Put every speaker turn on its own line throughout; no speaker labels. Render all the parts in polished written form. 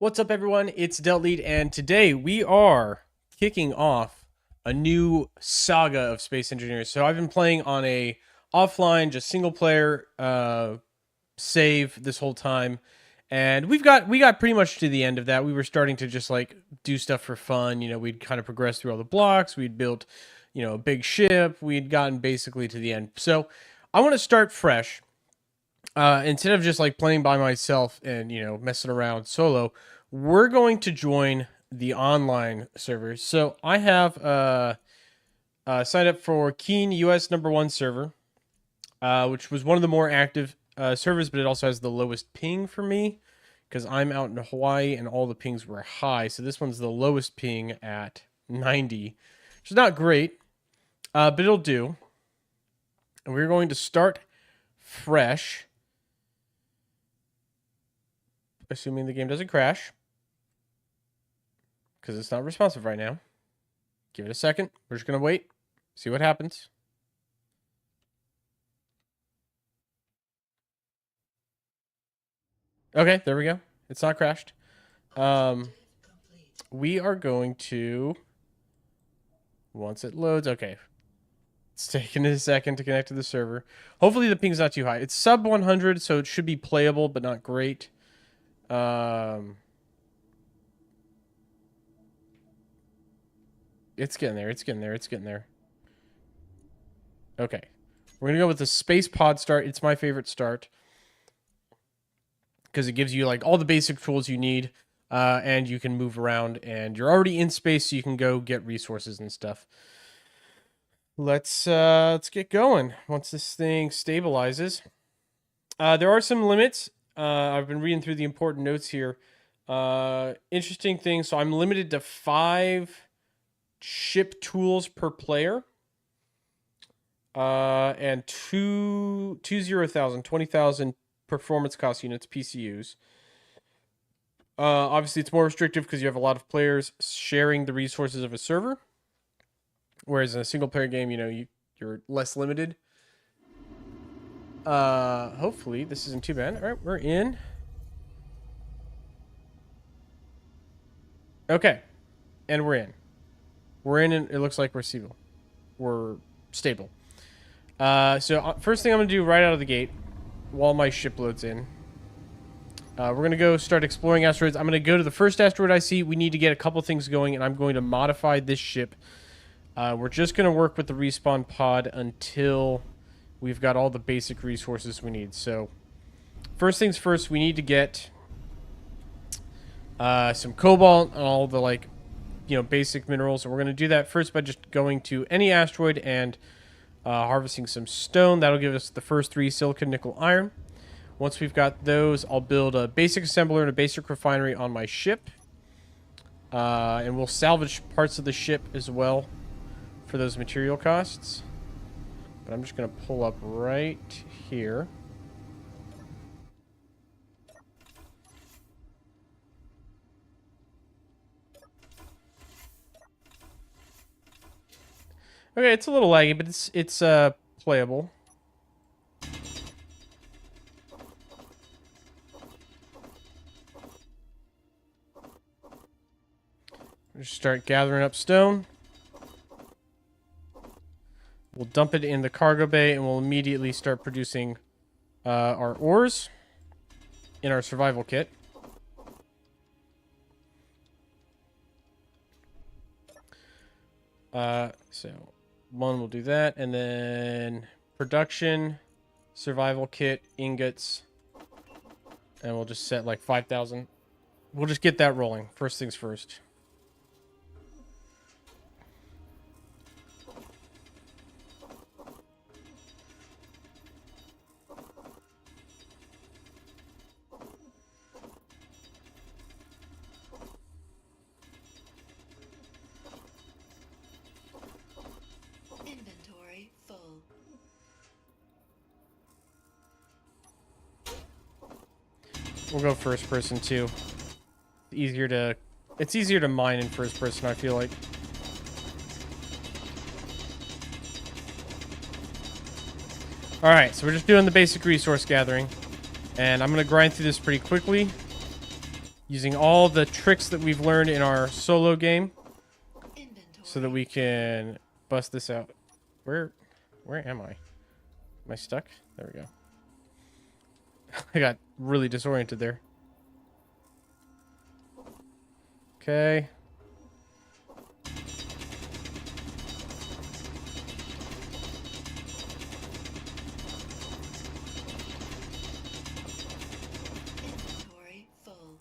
What's up, everyone? It's Delete, and today we are kicking off a new saga of Space Engineers. So I've been playing on a offline, just single player save this whole time, and we got pretty much to the end of that. We were starting to just like do stuff for fun. You know, we'd kind of progressed through all the blocks. We'd built, a big ship. We'd gotten basically to the end. So I want to start fresh. Instead of just like playing by myself and messing around solo, we're going to join the online servers. So I have signed up for Keen US #1 server, which was one of the more active servers, but it also has the lowest ping for me because I'm out in Hawaii and all the pings were high. So this one's the lowest ping at 90, which is not great, but it'll do. And we're going to start fresh, assuming the game doesn't crash, because it's not responsive right now. Give it a second. We're just going to wait, see what happens. Okay, there we go. It's not crashed. We are going to, once it loads, okay. It's taking a second to connect to the server. Hopefully the ping's not too high. It's sub 100, so it should be playable, but not great. It's getting there. It's getting there. It's getting there. Okay. We're going to go with the space pod start. It's my favorite start because it gives you like all the basic tools you need, and you can move around, and you're already in space, so you can go get resources and stuff. Let's get going once this thing stabilizes. There are some limits. I've been reading through the important notes here. Interesting thing. So I'm limited to 5 ship tools per player. And 20,000 performance cost units, PCUs. Obviously, it's more restrictive because you have a lot of players sharing the resources of a server. Whereas in a single player game, you're less limited. Hopefully this isn't too bad. All right, we're in. Okay, and we're in. We're in, and it looks like we're stable. We're stable. So first thing I'm gonna do right out of the gate, while my ship loads in, we're gonna go start exploring asteroids. I'm gonna go to the first asteroid I see. We need to get a couple things going, and I'm going to modify this ship. We're just gonna work with the respawn pod until we've got all the basic resources we need. So first things first, we need to get some cobalt and all the basic minerals. And we're going to do that first by just going to any asteroid and harvesting some stone. That'll give us the first 3: silicon, nickel, iron. Once we've got those, I'll build a basic assembler and a basic refinery on my ship. And we'll salvage parts of the ship as well for those material costs. But I'm just going to pull up right here. Okay, it's a little laggy, but it's playable. Just start gathering up stone. We'll dump it in the cargo bay, and we'll immediately start producing our ores in our survival kit. So one will do that, and then production, survival kit, ingots, and we'll just set like 5,000. We'll just get that rolling. First things first. We'll go first person too. It's easier to mine in first person, I feel like. Alright, so we're just doing the basic resource gathering. And I'm going to grind through this pretty quickly. using all the tricks that we've learned in our solo game so that we can bust this out. Where am I? Am I stuck? There we go. I got really disoriented there. Okay.
Inventory full.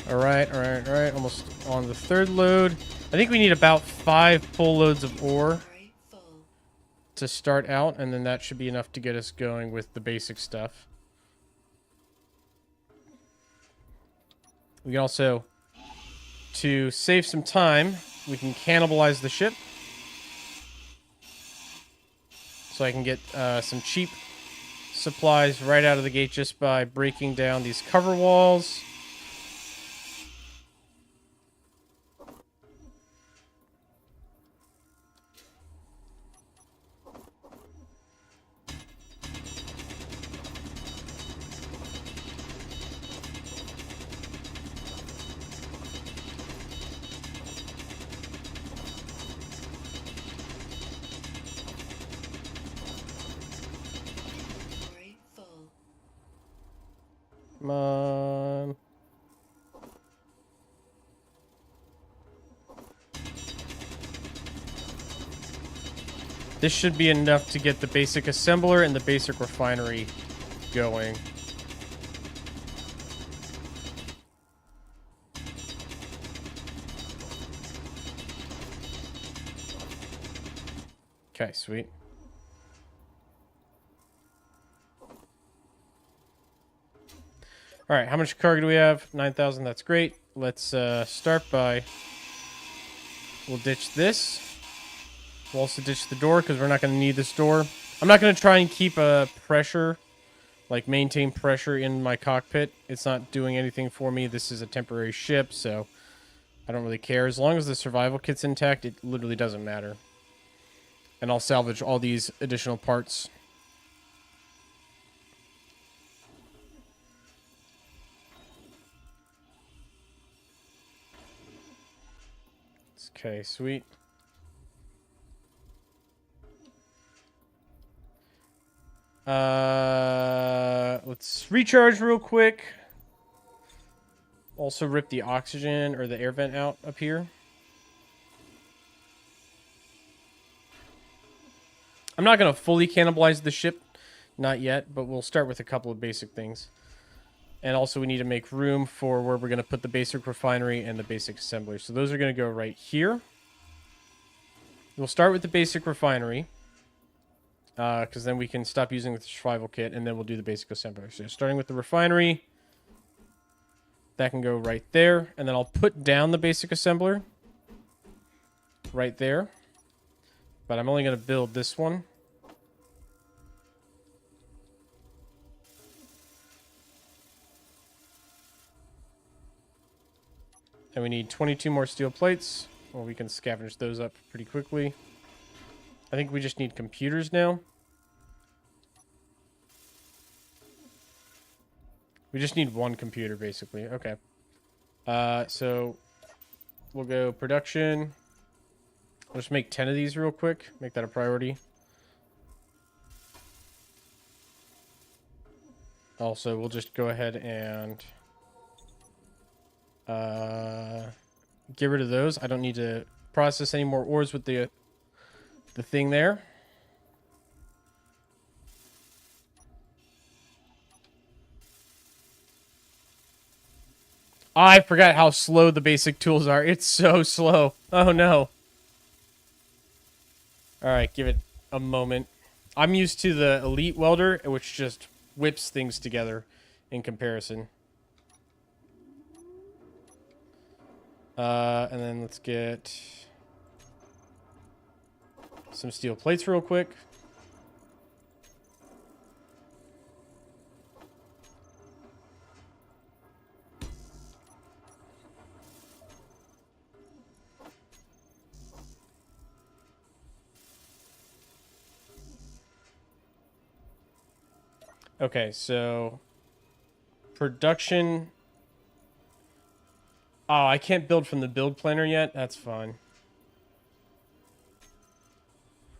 All right, all right, all right. Almost on the third load. I think we need about 5 full loads of ore
Inventory full.
to start out, and then that should be enough to get us going with the basic stuff. We can also, to save some time, we can cannibalize the ship. So I can get some cheap supplies right out of the gate just by breaking down these cover walls.
Inventory full.
Come on. This should be enough to get the basic assembler and the basic refinery going. Okay, sweet. All right, how much cargo do we have? 9,000, that's great. Let's start by... We'll ditch this. We'll also ditch the door because we're not going to need this door. I'm not going to try and keep a pressure, like maintain pressure in my cockpit. It's not doing anything for me. This is a temporary ship, so I don't really care. As long as the survival kit's intact, it literally doesn't matter. And I'll salvage all these additional parts. Okay, sweet. Let's recharge real quick. Also rip the oxygen or the air vent out up here. I'm not going to fully cannibalize the ship. Not yet, but we'll start with a couple of basic things. And also we need to make room for where we're going to put the basic refinery and the basic assembly. So those are going to go right here. We'll start with the basic refinery. Because then we can stop using the survival kit, and then we'll do the basic assembly. So starting with the refinery, that can go right there, and then I'll put down the basic assembler right there. But I'm only going to build this one. And we need 22 more steel plates. Well, we can scavenge those up pretty quickly. I think we just need computers now. We just need one computer, basically. Okay. So we'll go production. I'll just make 10 of these real quick. Make that a priority. Also, we'll just go ahead and get rid of those. I don't need to process any more ores with the thing there. I forgot how slow the basic tools are. It's so slow. Oh no. Alright, give it a moment. I'm used to the Elite Welder, which just whips things together in comparison. And then let's get some steel plates real quick. Okay, so production. Oh, I can't build from the build planner yet. That's fine.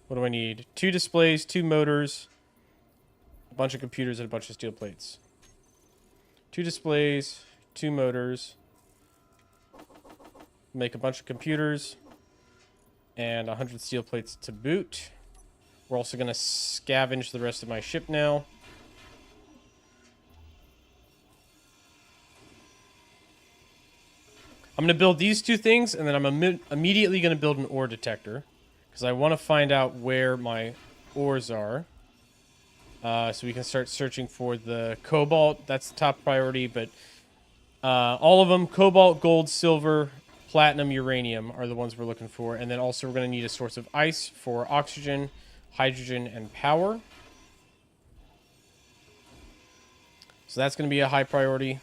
What do I need? 2 displays, 2 motors, a bunch of computers, and a bunch of steel plates. 2 displays, 2 motors, make a bunch of computers, and 100 steel plates to boot. We're also going to scavenge the rest of my ship now. I'm going to build these 2 things, and then I'm immediately going to build an ore detector, because I want to find out where my ores are. So we can start searching for the cobalt. That's the top priority, but all of them, cobalt, gold, silver, platinum, uranium are the ones we're looking for. And then also we're going to need a source of ice for oxygen, hydrogen, and power. So that's going to be a high priority.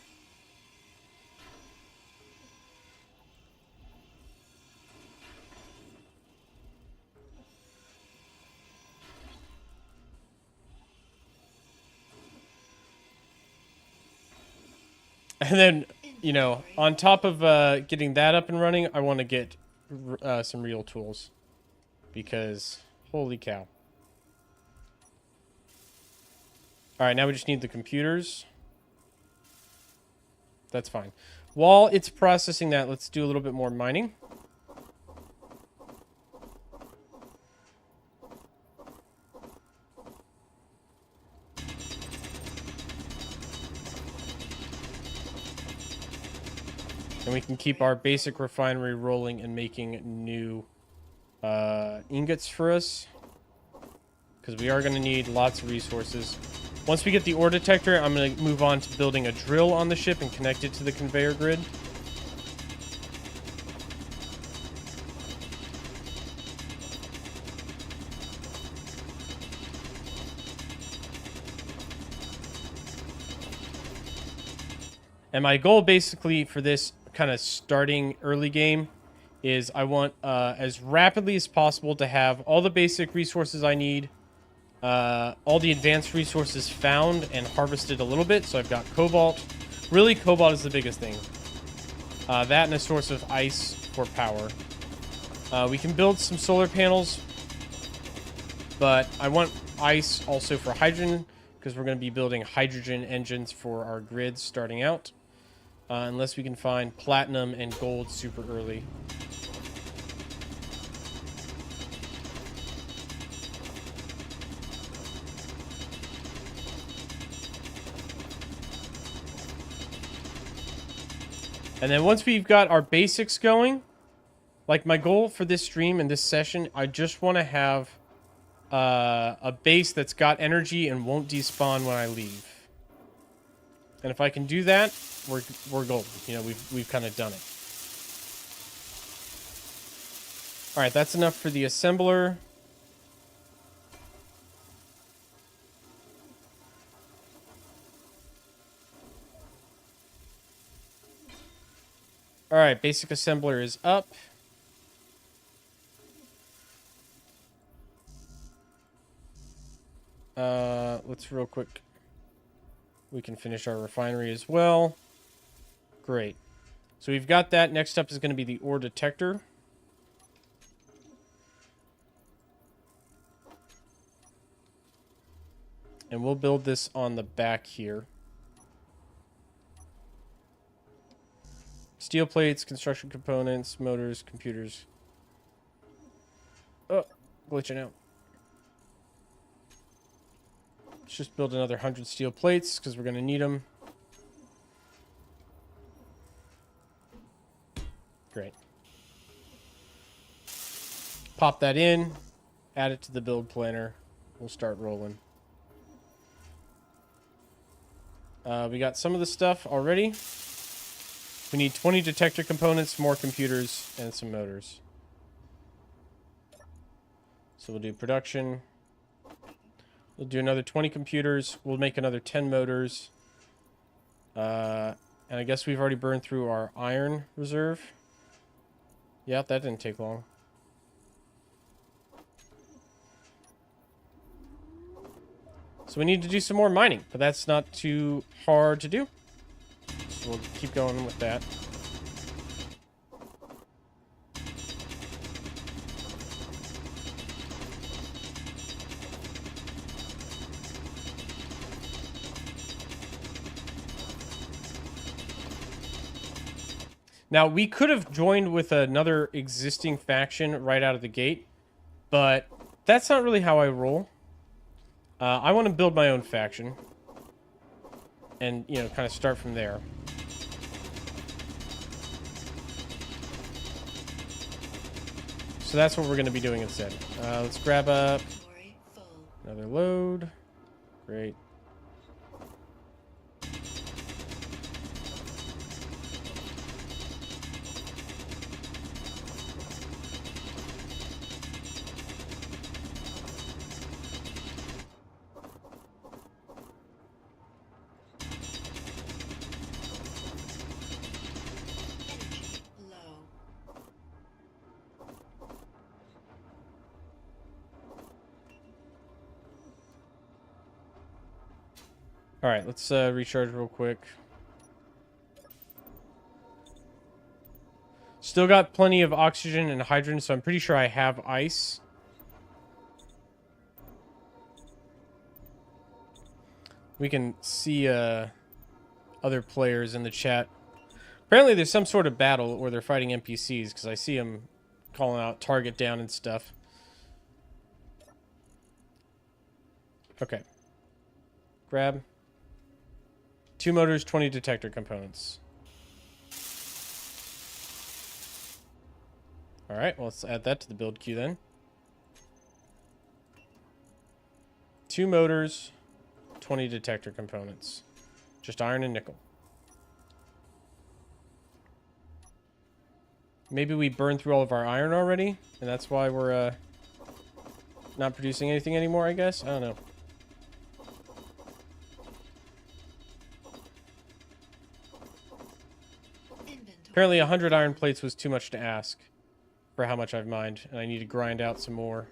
And then, you know, on top of getting that up and running, I want to get some real tools. Because, holy cow. Alright, now we just need the computers. That's fine. While it's processing that, let's do a little bit more mining. And we can keep our basic refinery rolling and making new ingots for us. Because we are going to need lots of resources. Once we get the ore detector, I'm going to move on to building a drill on the ship and connect it to the conveyor grid. And my goal basically for this kind of starting early game is I want as rapidly as possible to have all the basic resources I need, all the advanced resources found and harvested a little bit. So I've got cobalt. Really, cobalt is the biggest thing. That and a source of ice for power. We can build some solar panels, but I want ice also for hydrogen because we're going to be building hydrogen engines for our grids starting out. Unless we can find platinum and gold super early. And then once we've got our basics going, like my goal for this stream and this session, I just want to have a base that's got energy and won't despawn when I leave. And if I can do that, we're golden. You know, we've kind of done it. All right, that's enough for the assembler. All right, basic assembler is up. Let's real quick. We can finish our refinery as well. Great. So we've got that. Next up is going to be the ore detector. And we'll build this on the back here. Steel plates, construction components, motors, computers. Oh, glitching out. Let's just build another 100 steel plates because we're going to need them. Great. Pop that in. Add it to the build planner. We'll start rolling. We got some of the stuff already. We need 20 detector components, more computers, and some motors. So we'll do production. We'll do another 20 computers. We'll make another 10 motors. And I guess we've already burned through our iron reserve. Yeah, that didn't take long. So we need to do some more mining, but that's not too hard to do. So we'll keep going with that. Now, we could have joined with another existing faction right out of the gate, but that's not really how I roll. I want to build my own faction and, you know, kind of start from there. So that's what we're going to be doing instead. Let's grab up
Inventory full.
another load. Great.
Energy low.
All right, let's recharge real quick. Still got plenty of oxygen and hydrogen, so I'm pretty sure I have ice. We can see other players in the chat. Apparently there's some sort of battle where they're fighting NPCs, because I see them calling out target down and stuff. Okay. Grab. 2 motors, 20 detector components. Alright, well, let's add that to the build queue then. 2 motors, 20 detector components. Just iron and nickel. Maybe we burned through all of our iron already, and that's why we're not producing anything anymore, I guess? I don't know.
Inventory.
Apparently 100 iron plates was too much to ask for how much I've mined, and I need to grind out some more.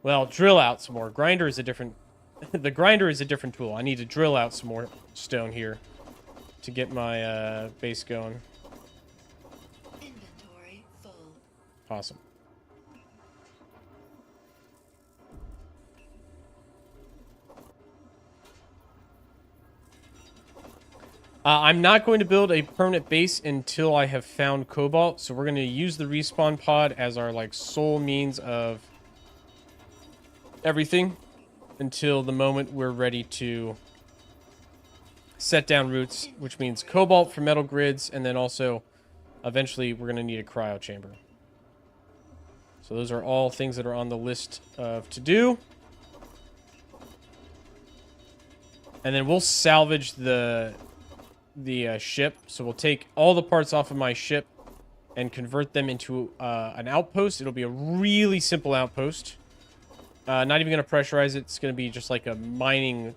Well, drill out some more. Grinder is a different... the grinder is a different tool. I need to drill out some more stone here to get my base going.
Inventory full.
Awesome. I'm not going to build a permanent base until I have found cobalt, so we're going to use the respawn pod as our like sole means of everything until the moment we're ready to set down roots, which means cobalt for metal grids, and then also eventually we're going to need a cryo chamber. So those are all things that are on the list of to do. And then we'll salvage the ship. So we'll take all the parts off of my ship and convert them into an outpost. It'll be a really simple outpost. Not even going to pressurize it. It's going to be just like a mining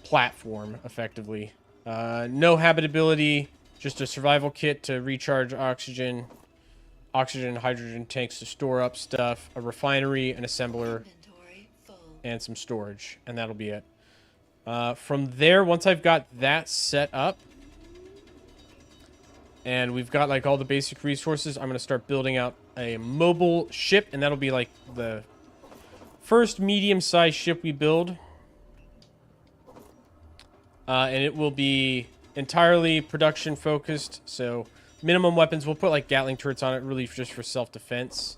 platform, effectively. No habitability, just a survival kit to recharge oxygen and hydrogen tanks to store up stuff, a refinery, an assembler,
Inventory full.
and some storage, and that'll be it. From there, once I've got that set up, and we've got like all the basic resources, I'm going to start building out a mobile ship, and that'll be like the first medium-sized ship we build. And it will be entirely production focused, so minimum weapons. We'll put like Gatling turrets on it, really just for self-defense,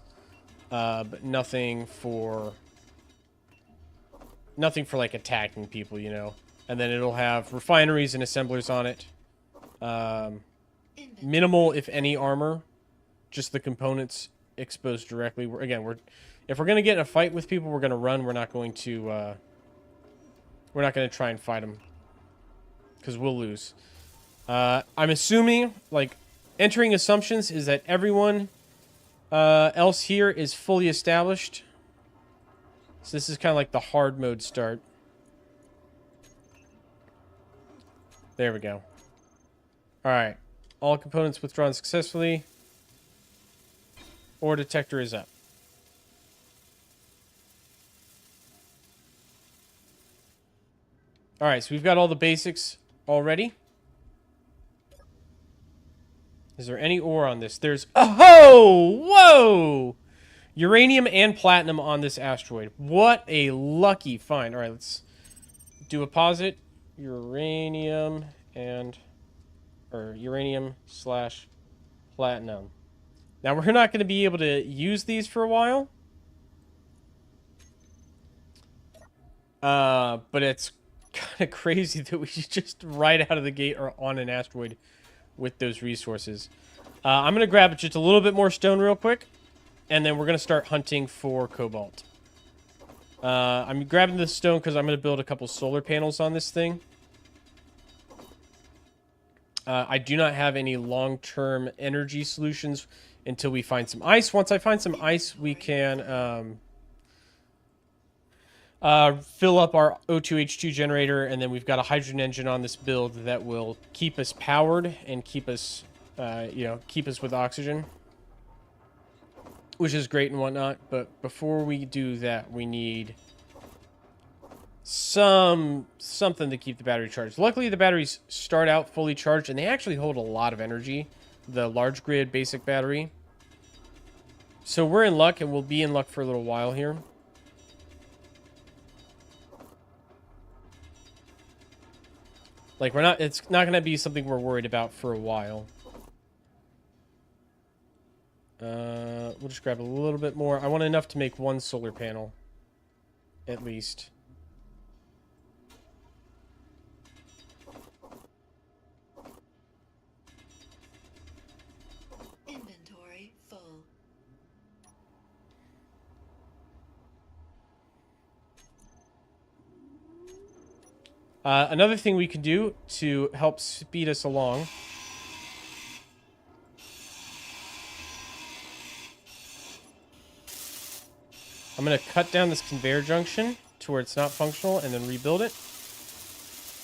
but nothing for like attacking people, you know. And then it'll have refineries and assemblers on it. Minimal, if any, armor, just the components exposed directly. If we're gonna get in a fight with people, we're gonna run. We're not going to try and fight them, because we'll lose. I'm assuming, like, entering assumptions is that everyone else here is fully established. So this is kind of like the hard mode start. There we go. Alright. All components withdrawn successfully. Ore detector is up. All right, so we've got all the basics already. Is there any ore on this? There's... Oh! Whoa! Uranium and platinum on this asteroid. What a lucky find. All right, let's do a posit. Uranium and... Or uranium slash platinum. Now, we're not going to be able to use these for a while. But it's kind of crazy that we just right out of the gate are on an asteroid with those resources. I'm going to grab just a little bit more stone real quick, and then we're going to start hunting for cobalt. I'm grabbing the stone because I'm going to build a couple solar panels on this thing. I do not have any long-term energy solutions until we find some ice. Once I find some ice, we can fill up our O2H2 generator, and then we've got a hydrogen engine on this build that will keep us powered and keep us, keep us with oxygen, which is great and whatnot. But before we do that, we need something to keep the battery charged. Luckily, the batteries start out fully charged, and they actually hold a lot of energy. The large grid basic battery. So we're in luck, and we'll be in luck for a little while here. Like, it's not going to be something we're worried about for a while. We'll just grab a little bit more. I want enough to make one solar panel. At least.
Inventory full.
Another thing we can do to help speed us along. I'm going to cut down this conveyor junction to where it's not functional and then rebuild it.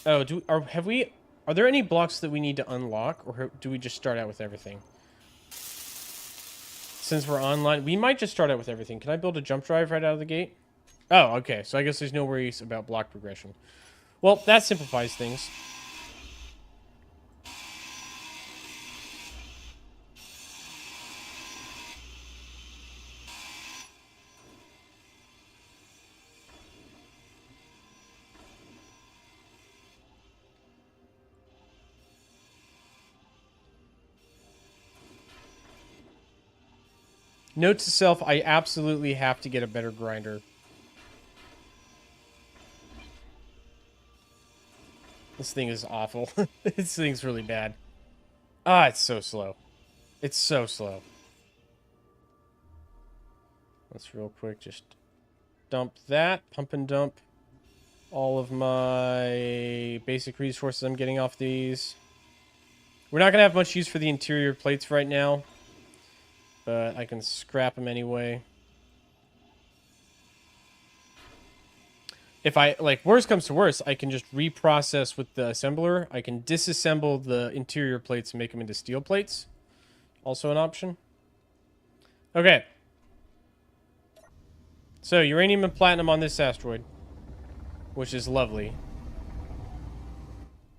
Oh, are there any blocks that we need to unlock, or do we just start out with everything? Since we're online, we might just start out with everything. Can I build a jump drive right out of the gate? Oh, okay. So I guess there's no worries about block progression. Well, that simplifies things. Note to self, I absolutely have to get a better grinder. This thing is awful. This thing's really bad. Ah, it's so slow. It's so slow. Let's real quick just dump that. Pump and dump all of my basic resources I'm getting off these. We're not going to have much use for the interior plates right now, but I can scrap them anyway. If I, like, worst comes to worst, I can just reprocess with the assembler. I can disassemble the interior plates and make them into steel plates. Also an option. Okay. So, uranium and platinum on this asteroid, which is lovely.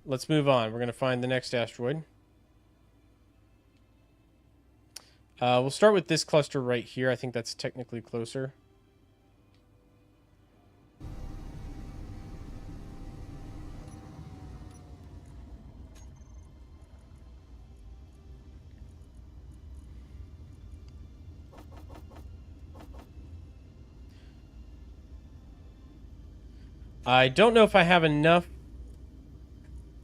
Let's move on. We're going to find the next asteroid. We'll start with this cluster right here. I think that's technically closer. I don't know if I have enough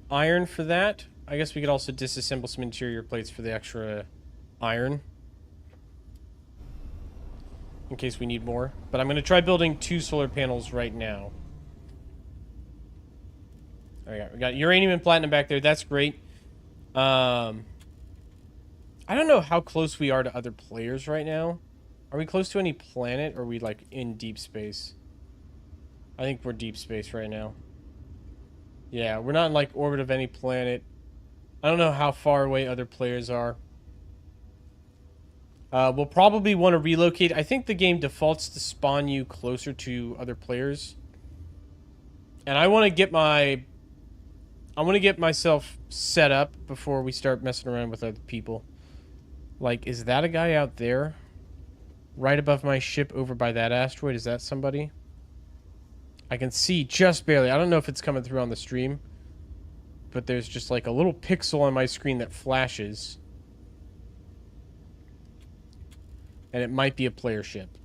iron for that. I guess we could also disassemble some interior plates for the extra iron, in case we need more. But I'm going to try building 2 solar panels right now. Alright, we got uranium and platinum back there. That's great. I don't know how close we are to other players right now. Are we close to any planet, or are we, like, in deep space? I think we're deep space right now. Yeah, we're not in, like, orbit of any planet. I don't know how far away other players are. We'll probably want to relocate. I think the game defaults to spawn you closer to other players. And I want to get myself set up before we start messing around with other people. Like, is that a guy out there? Right above my ship over by that asteroid? Is that somebody? I can see just barely. I don't know if it's coming through on the stream. But there's just like a little pixel on my screen that flashes. And it might be a player ship.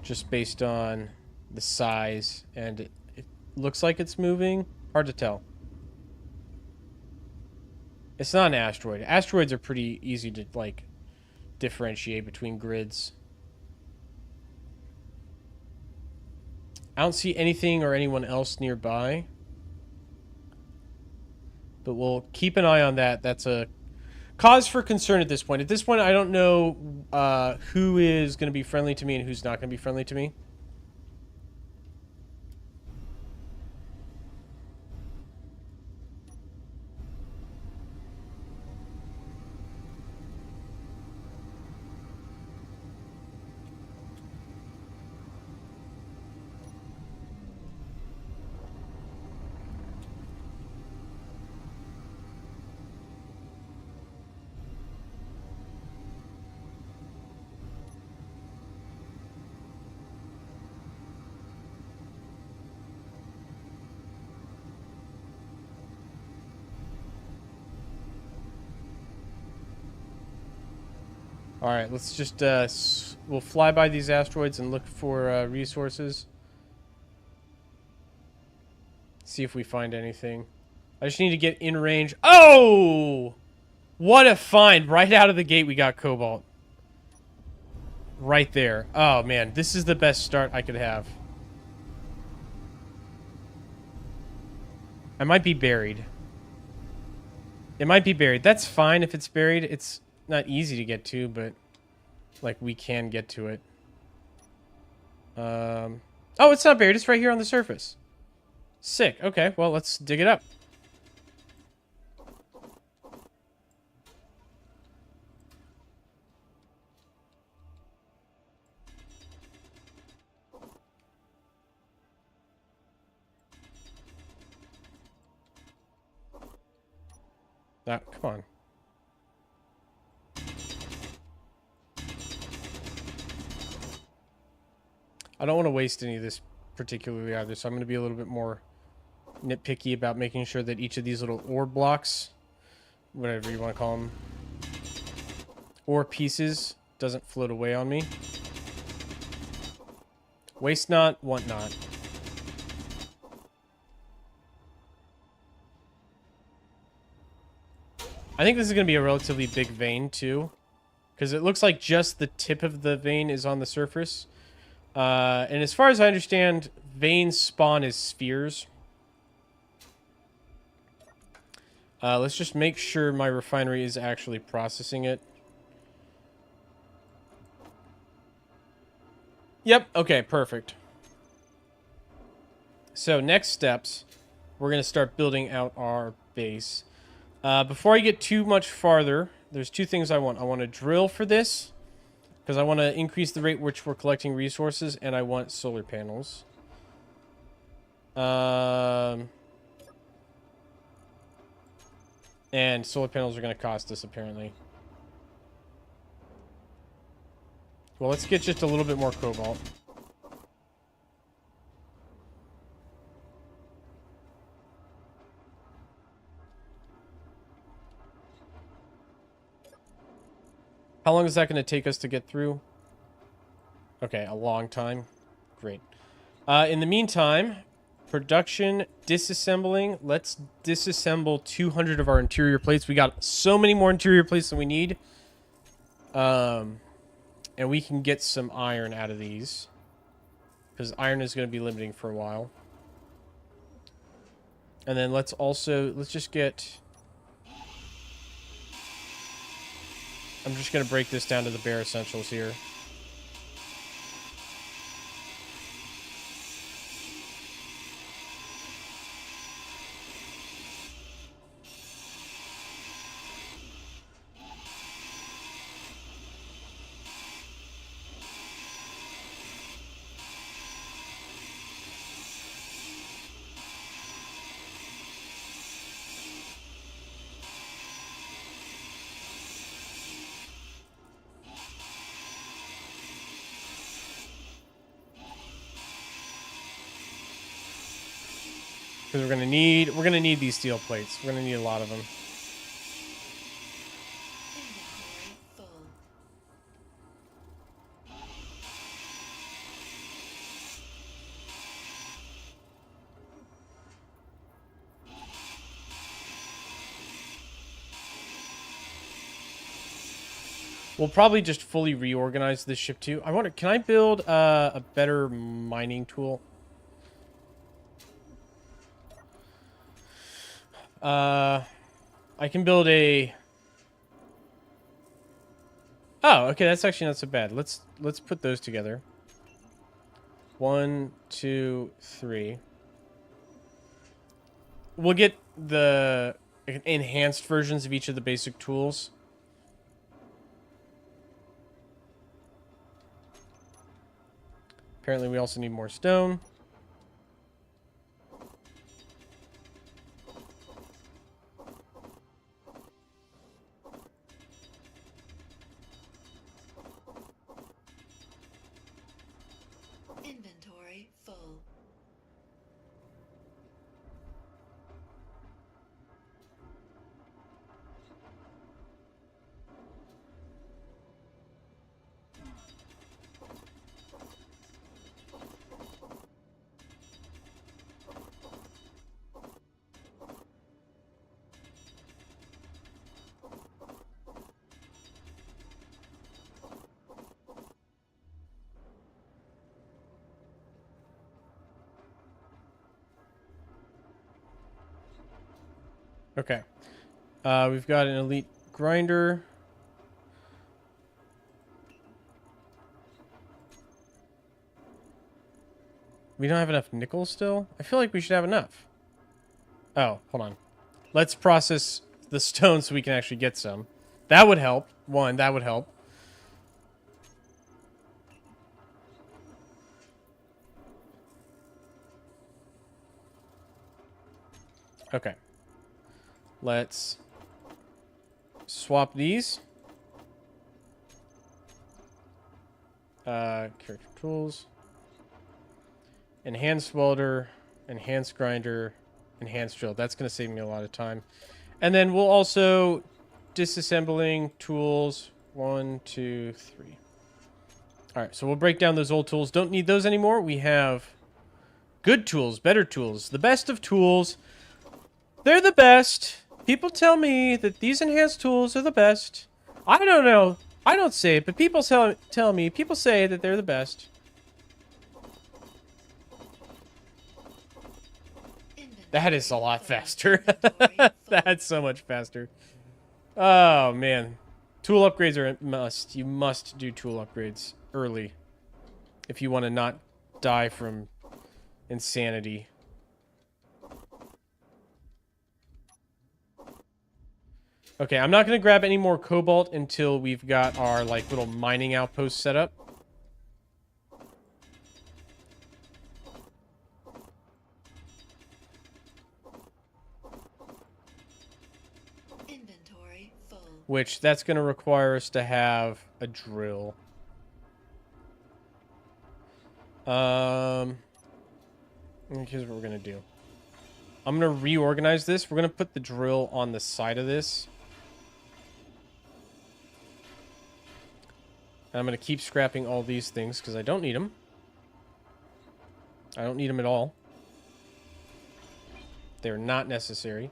Just based on the size. And it looks like it's moving. Hard to tell. It's not an asteroid. Asteroids are pretty easy to, like, differentiate between grids. I don't see anything or anyone else nearby. But we'll keep an eye on that. That's a cause for concern at this point. At this point, I don't know who is going to be friendly to me and who's not going to be friendly to me. All right, let's just we'll fly by these asteroids and look for resources. See if we find anything. I just need to get in range. Oh! What a find. Right out of the gate we got cobalt. Right there. Oh man, this is the best start I could have. I might be buried. It might be buried. That's fine if it's buried. It's not easy to get to, but like we can get to it. Oh, it's not buried. It's right here on the surface. Sick. Okay, well, let's dig it up. Ah, come on. I don't want to waste any of this particularly either, so I'm going to be a little bit more nitpicky about making sure that each of these little ore blocks, whatever you want to call them, ore pieces, doesn't float away on me. Waste not, want not. I think this is going to be a relatively big vein, too. Because it looks like just the tip of the vein is on the surface. And as far as I understand, veins spawn as spheres. Let's just make sure my refinery is actually processing it. Yep, okay, perfect. So next steps, we're going to start building out our base. Before I get too much farther, there's two things I want. I want to drill for this, because I want to increase the rate which we're collecting resources, and I want solar panels. And solar panels are going to cost us, apparently. Well, let's get just a little bit more cobalt. How long is that going to take us to get through? Okay, a long time. Great. In the meantime, production, disassembling. Let's disassemble 200 of our interior plates. We got so many more interior plates than we need. And we can get some iron out of these. Because iron is going to be limiting for a while. And then let's just get... I'm just going to break this down to the bare essentials here. Because we're gonna need these steel plates. We're gonna need a lot of them.
Inventory full.
We'll probably just fully reorganize this ship too. I wonder, can I build a better mining tool? I can build a... Oh, okay, that's actually not so bad. Let's put those together. 1, 2, 3. We'll get the enhanced versions of each of the basic tools. Apparently, we also need more stone.
Inventory full.
Okay. We've got an elite grinder. We don't have enough nickel still? I feel like we should have enough. Oh, hold on. Let's process the stone so we can actually get some. That would help. One, that would help. Okay. Let's swap these. Character tools. Enhanced welder, enhanced grinder, enhanced drill. That's going to save me a lot of time. And then we'll also disassembling tools. 1, 2, 3. All right, so we'll break down those old tools. Don't need those anymore. We have good tools, better tools, the best of tools. They're the best. People tell me that these enhanced tools are the best. I don't know. I don't say it, but people tell me. People say that they're the best. That is a lot faster. That's so much faster. Oh, man. Tool upgrades are a must. You must do tool upgrades early if you want to not die from insanity. Okay, I'm not going to grab any more cobalt until we've got our, like, little mining outpost set up.
Inventory full.
Which, that's going to require us to have a drill. Here's what we're going to do. I'm going to reorganize this. We're going to put the drill on the side of this. And I'm going to keep scrapping all these things because I don't need them. I don't need them at all. They're not necessary.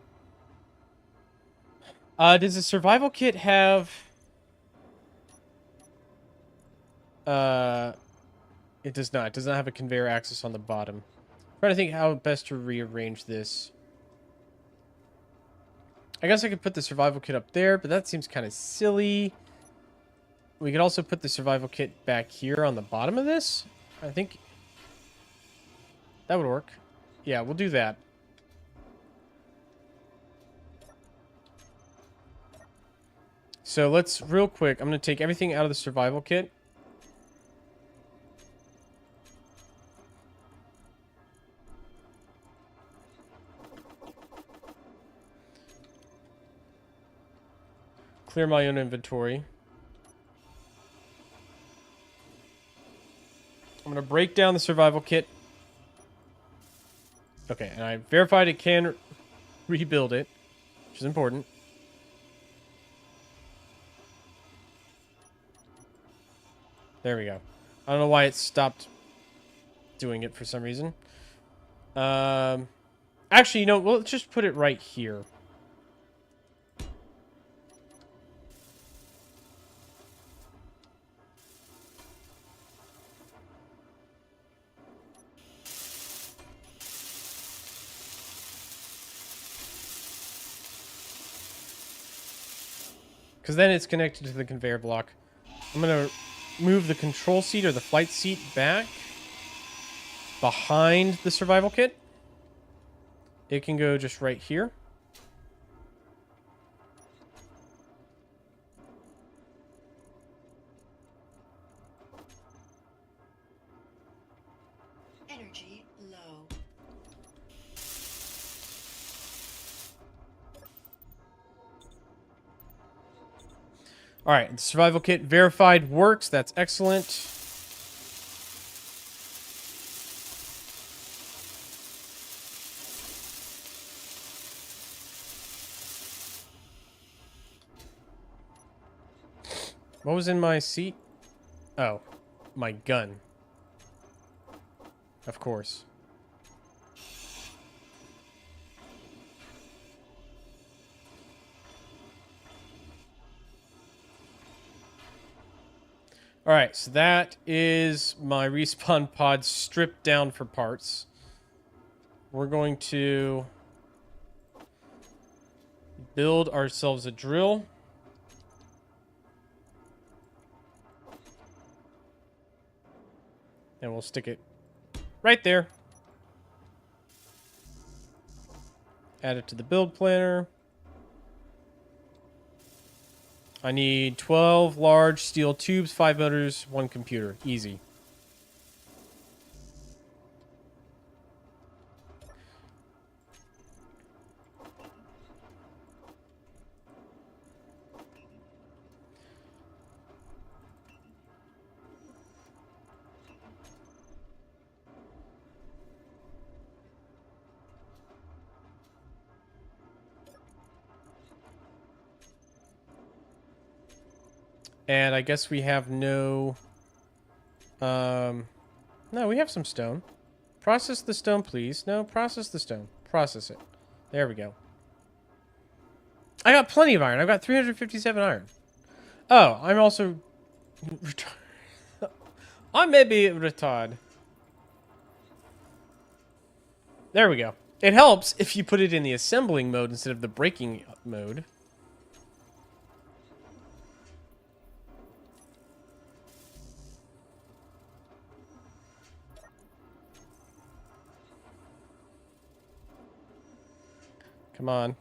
Does the survival kit have... It does not. It does not have a conveyor access on the bottom. I'm trying to think how best to rearrange this. I guess I could put the survival kit up there, but that seems kind of silly. We could also put the survival kit back here on the bottom of this. I think that would work. Yeah, we'll do that. So let's, real quick, I'm going to take everything out of the survival kit. Clear my own inventory. I'm going to break down the survival kit. Okay, and I verified it can rebuild it, which is important. There we go. I don't know why it stopped doing it for some reason. Actually, you know, well, let's just put it right here. Because then it's connected to the conveyor block. I'm going to move the control seat or the flight seat back behind the survival kit. It can go just right here.
Energy low.
All right, the survival kit verified works. That's excellent. What was in my seat? Oh, my gun. Of course. All right, so that is my respawn pod stripped down for parts. We're going to build ourselves a drill. And we'll stick it right there. Add it to the build planner. I need 12 large steel tubes, 5 motors, 1 computer. Easy. And I guess we have no... No, we have some stone. Process the stone, please. No, process the stone. Process it. There we go. I got plenty of iron. I've got 357 iron. Oh, I'm also... I may be retarded. There we go. It helps if you put it in the assembling mode instead of the breaking mode. Come on.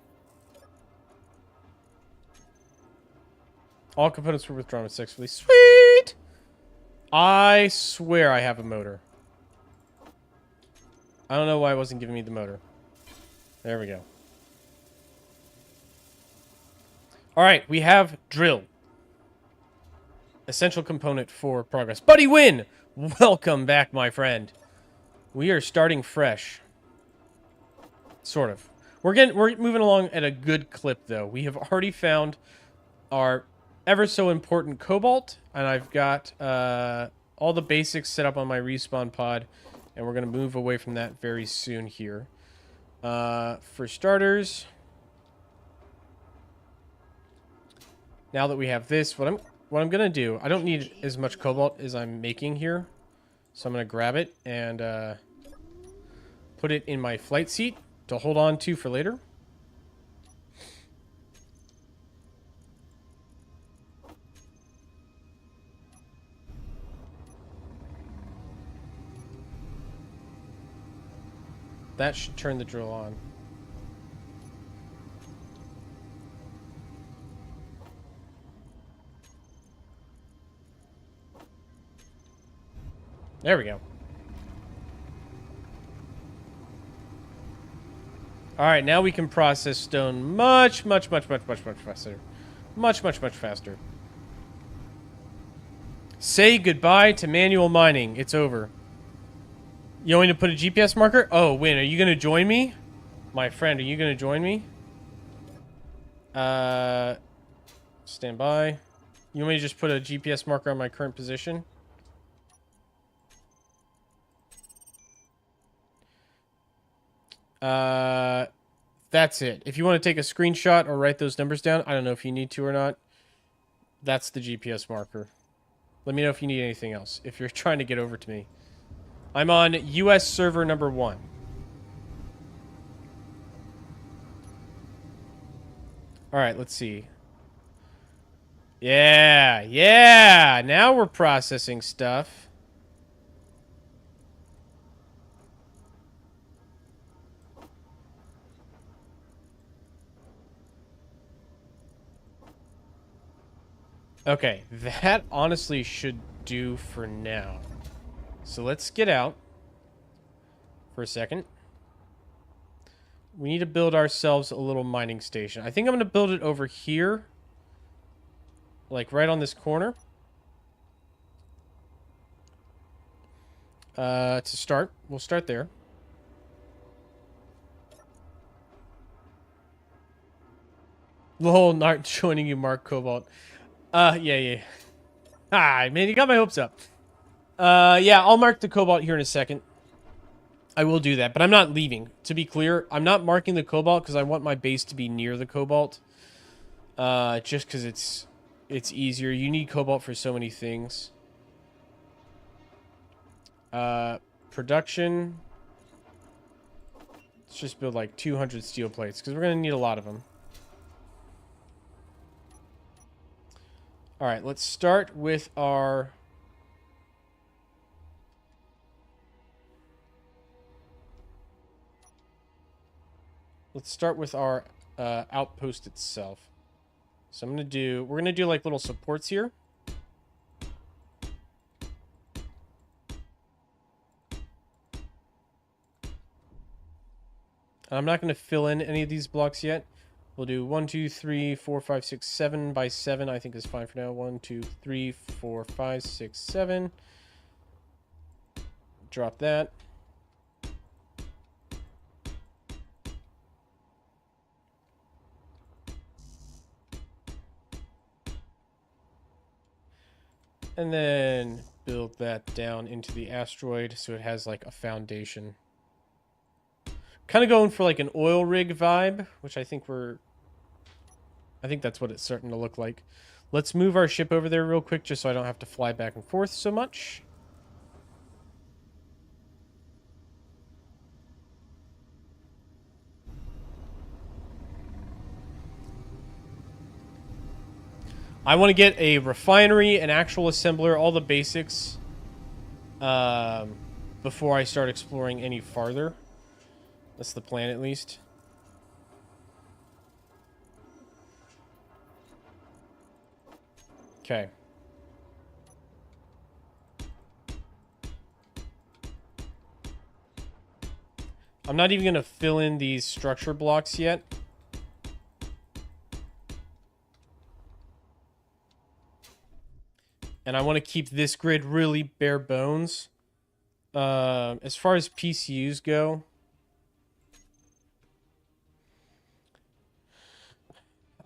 All components were withdrawn successfully. Sweet! I swear I have a motor. I don't know why it wasn't giving me the motor. There we go. Alright, we have drill. Essential component for progress. Buddy Win! Welcome back, my friend. We are starting fresh. Sort of. We're moving along at a good clip, though. We have already found our ever so important cobalt, and I've got all the basics set up on my respawn pod, and we're going to move away from that very soon here. For starters, now that we have this, what I'm going to do, I don't need as much cobalt as I'm making here, so I'm going to grab it and put it in my flight seat to hold on to for later. That should turn the drill on. There we go. Alright, now we can process stone much faster. Much faster. Say goodbye to manual mining. It's over. You want me to put a GPS marker? Oh, Win, are you going to join me? My friend, are you going to join me? Stand by. You want me to just put a GPS marker on my current position? That's it. If you want to take a screenshot or write those numbers down, I don't know if you need to or not. That's the GPS marker. Let me know if you need anything else. If you're trying to get over to me. I'm on US server number 1. Alright, let's see. Yeah, yeah! Now we're processing stuff. Okay, that honestly should do for now. So let's get out for a second. We need to build ourselves a little mining station. I think I'm going to build it over here. Like right on this corner. To start. We'll start there. Lol, not joining you, Mark Cobalt. Yeah. Ah, man, you got my hopes up. Yeah, I'll mark the Cobalt here in a second. I will do that, but I'm not leaving. To be clear, I'm not marking the Cobalt because I want my base to be near the Cobalt. Just because it's easier. You need Cobalt for so many things. Production. Let's just build like 200 steel plates because we're going to need a lot of them. Alright, let's start with our... outpost itself. So we're going to do like little supports here. I'm not going to fill in any of these blocks yet. We'll do 1, 2, 3, 4, 5, 6, 7 by 7. I think is fine for now. 1, 2, 3, 4, 5, 6, 7. Drop that. And then build that down into the asteroid so it has like a foundation. Kind of going for like an oil rig vibe, which I think that's what it's starting to look like. Let's move our ship over there real quick just so I don't have to fly back and forth so much. I want to get a refinery, an actual assembler, all the basics before I start exploring any farther. That's the plan, at least. Okay. I'm not even going to fill in these structure blocks yet. And I want to keep this grid really bare bones. As far as PCUs go...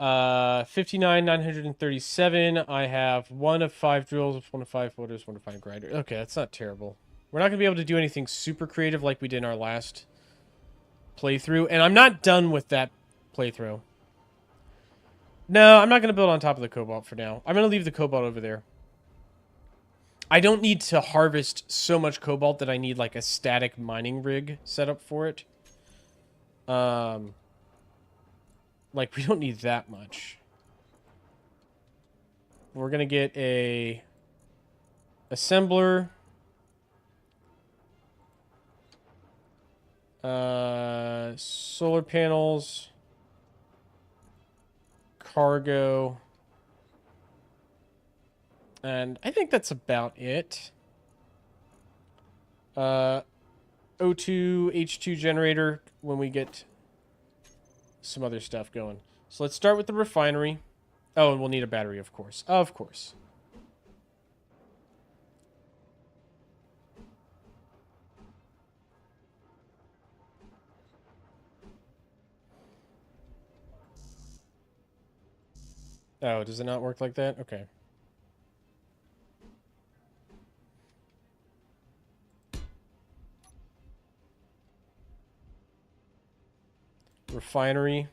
59,937. I have 1 of 5 drills, 1 of 5 floaters, 1 of 5 grinders. Okay, that's not terrible. We're not going to be able to do anything super creative like we did in our last playthrough. And I'm not done with that playthrough. No, I'm not going to build on top of the Cobalt for now. I'm going to leave the Cobalt over there. I don't need to harvest so much Cobalt that I need like a static mining rig set up for it. Like, we don't need that much. We're going to get a assembler. Solar panels. Cargo. And I think that's about it. O2, H2 generator when we get some other stuff going. So let's start with the refinery. Oh, and we'll need a battery, of course. Of course. Oh, does it not work like that? Okay. Refinery.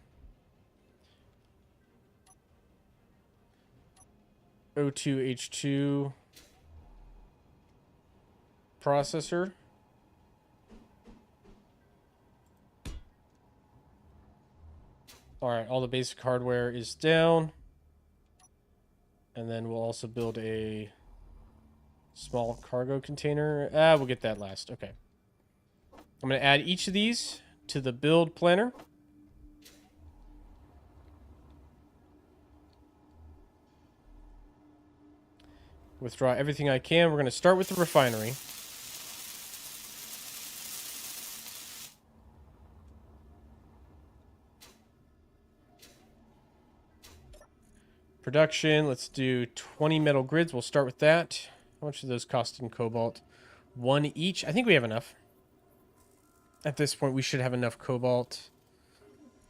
O2H2 processor. All right, all the basic hardware is down. And then we'll also build a small cargo container. We'll get that last. Okay. I'm going to add each of these to the build planner. Withdraw everything I can. We're going to start with the refinery. Production, let's do 20 metal grids. We'll start with that. How much do those cost in cobalt? 1 each. I think we have enough. At this point, we should have enough cobalt.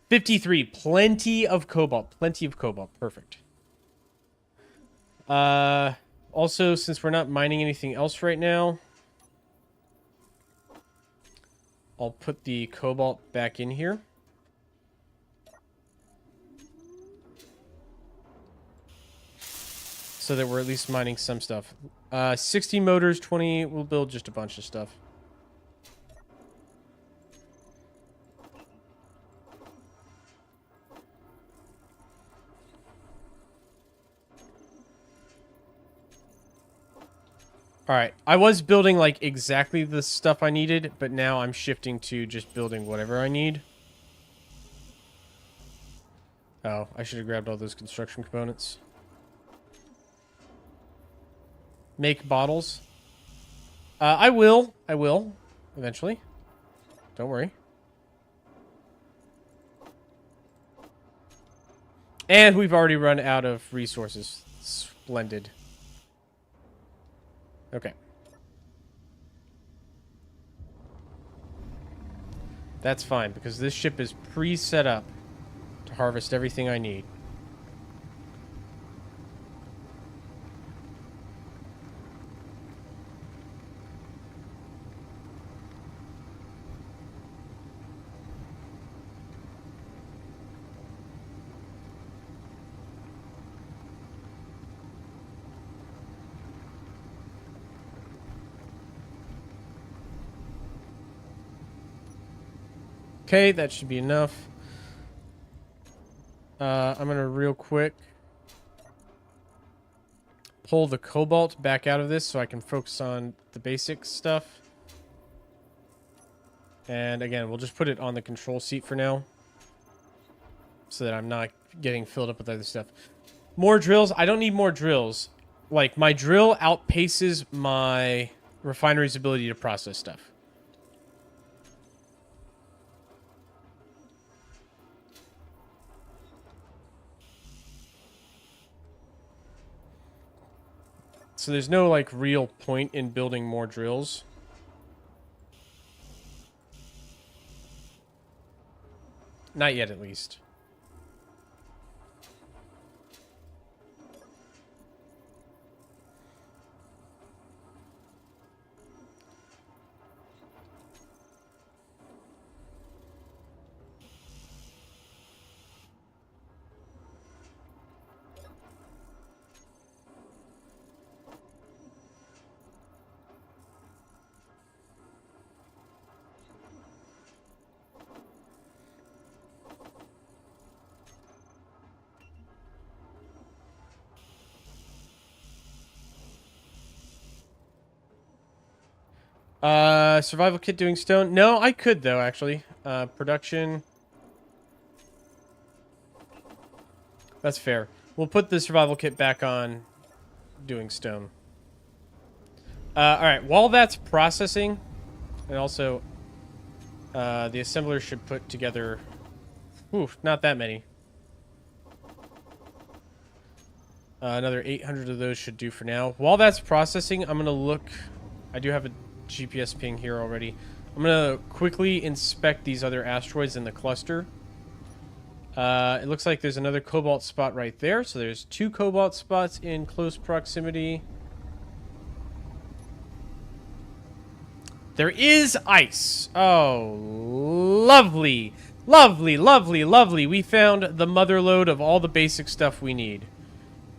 53. Plenty of cobalt. Plenty of cobalt. Perfect. Also, since we're not mining anything else right now, I'll put the cobalt back in here. So that we're at least mining some stuff. 60 motors, 20... We'll build just a bunch of stuff. Alright, I was building, like, exactly the stuff I needed, but now I'm shifting to just building whatever I need. Oh, I should have grabbed all those construction components. Make bottles. I will. Eventually. Don't worry. And we've already run out of resources. Splendid. Okay. That's fine, because this ship is pre-set up to harvest everything I need. Okay, that should be enough. I'm gonna real quick pull the cobalt back out of this so I can focus on the basic stuff. And again, we'll just put it on the control seat for now, so that I'm not getting filled up with other stuff. More drills. I don't need more drills. Like, my drill outpaces my refinery's ability to process stuff. So there's no, like, real point in building more drills. Not yet, at least. Survival kit doing stone? No, I could, though, actually. Production. That's fair. We'll put the survival kit back on doing stone. Alright, while that's processing, and also, the assembler should put together... Oof, not that many. Another 800 of those should do for now. While that's processing, I'm going to look... I do have a GPS ping here already. I'm going to quickly inspect these other asteroids in the cluster. It looks like there's another cobalt spot right there. So there's 2 cobalt spots in close proximity. There is ice. Oh, lovely. Lovely, lovely, lovely. We found the motherlode of all the basic stuff we need.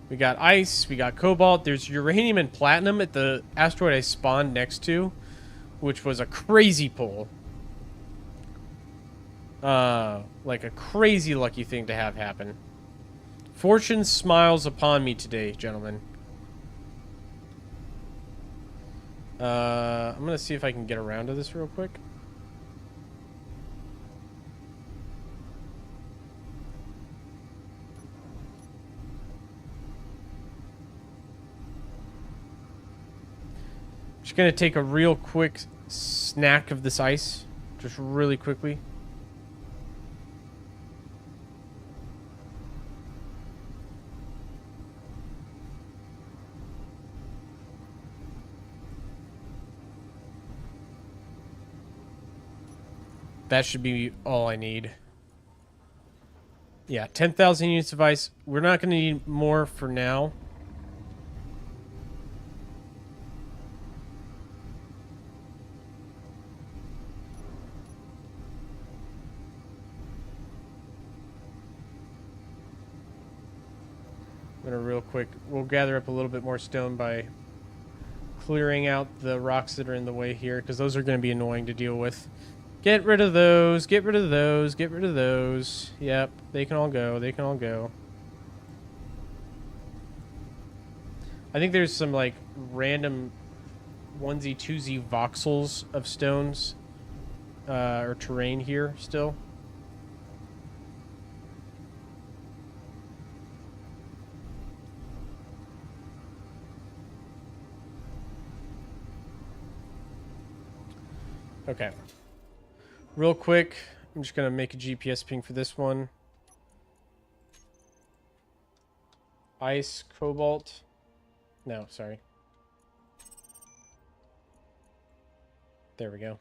We got ice, we got cobalt. There's uranium and platinum at the asteroid I spawned next to, which was a crazy pull. Like a crazy lucky thing to have happen. Fortune smiles upon me today, gentlemen. I'm gonna see if I can get around to this real quick. Just gonna take a real quick snack of this ice, just really quickly. That should be all I need. Yeah, 10,000 units of ice. We're not going to need more for now. I'm going to real quick, we'll gather up a little bit more stone by clearing out the rocks that are in the way here, because those are going to be annoying to deal with. Get rid of those, get rid of those, get rid of those. Yep, they can all go, they can all go. I think there's some, like, random onesie, twosie voxels of stones, or terrain here still. Okay. Real quick, I'm just going to make a GPS ping for this one. Ice, cobalt. No, sorry. There we go.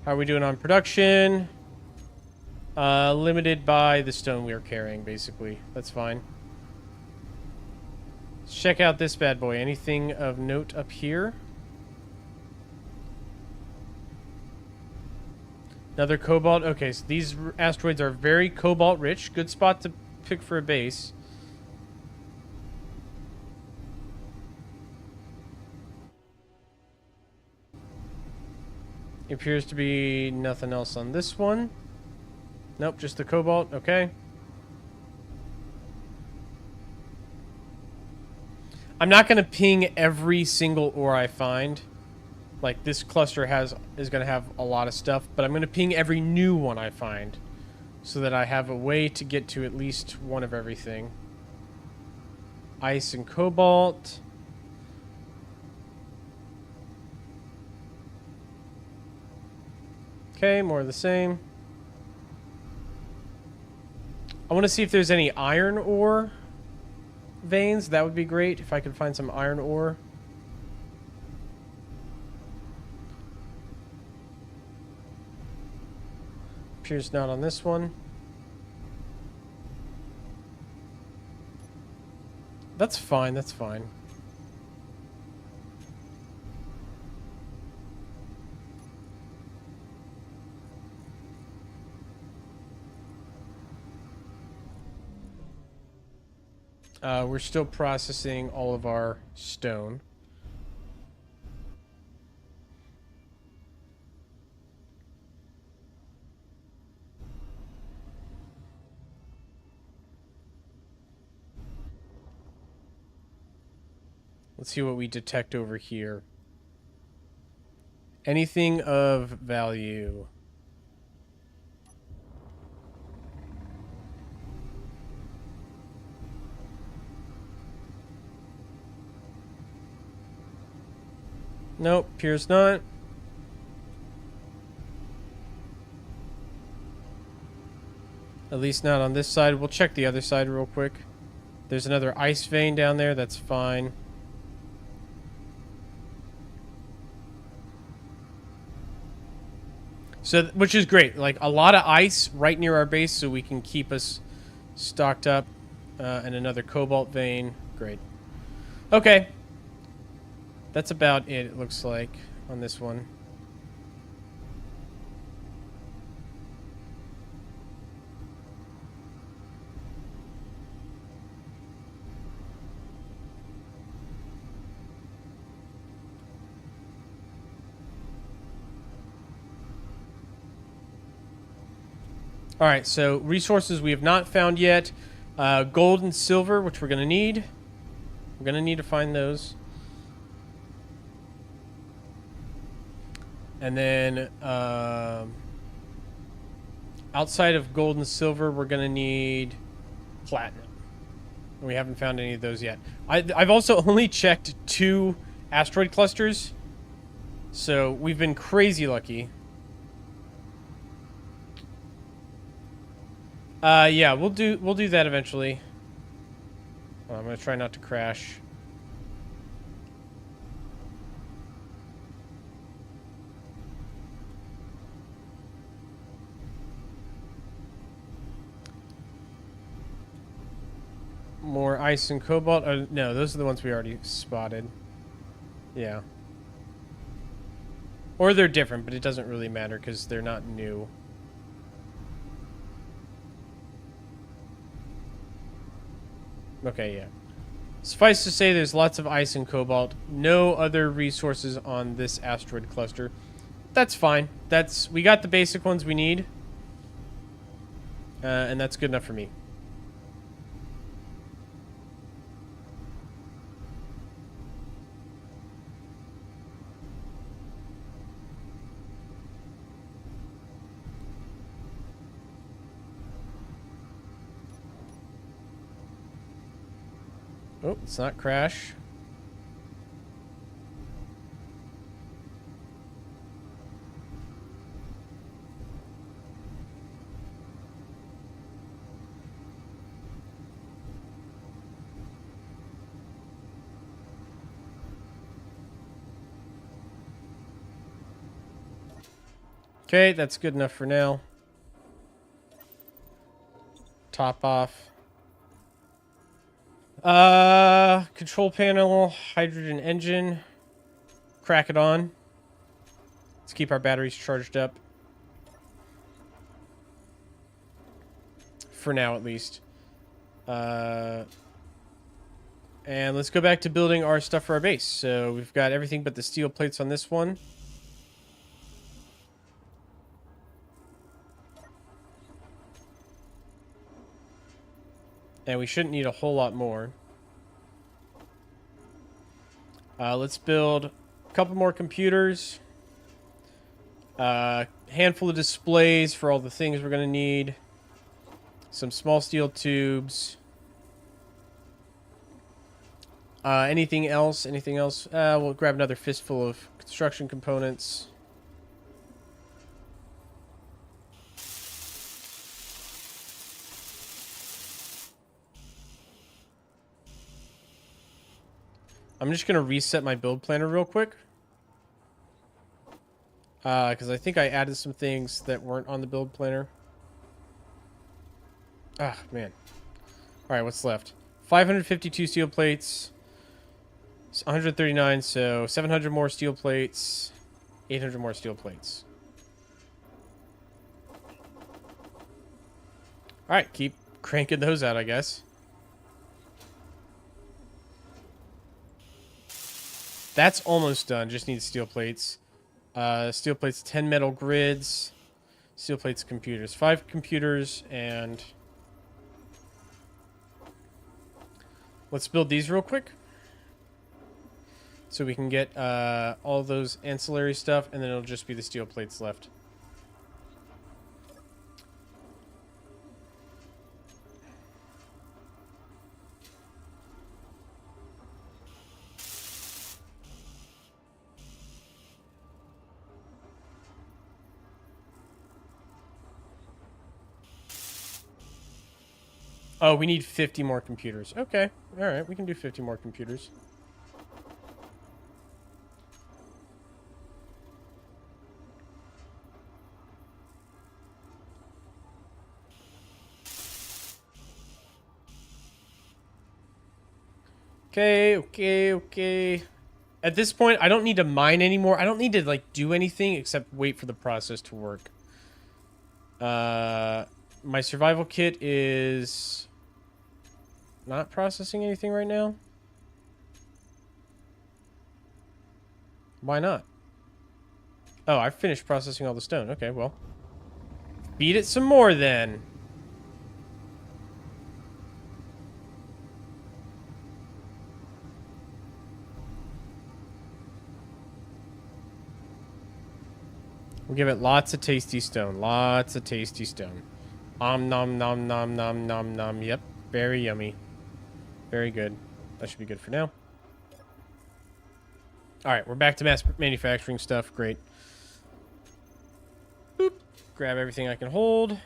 How are we doing on production? Limited by the stone we are carrying, basically. That's fine. Let's check out this bad boy. Anything of note up here? Another cobalt. Okay, so these asteroids are very cobalt rich. Good spot to pick for a base. Appears to be nothing else on this one. Nope, just the cobalt. Okay. I'm not going to ping every single ore I find. Like, this cluster is going to have a lot of stuff, but I'm going to ping every new one I find so that I have a way to get to at least one of everything. Ice and cobalt. Okay, more of the same. I want to see if there's any iron ore veins. That would be great if I could find some iron ore. Appears not on this one. That's fine, that's fine. We're still processing all of our stone. Let's see what we detect over here. Anything of value? Nope, appears not. At least not on this side. We'll check the other side real quick. There's another ice vein down there. That's fine. So, which is great. Like a lot of ice right near our base, so we can keep us stocked up. And another cobalt vein. Great. Okay. That's about it looks like, on this one. All right, so resources we have not found yet. Gold and silver, which we're going to need. We're going to need to find those. And then outside of gold and silver, we're going to need platinum. We haven't found any of those yet. I've also only checked 2 asteroid clusters. So we've been crazy lucky. Yeah, we'll do that eventually. I'm gonna try not to crash. More ice and cobalt. No, those are the ones we already spotted. Yeah. Or they're different, but it doesn't really matter because they're not new. Okay, yeah. Suffice to say, there's lots of ice and cobalt. No other resources on this asteroid cluster. That's fine. We got the basic ones we need. And that's good enough for me. Oh, let's not crash. Okay, that's good enough for now. Top off. Control panel, hydrogen engine. Crack it on. Let's keep our batteries charged up. For now, at least. And let's go back to building our stuff for our base. So we've got everything but the steel plates on this one. And we shouldn't need a whole lot more. Let's build a couple more computers. Handful of displays for all the things we're going to need. Some small steel tubes. Anything else? Anything else? We'll grab another fistful of construction components. I'm just going to reset my build planner real quick. Because I think I added some things that weren't on the build planner. Ah, man. Alright, what's left? 552 steel plates. 139, so 700 more steel plates. 800 more steel plates. Alright, keep cranking those out, I guess. That's almost done. Just need steel plates. Steel plates, 10 metal grids. Steel plates, computers. 5 computers, and... let's build these real quick. So we can get all those ancillary stuff, and then it'll just be the steel plates left. Oh, we need 50 more computers. Okay. All right, we can do 50 more computers. Okay. At this point, I don't need to mine anymore. I don't need to, like, do anything except wait for the process to work. My survival kit is not processing anything right now. Why not? Oh, I finished processing all the stone. Okay, well. Feed it some more, then. We'll give it lots of tasty stone. Lots of tasty stone. Nom nom nom nom nom nom nom. Yep. Very yummy. Very good. That should be good for now. Alright, we're back to mass manufacturing stuff. Great. Boop. Grab everything I can hold.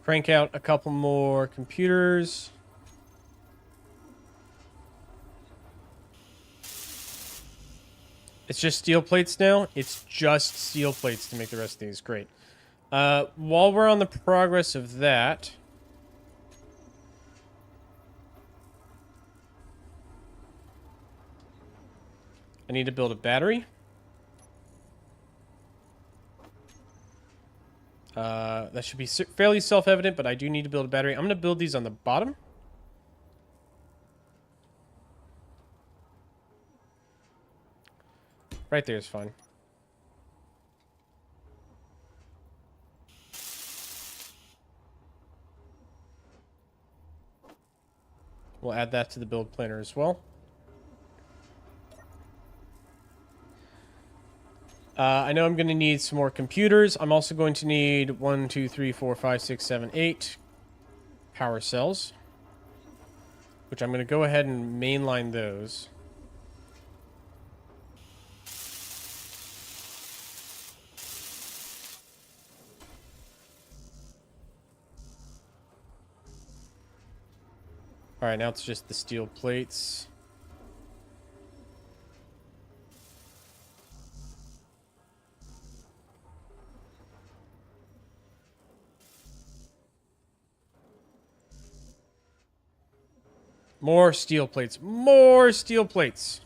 Crank out a couple more computers. It's just steel plates now. It's just steel plates to make the rest of these. Great. While we're on the progress of that, I need to build a battery. That should be fairly self-evident, but I do need to build a battery. I'm going to build these on the bottom. Right there is fine. We'll add that to the build planner as well. I know I'm going to need some more computers. I'm also going to need 1, 2, 3, 4, 5, 6, 7, 8 power cells, which I'm going to go ahead and mainline those. All right, now it's just the steel plates. More steel plates. More steel plates.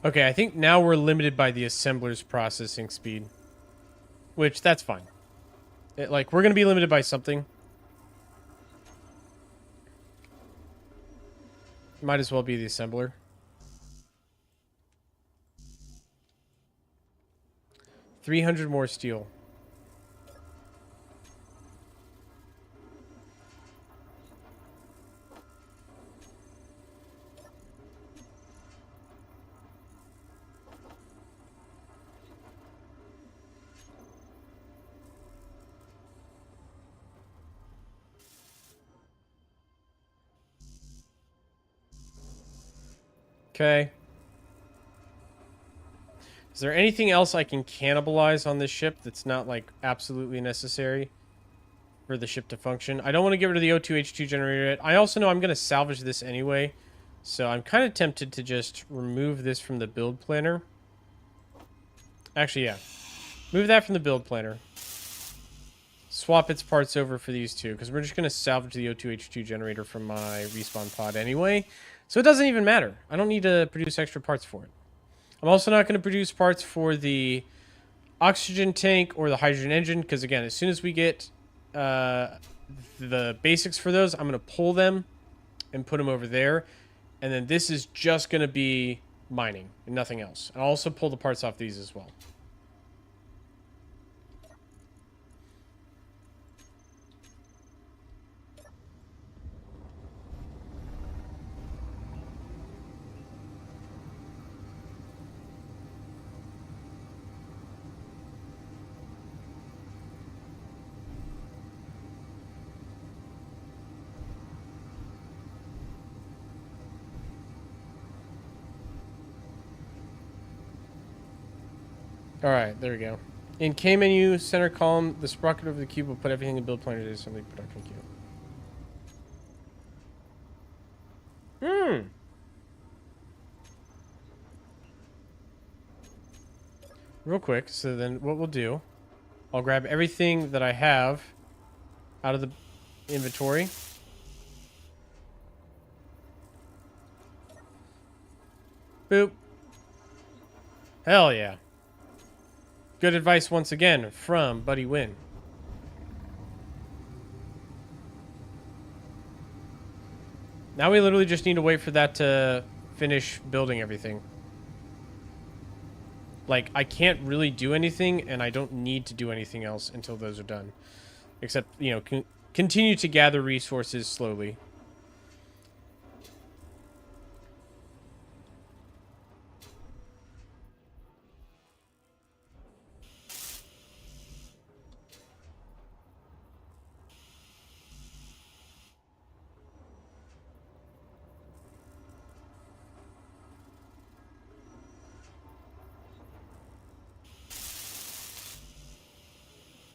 Okay, I think now we're limited by the assembler's processing speed. Which, that's fine. We're going to be limited by something. Might as well be the assembler. 300 more steel. Okay. Is there anything else I can cannibalize on this ship that's not, like, absolutely necessary for the ship to function? I don't want to get rid of the O2H2 generator yet. I also know I'm going to salvage this anyway, so I'm kind of tempted to just remove this from the build planner. Actually, yeah. Move that from the build planner. Swap its parts over for these two, because we're just going to salvage the O2H2 generator from my respawn pod anyway. So it doesn't even matter. I don't need to produce extra parts for it. I'm also not going to produce parts for the oxygen tank or the hydrogen engine, because again, as soon as we get the basics for those, I'm going to pull them and put them over there. And then this is just going to be mining and nothing else. I'll also pull the parts off these as well. All right, there we go. In K menu, center column, the sprocket over the cube will put everything in build planner to assembly production queue. Real quick, so then what we'll do, I'll grab everything that I have out of the inventory. Boop. Hell yeah. Good advice once again from Buddy Win. Now we literally just need to wait for that to finish building everything. Like, I can't really do anything, and I don't need to do anything else until those are done. Except, you know, continue to gather resources slowly.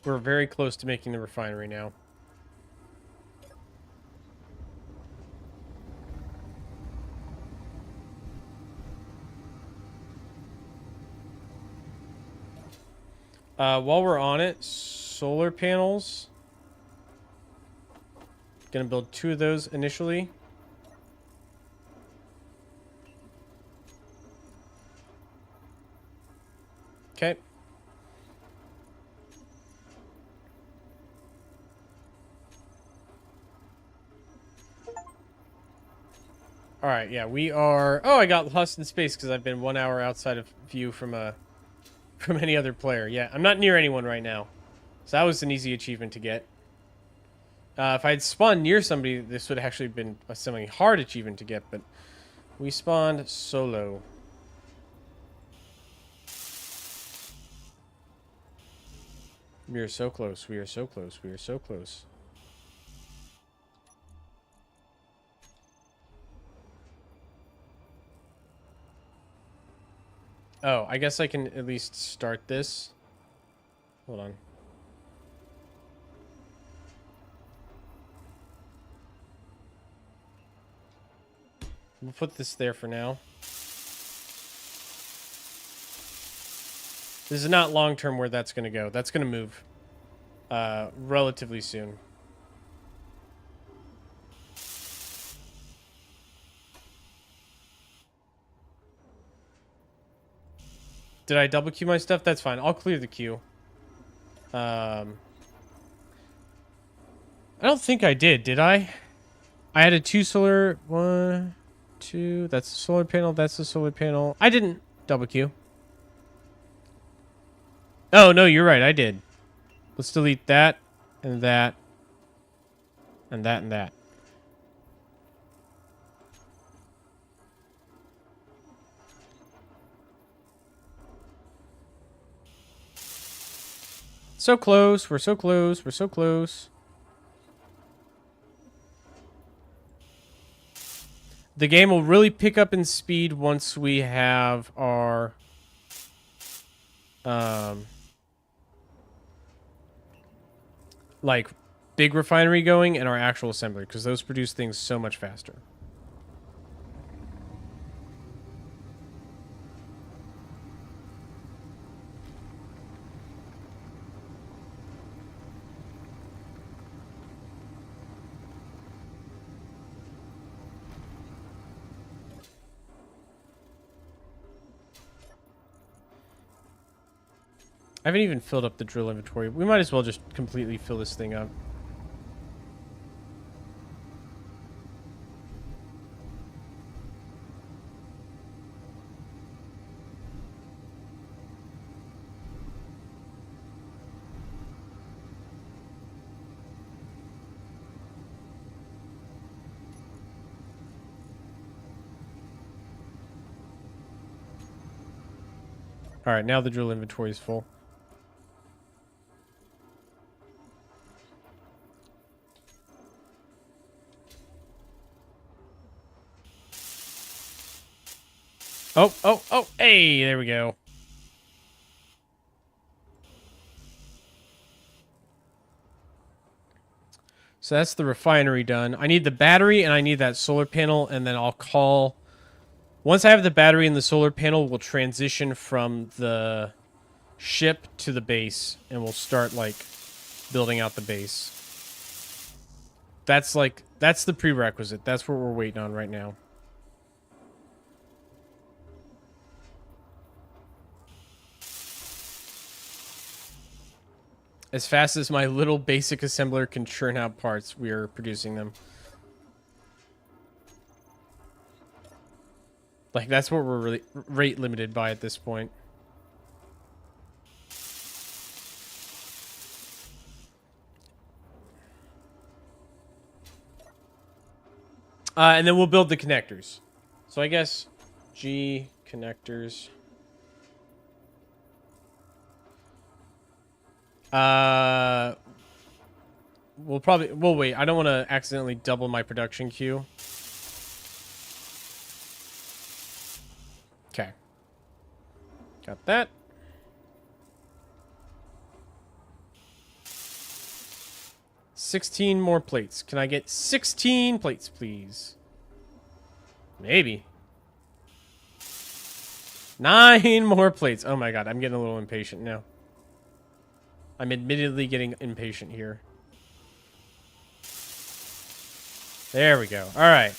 We're very close to making the refinery now. While we're on it, solar panels. Gonna build 2 of those initially. Okay. All right, yeah, we are. Oh, I got lost in space because I've been 1 hour outside of view from any other player. Yeah, I'm not near anyone right now, so that was an easy achievement to get. If I had spawned near somebody, this would have actually been a semi-hard achievement to get. But we spawned solo. We are so close. We are so close. We are so close. Oh, I guess I can at least start this. Hold on. We'll put this there for now. This is not long-term where that's going to go. That's going to move relatively soon. Did I double queue my stuff? That's fine. I'll clear the queue. I don't think I did I? I had a 2 solar... 1, 2... That's a solar panel. That's a solar panel. I didn't double queue. Oh, no, you're right. I did. Let's delete that, and that, and that, and that. So close. We're so close. We're so close. The game will really pick up in speed once we have our... like, big refinery going and our actual assembler, because those produce things so much faster. I haven't even filled up the drill inventory. We might as well just completely fill this thing up. All right, now the drill inventory is full. Oh, hey, there we go. So that's the refinery done. I need the battery and I need that solar panel, and then I'll call... Once I have the battery and the solar panel, we'll transition from the ship to the base, and we'll start, like, building out the base. That's the prerequisite. That's what we're waiting on right now. As fast as my little basic assembler can churn out parts, we are producing them. Like, that's what we're really rate limited by at this point. And then we'll build the connectors. So I guess G connectors. We'll wait. I don't want to accidentally double my production queue. Okay. Got that. $16 more plates. Can I get 16 plates, please? Maybe. 9 more plates. Oh my god, I'm getting a little impatient now. I'm admittedly getting impatient here. There we go. All right.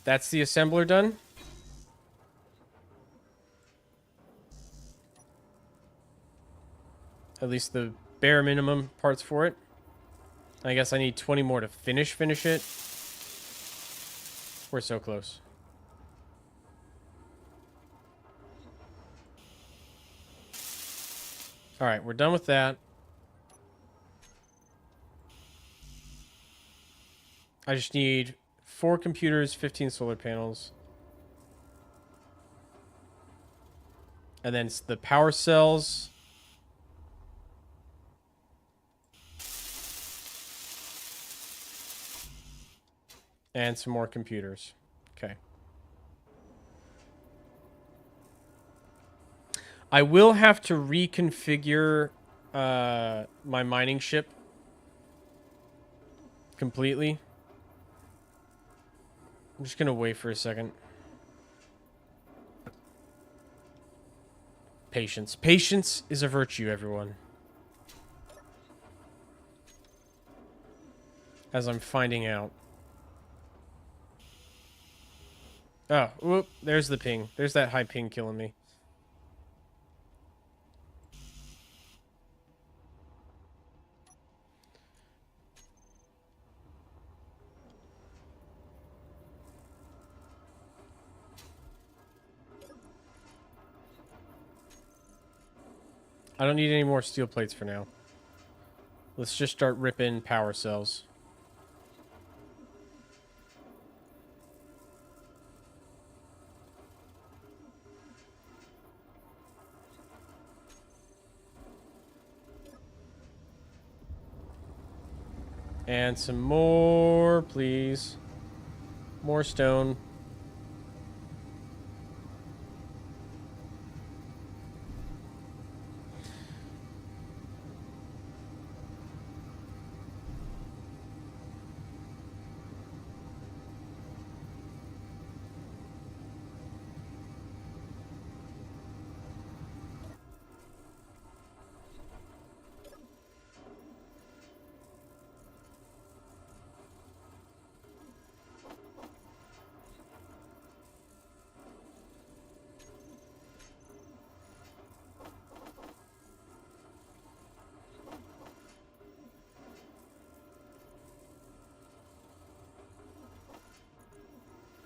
That's the assembler done. At least the bare minimum parts for it. I guess I need 20 more to finish it. We're so close. All right, we're done with that. I just need 4 computers, 15 solar panels. And then the power cells. And some more computers. Okay. I will have to reconfigure my mining ship completely. I'm just going to wait for a second. Patience. Patience is a virtue, everyone. As I'm finding out. Oh, whoop, there's the ping. There's that high ping killing me. I don't need any more steel plates for now. Let's just start ripping power cells. And some more, please. More stone.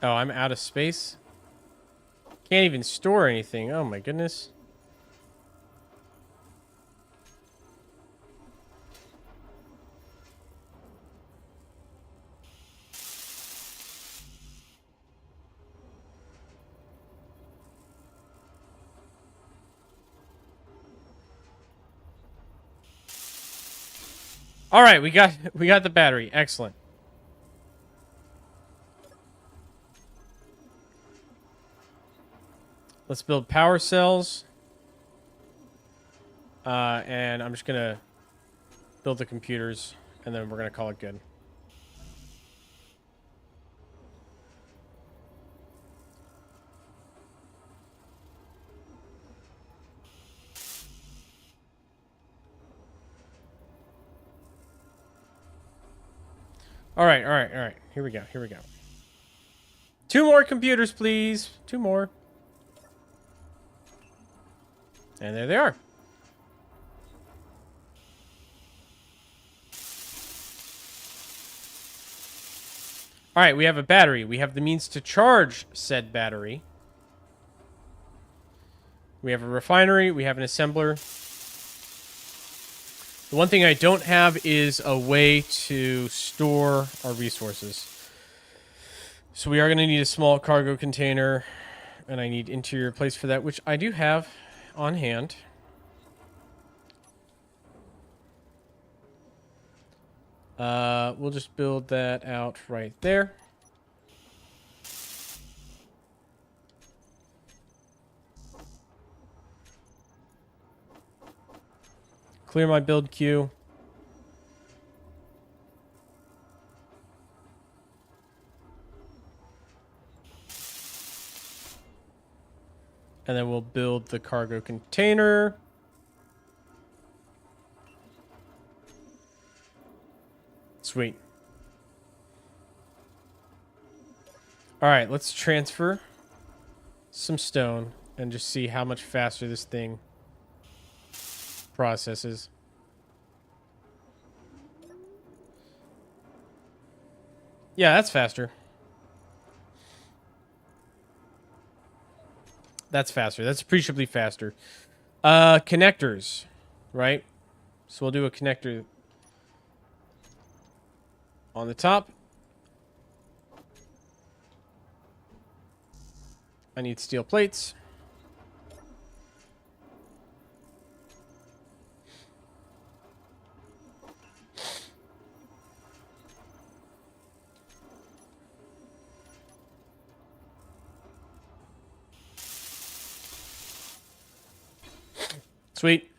Oh, I'm out of space? Can't even store anything. Oh my goodness. All right, we got the battery. Excellent. Let's build power cells. And I'm just gonna build the computers, and then we're going to call it good. All right, all right, all right. Here we go, here we go. 2 more computers, please. 2 more. And there they are. All right, we have a battery. We have the means to charge said battery. We have a refinery. We have an assembler. The one thing I don't have is a way to store our resources. So we are going to need a small cargo container, and I need interior place for that, which I do have on hand. We'll just build that out right there. Clear my build queue. And then we'll build the cargo container. Sweet. All right, let's transfer some stone and just see how much faster this thing processes. Yeah, that's faster. That's faster. That's appreciably faster. Connectors, right? So we'll do a connector on the top. I need steel plates. Sweet.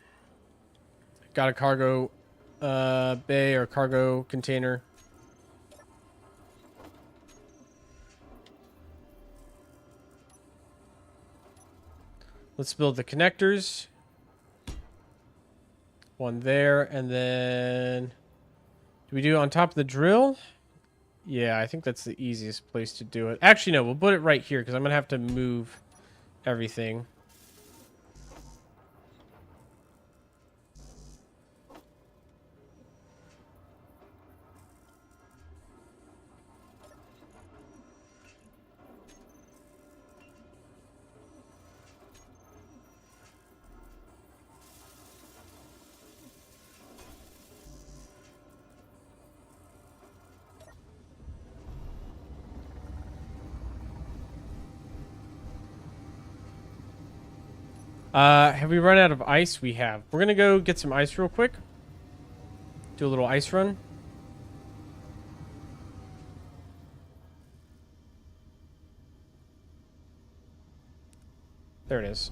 Got a cargo bay or cargo container. Let's build the connectors. One there, and then... Do we do it on top of the drill? Yeah, I think that's the easiest place to do it. Actually, no, we'll put it right here, because I'm going to have to move everything. Have we run out of ice? We have. We're gonna go get some ice real quick. Do a little ice run. There it is.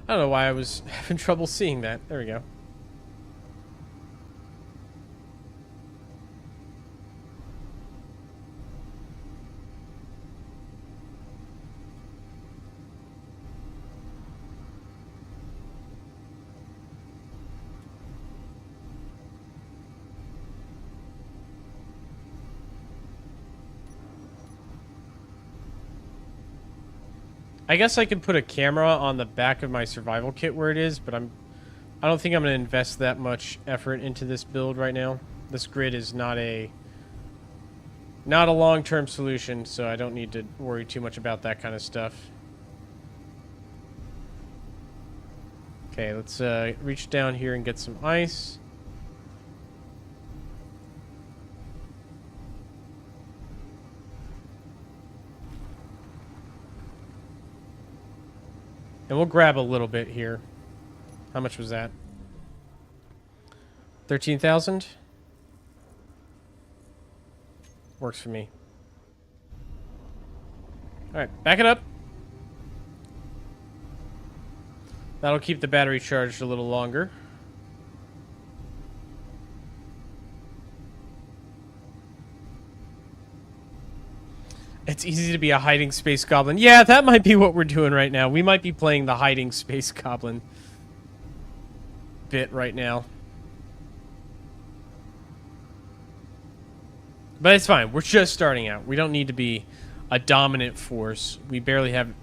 I don't know why I was having trouble seeing that. There we go. I guess I could put a camera on the back of my survival kit where it is, but I don't think I'm going to invest that much effort into this build right now. This grid is not a long-term solution, so I don't need to worry too much about that kind of stuff. Okay, let's reach down here and get some ice. And we'll grab a little bit here. How much was that? 13,000? Works for me. Alright, back it up. That'll keep the battery charged a little longer. It's easy to be a hiding space goblin. Yeah, that might be what we're doing right now. We might be playing the hiding space goblin bit right now. But it's fine. We're just starting out. We don't need to be a dominant force. We barely have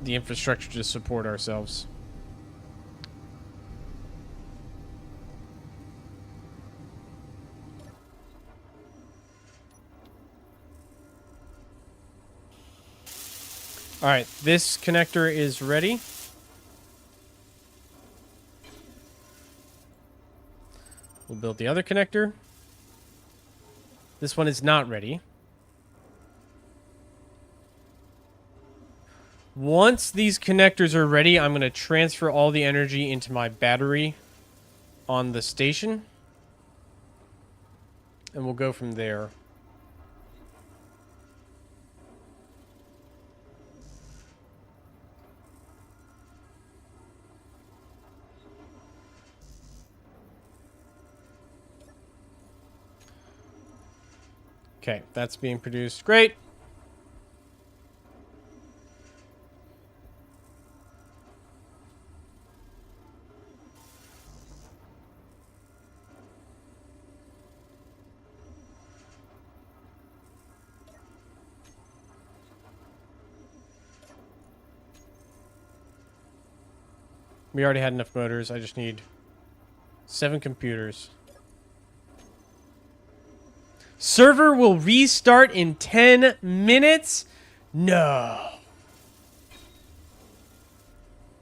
the infrastructure to support ourselves. All right, this connector is ready. We'll build the other connector. This one is not ready. Once these connectors are ready, I'm going to transfer all the energy into my battery on the station. And we'll go from there. Okay, that's being produced. Great. We already had enough motors. I just need 7 computers. Server will restart in 10 minutes? No.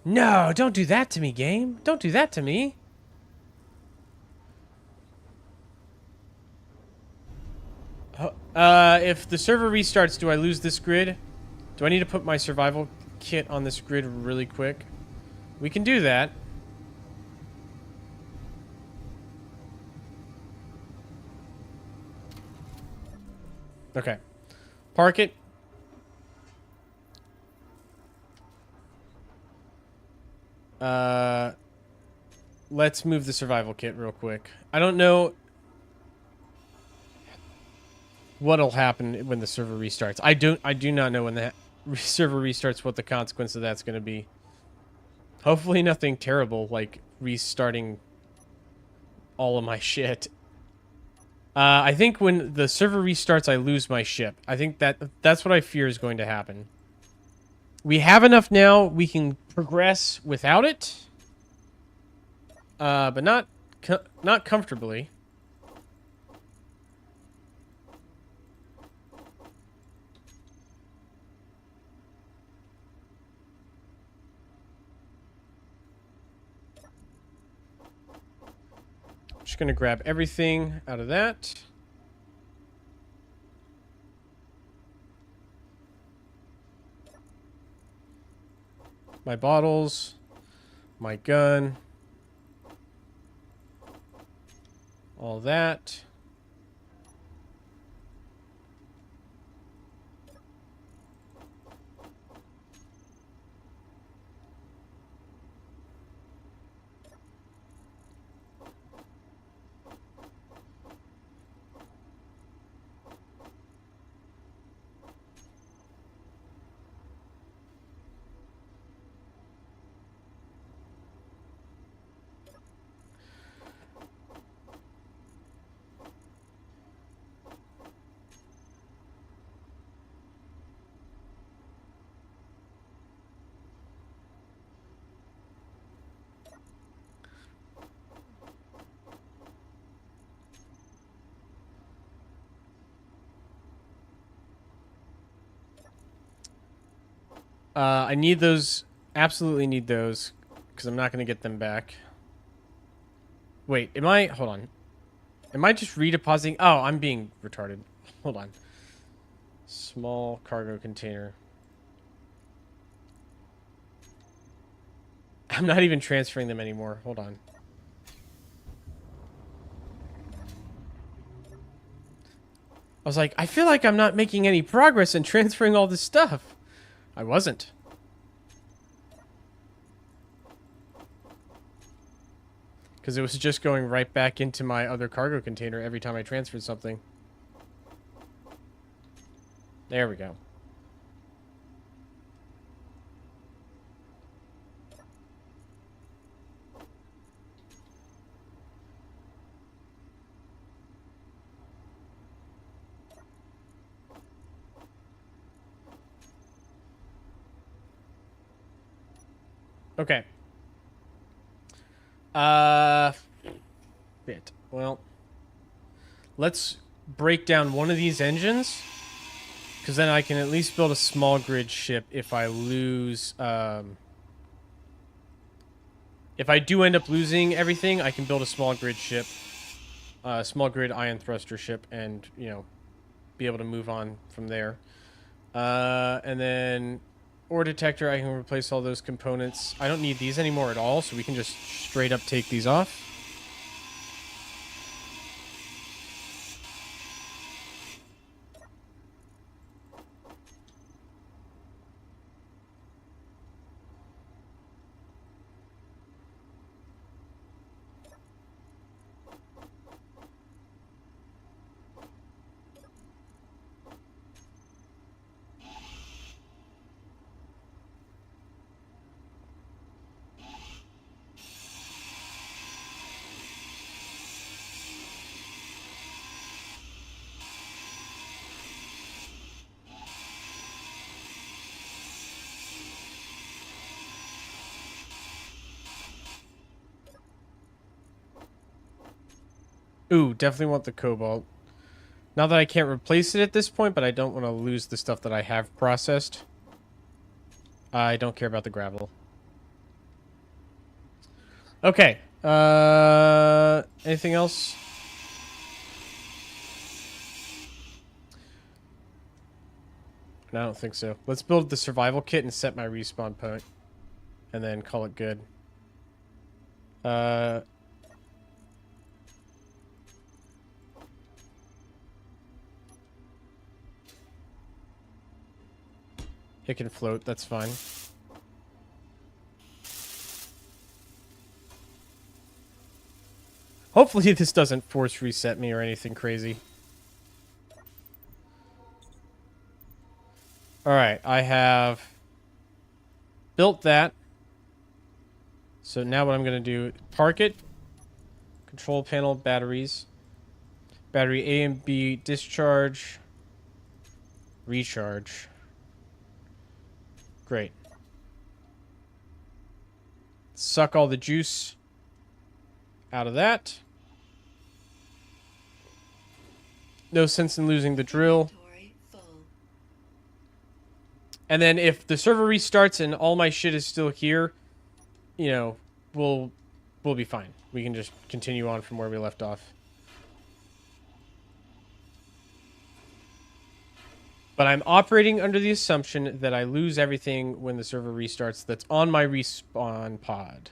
No, don't do that to me, game. Don't do that to me. If the server restarts, do I lose this grid? Do I need to put my survival kit on this grid really quick? We can do that. Okay. Park it. Let's move the survival kit real quick. I don't know what'll happen when the server restarts. I do not know when the server restarts what the consequence of that's going to be. Hopefully nothing terrible, like restarting all of my shit. I think when the server restarts, I lose my ship. I think that's what I fear is going to happen. We have enough now. We can progress without it. But not comfortably. Just gonna grab everything out of that. My bottles, my gun, all that. I need those. Absolutely need those. Because I'm not going to get them back. Wait, am I... Hold on. Am I just redepositing... Oh, I'm being retarded. Hold on. Small cargo container. I'm not even transferring them anymore. Hold on. I was like, I feel like I'm not making any progress in transferring all this stuff. I wasn't. Because it was just going right back into my other cargo container every time I transferred something. There we go. Okay. Bit. Well, let's break down one of these engines, because then I can at least build a small grid ship if I lose. If I do end up losing everything, I can build a small grid ship, small grid ion thruster ship, and be able to move on from there. And then ore detector, I can replace all those components. I don't need these anymore at all, so we can just straight up take these off. Ooh, definitely want the cobalt. Not that I can't replace it at this point, but I don't want to lose the stuff that I have processed. I don't care about the gravel. Okay. Anything else? No, I don't think so. Let's build the survival kit and set my respawn point. And then call it good. It can float, that's fine. Hopefully this doesn't force reset me or anything crazy. Alright, I have built that. So now what I'm going to do, park it. Control panel, batteries. Battery A and B, discharge. Recharge. Great. Suck all the juice out of that. No sense in losing the drill.
Inventory full.
And then if the server restarts and all my shit is still here, we'll be fine. We can just continue on from where we left off. But I'm operating under the assumption that I lose everything when the server restarts that's on my respawn pod.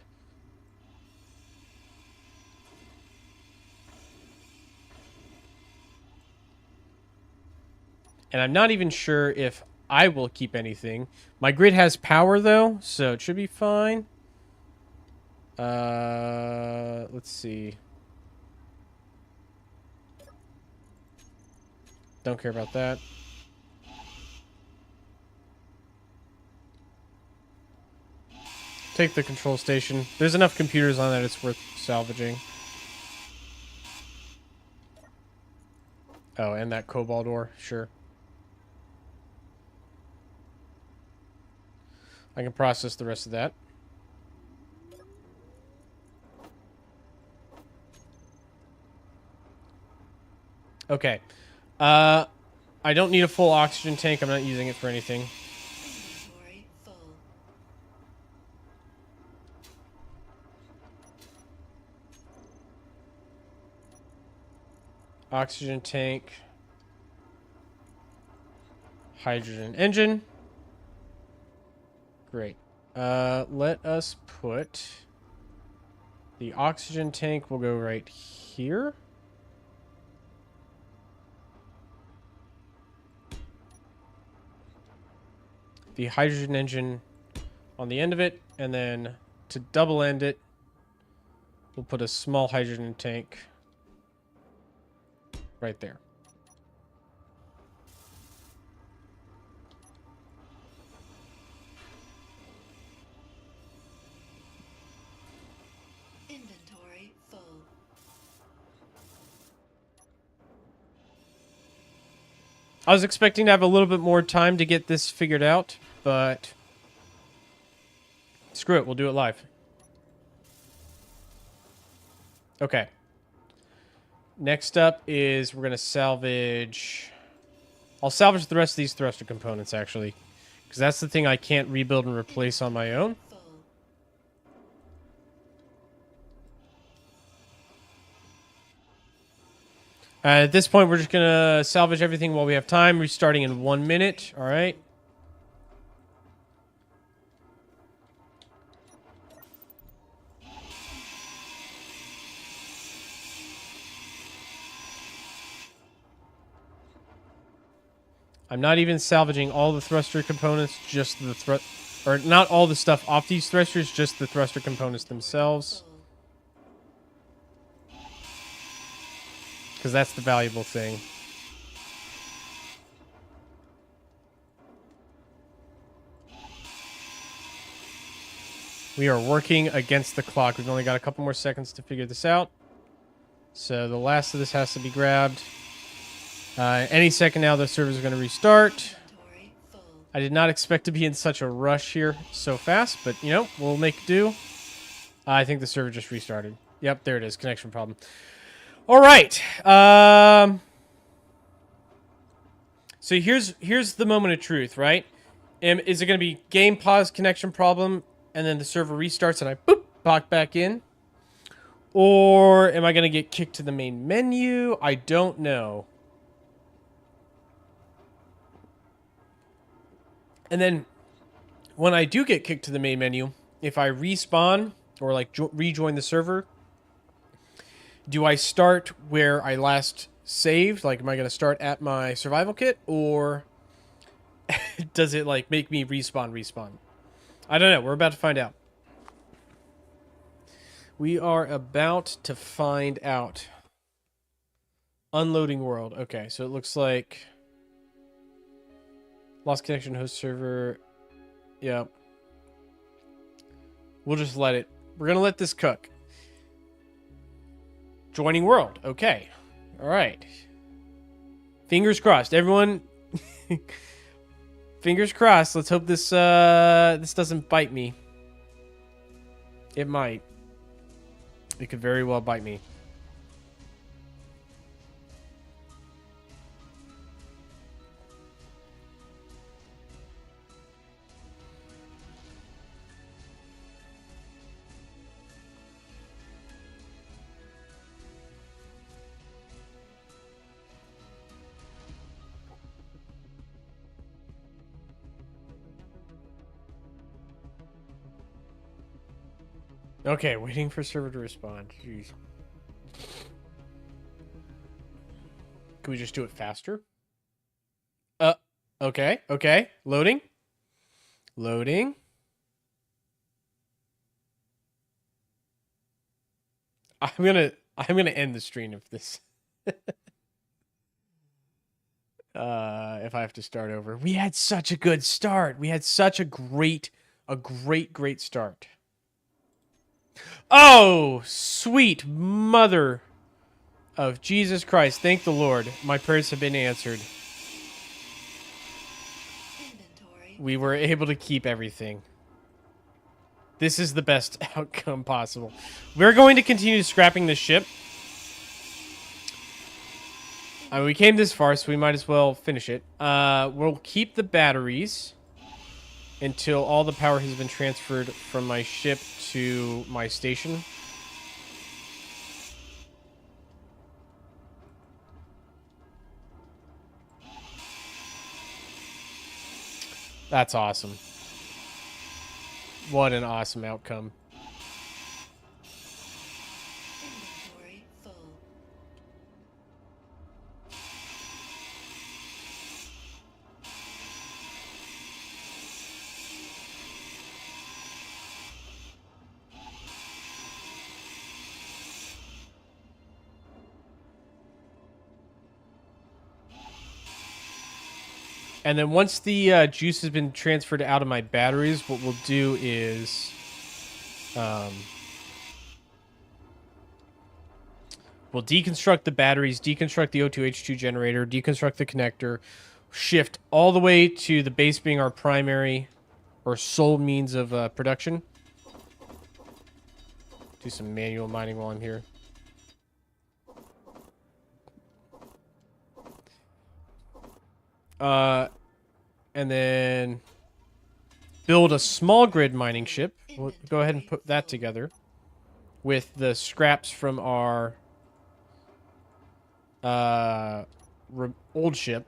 And I'm not even sure if I will keep anything. My grid has power, though, so it should be fine. Let's see. Don't care about that. Take the control station. There's enough computers on that it's worth salvaging. Oh, and that cobalt ore. Sure. I can process the rest of that. Okay. I don't need a full oxygen tank. I'm not using it for anything.
Inventory full.
Oxygen tank. Hydrogen engine. Great. Let us put the oxygen tank will go right here. The hydrogen engine on the end of it, and then to double end it, we'll put a small hydrogen tank right there.
Inventory full.
I was expecting to have a little bit more time to get this figured out, but Screw it. We'll do it live. Okay. Next up is we're going to salvage... I'll salvage the rest of these thruster components, actually. Because that's the thing I can't rebuild and replace on my own.
Full.
At this point, we're just going to salvage everything while we have time. Restarting in 1 minute. All right. I'm not even salvaging all the thruster components, just the or not all the stuff off these thrusters, just the thruster components themselves.
Full.
Because that's the valuable thing. We are working against the clock. We've only got a couple more seconds to figure this out. So the last of this has to be grabbed. Any second now, the servers are going to restart.
Inventory full.
I did not expect to be in such a rush here so fast, but, you know, we'll make do. I think the server just restarted. Yep, there it is. Connection problem. All right. So here's the moment of truth, right? Is it going to be game pause, connection problem, and then the server restarts and I boop, pop back in? Or am I going to get kicked to the main menu? I don't know. And then when I do get kicked to the main menu, if I respawn or like rejoin the server, do I start where I last saved? Like, am I going to start at my survival kit, or does it like make me respawn? I don't know. We're about to find out. We are about to find out. Unloading world. Okay, so it looks like lost connection, host server. Yep. We'll just let it. We're going to let this cook. Joining world. Okay. All right. Fingers crossed. Everyone, fingers crossed. Let's hope this this doesn't bite me. It might. It could very well bite me. Okay, waiting for server to respond. Jeez. Can we just do it faster? Okay. Loading. I'm gonna end the stream if this if I have to start over. We had such a good start. We had such a great start. Oh, sweet mother of Jesus Christ. Thank the Lord. My prayers have been answered.
Inventory.
We were able to keep everything. This is the best outcome possible. We're going to continue scrapping this ship. We came this far, so we might as well finish it. We'll keep the batteries until all the power has been transferred from my ship to my station. That's awesome. What an awesome outcome.
Inventory full.
And then once the juice has been transferred out of my batteries, what we'll do is we'll deconstruct the batteries, deconstruct the O2H2 generator, deconstruct the connector, shift all the way to the base being our primary or sole means of production. Do some manual mining while I'm here. And then build a small grid mining ship. We'll go ahead and put that together with the scraps from our old ship.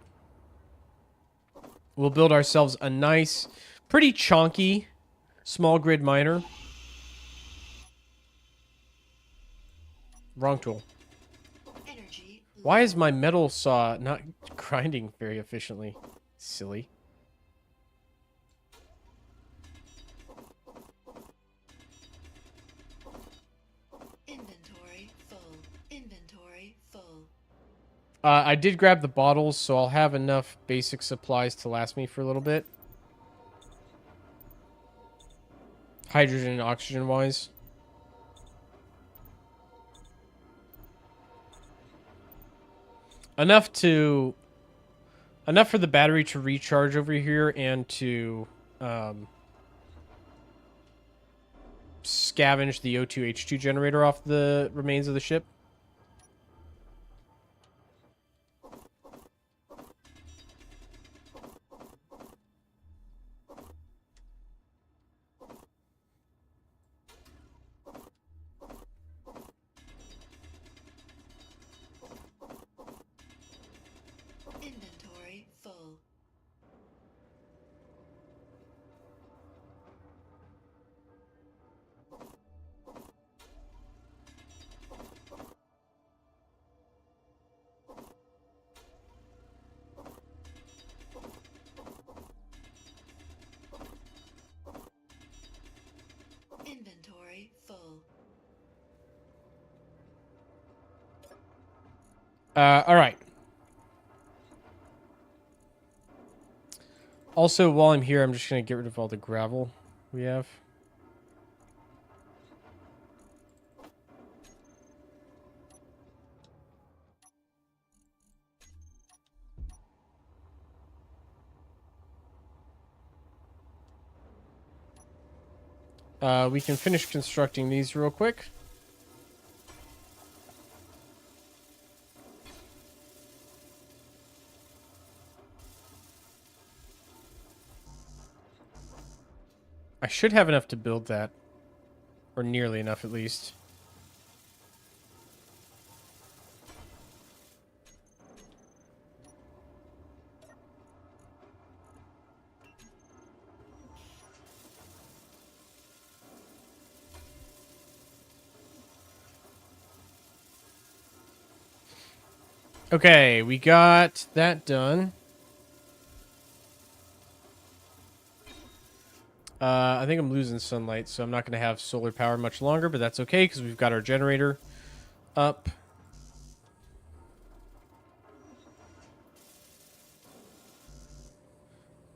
We'll build ourselves a nice, pretty chonky small grid miner. Wrong tool.
Energy
Why is my metal saw not grinding very efficiently? Silly.
inventory full. Inventory full.
I did grab the bottles, so I'll have enough basic supplies to last me for a little bit. Hydrogen and oxygen wise. Enough for the battery to recharge over here and to scavenge the O2H2 generator off the remains of the ship.
Inventory full. Inventory full.
All right. Also, while I'm here, I'm just going to get rid of all the gravel we have. We can finish constructing these real quick. I should have enough to build that. Or nearly enough, at least. Okay, we got that done. I think I'm losing sunlight, so I'm not going to have solar power much longer, but that's okay because we've got our generator up.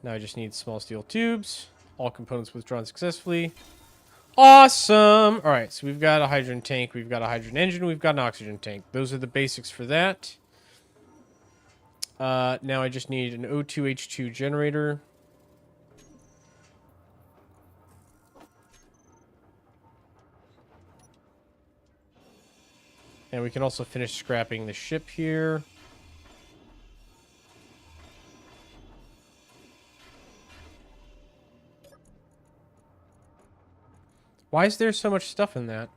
Now I just need small steel tubes. All components withdrawn successfully. Awesome! Alright, so we've got a hydrogen tank, we've got a hydrogen engine, we've got an oxygen tank. Those are the basics for that. Now I just need an O2H2 generator. And we can also finish scrapping the ship here. Why is there so much stuff in that?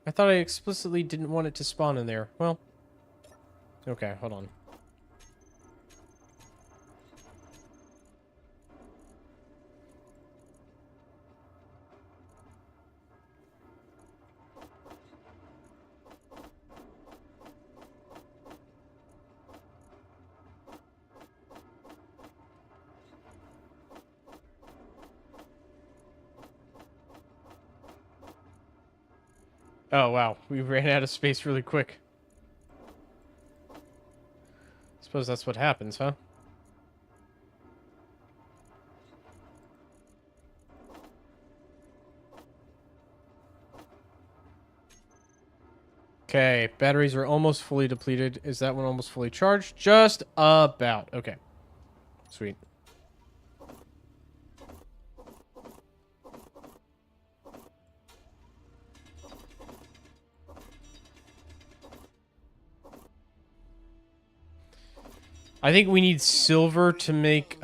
I thought I explicitly didn't want it to spawn in there. Well, okay, hold on. Oh, wow. We ran out of space really quick. Suppose that's what happens, huh? Okay, batteries are almost fully depleted. Is that one almost fully charged? Just about. Okay. Sweet. I think we need silver to make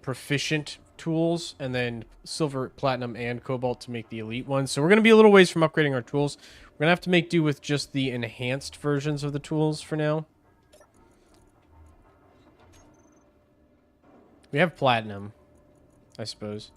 proficient tools, and then silver, platinum, and cobalt to make the elite ones. So we're gonna be a little ways from upgrading our tools. We're gonna have to make do with just the enhanced versions of the tools for now. We have platinum, I suppose.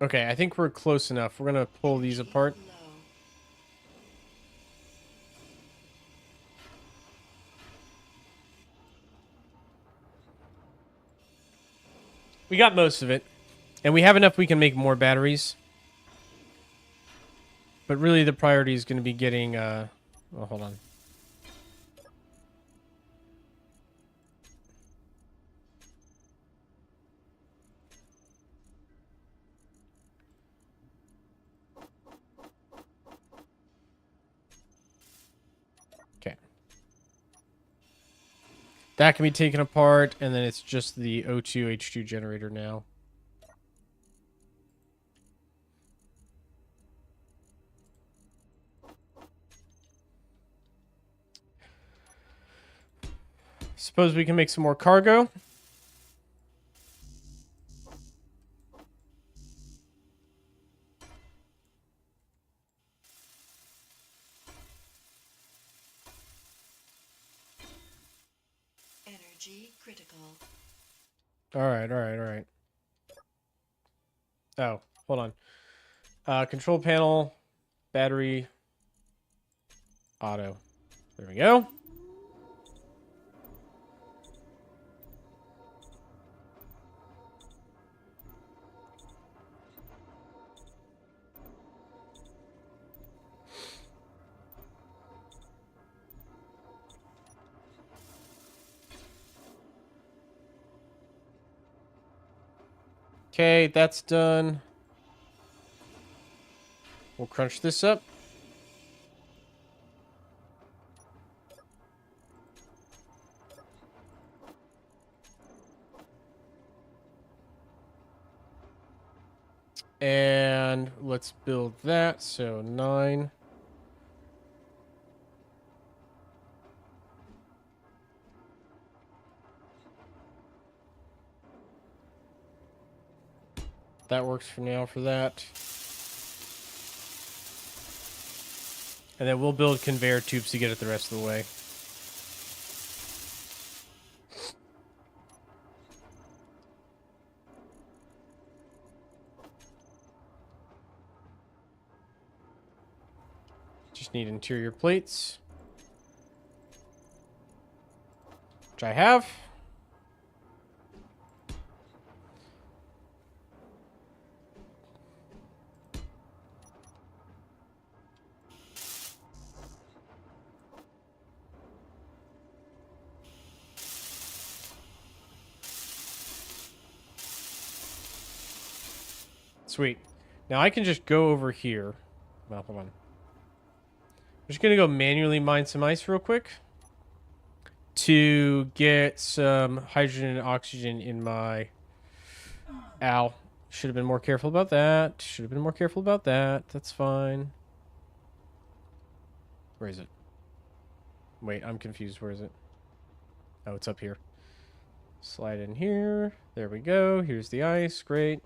Okay, I think we're close enough. We're gonna pull these
Energy
apart.
low.
We got most of it. And we have enough we can make more batteries. But really the priority is going to be getting... oh, hold on. Okay. That can be taken apart, and then it's just the O2 H2 generator now. Suppose we can make some more cargo.
Energy critical.
Alright, alright, alright. Oh, hold on. Control panel, battery, auto. There we go. Okay, that's done. We'll crunch this up. And let's build that. So 9. That works for now for that. And then we'll build conveyor tubes to get it the rest of the way. Just need interior plates. Which I have. Sweet. Now I can just go over here. Well, hold on. I'm just going to go manually mine some ice real quick to get some hydrogen and oxygen in my... Ow. Should have been more careful about that. Should have been more careful about that. That's fine. Where is it? Wait, I'm confused. Where is it? Oh, it's up here. Slide in here. There we go. Here's the ice. Great.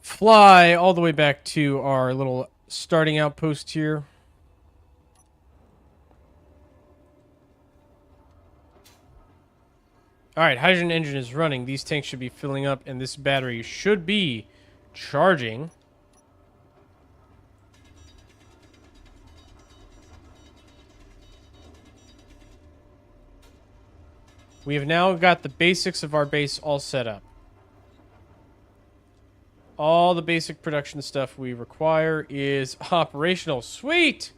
Fly all the way back to our little starting outpost here. All right, hydrogen engine is running. These tanks should be filling up, and this battery should be charging. We have now got the basics of our base all set up. All the basic production stuff we require is operational. Sweet!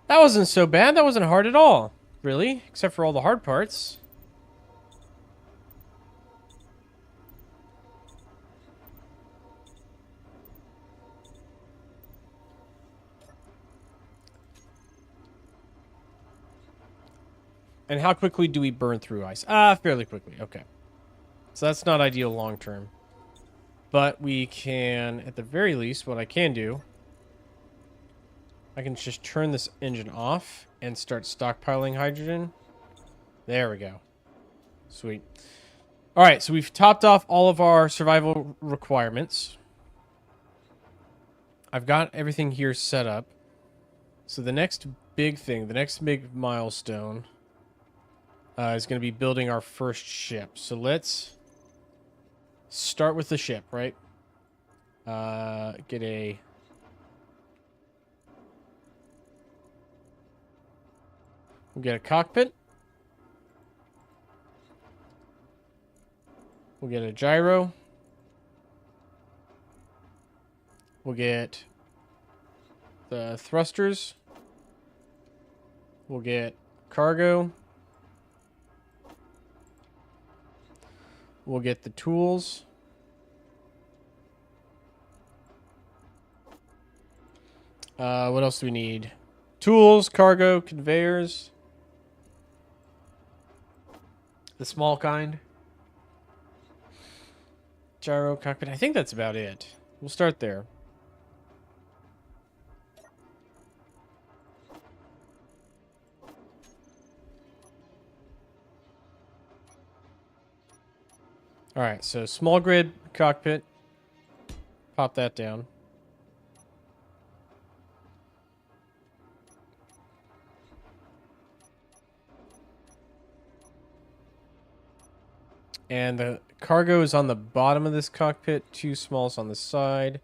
That wasn't so bad. That wasn't hard at all. Really? Except for all the hard parts. And how quickly do we burn through ice? Fairly quickly. Okay. So that's not ideal long term. But we can, at the very least, what I can do, I can just turn this engine off and start stockpiling hydrogen. There we go. Sweet. All right, so we've topped off all of our survival requirements. I've got everything here set up. So the next big thing, the next big milestone is going to be building our first ship. So let's start with the ship, right? Get a... We'll get a cockpit. We'll get a gyro. We'll get the thrusters. We'll get cargo. We'll get the tools. What else do we need? Tools, cargo, conveyors. The small kind. Gyro, cockpit. I think that's about it. We'll start there. Alright, so small grid cockpit. Pop that down. And the cargo is on the bottom of this cockpit. 2 smalls on the side.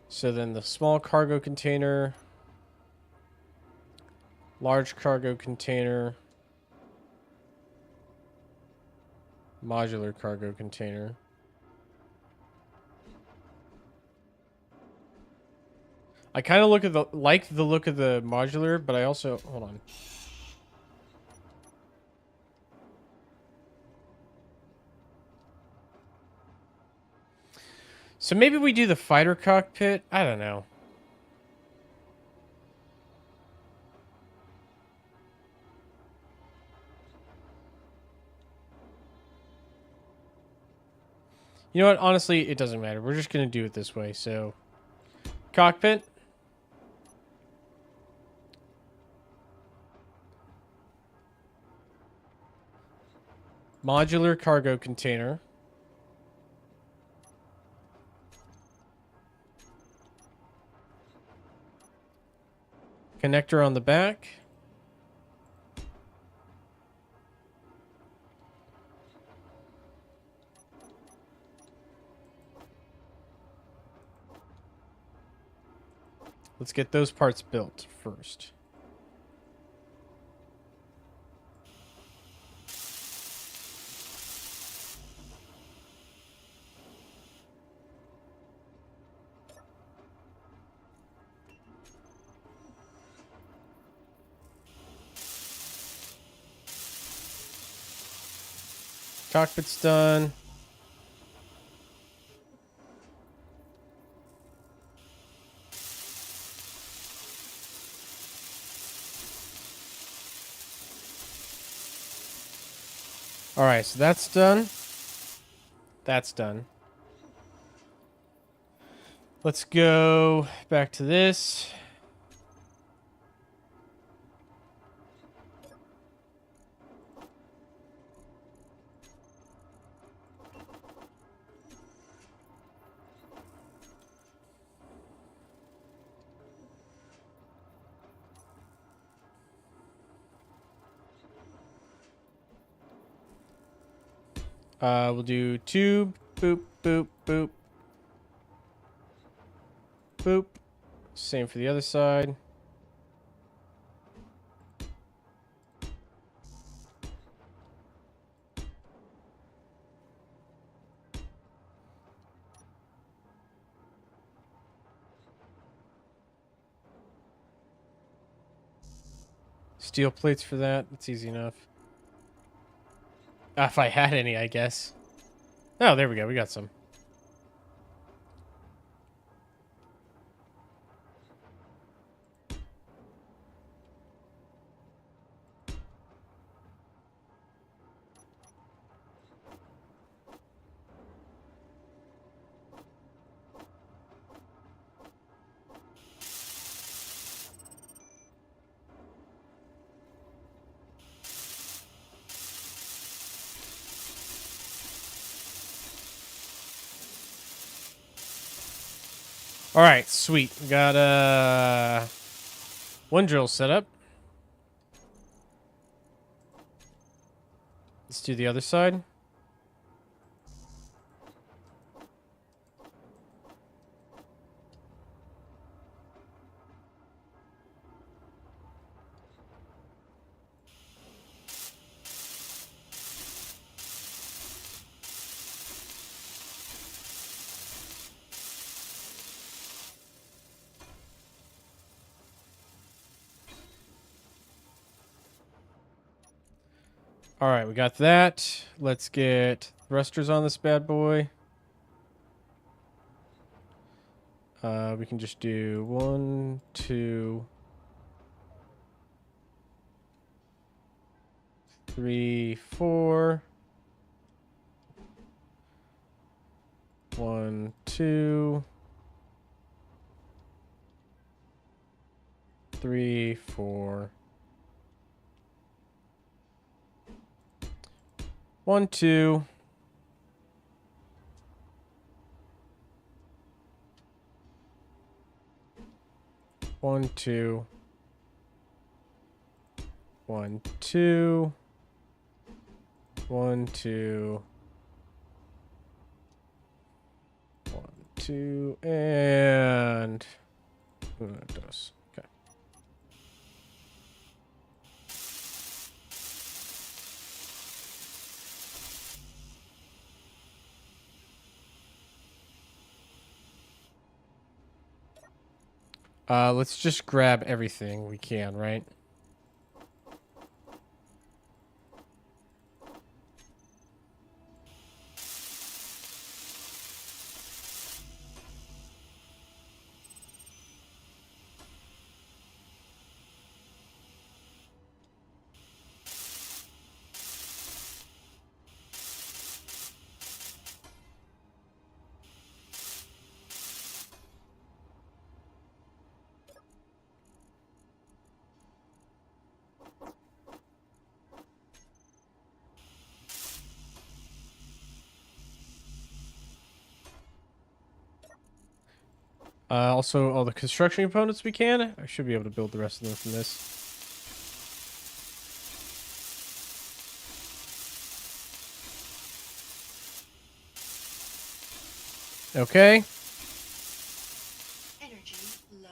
So then the small cargo container. Large cargo container. Modular cargo container. I kind of like the look of the modular, but I also... Hold on. So maybe we do the fighter cockpit? I don't know. You know what? Honestly, it doesn't matter. We're just going to do it this way. So, cockpit. Modular cargo container. Connector on the back. Let's get those parts built first. Cockpit's done. All right, so that's done. That's done. Let's go back to this. We'll do tube, boop, boop, boop, boop. Same for the other side. Steel plates for that. That's easy enough. If I had any, I guess. Oh, there we go. We got some. All right, sweet. We got one drill set up. Let's do the other side. All right, we got that. Let's get thrusters on this bad boy. We can just do 1, 2, 3, 4. 1, 2, 3, 4. 1, 2. 1, 2. 1, 2. 1, 2. 1, 2, and dos. Okay. Let's just grab everything we can, right? Also, all the construction components we can. I should be able to build the rest of them from this. Okay.
Energy low.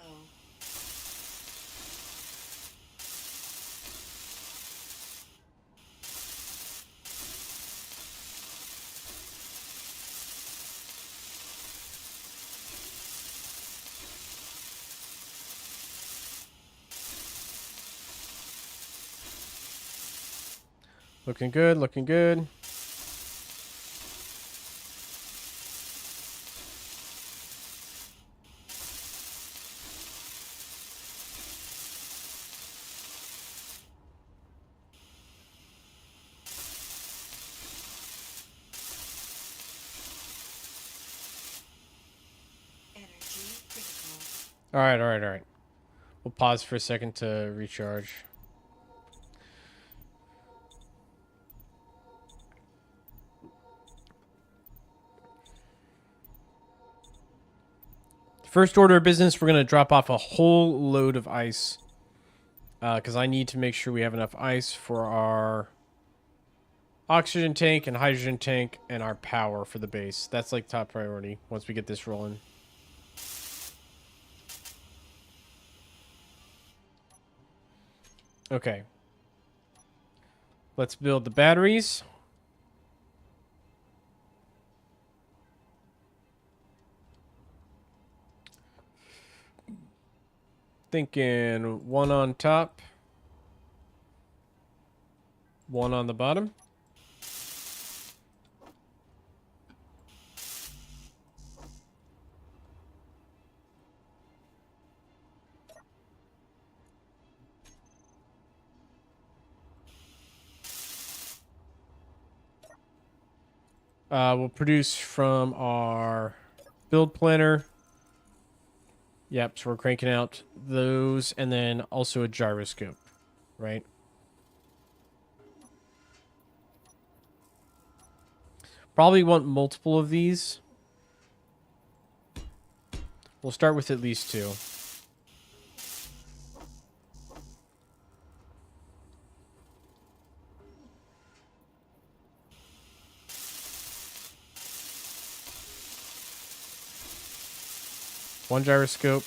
Looking good, looking good.
Energy critical.
All right, all right, all right. We'll pause for a second to recharge. First order of business, we're going to drop off a whole load of ice. Because I need to make sure we have enough ice for our oxygen tank and hydrogen tank and our power for the base. That's like top priority once we get this rolling. Okay. Let's build the batteries. Thinking one on top. One on the bottom. We'll produce from our build planner. Yep, so we're cranking out those, and then also a gyroscope, right? Probably want multiple of these. We'll start with at least 2. One gyroscope.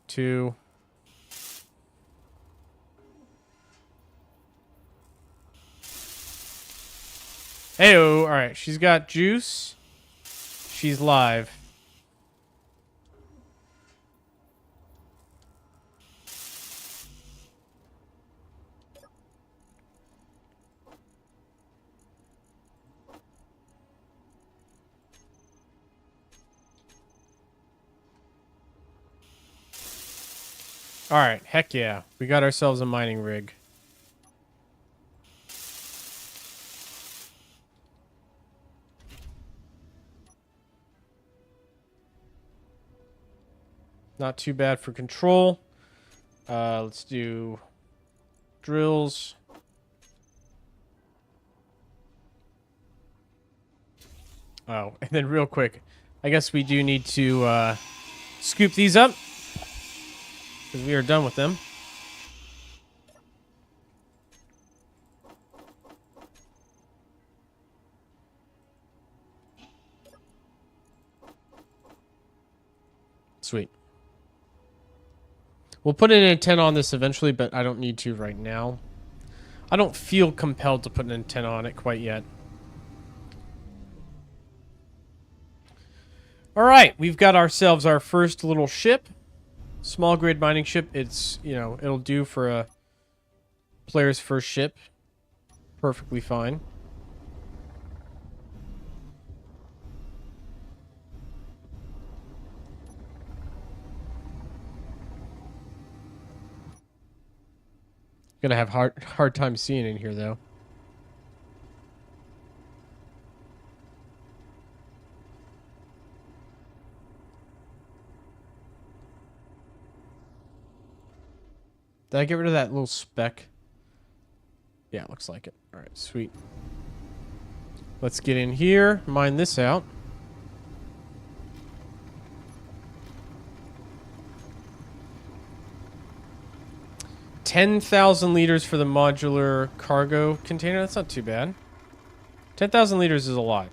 2. Heyo, all right. She's got juice. She's live. All right, heck yeah. We got ourselves a mining rig. Not too bad for control. Let's do drills. Oh, and then real quick, I guess we do need to scoop these up because we are done with them. Sweet. We'll put an antenna on this eventually, but I don't need to right now. I don't feel compelled to put an antenna on it quite yet. All right, we've got ourselves our first little ship. Small grid mining ship. It's, you know, it'll do for a player's first ship. Perfectly fine. Gonna have hard time seeing in here though. Did I get rid of that little speck? Yeah, looks like it. All right, sweet. Let's get in here, mine this out. $10,000 for the modular cargo container. That's not too bad. 10,000 liters is a lot.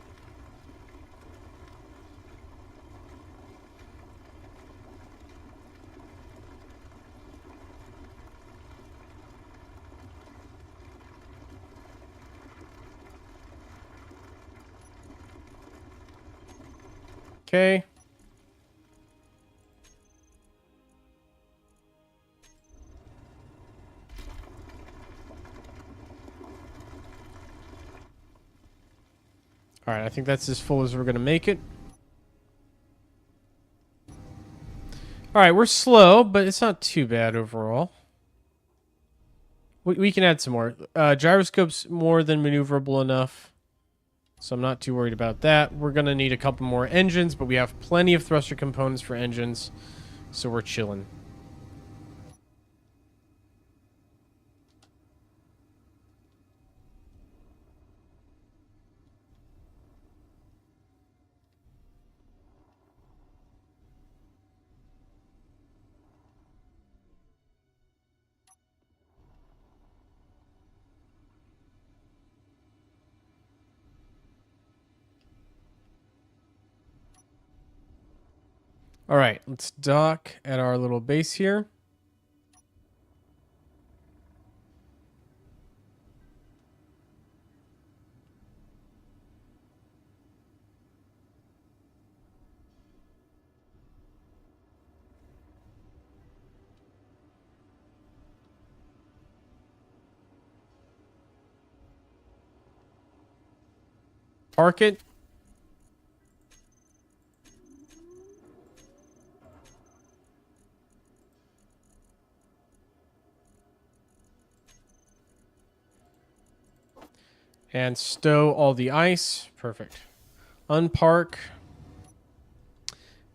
Okay. All right, I think that's as full as we're going to make it. All right, we're slow, but it's not too bad overall. We can add some more. Gyroscope's more than maneuverable enough, so I'm not too worried about that. We're going to need a couple more engines, but we have plenty of thruster components for engines, so we're chilling. All right, let's dock at our little base here. Park it. And stow all the ice. Perfect. Unpark.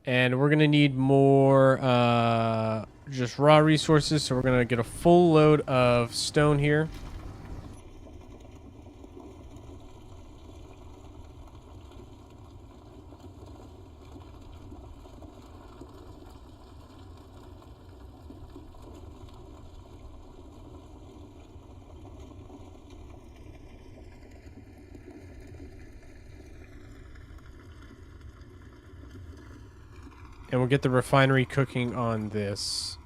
And we're going to need more just raw resources. So we're going to get a full load of stone here. And we'll get the refinery cooking on this.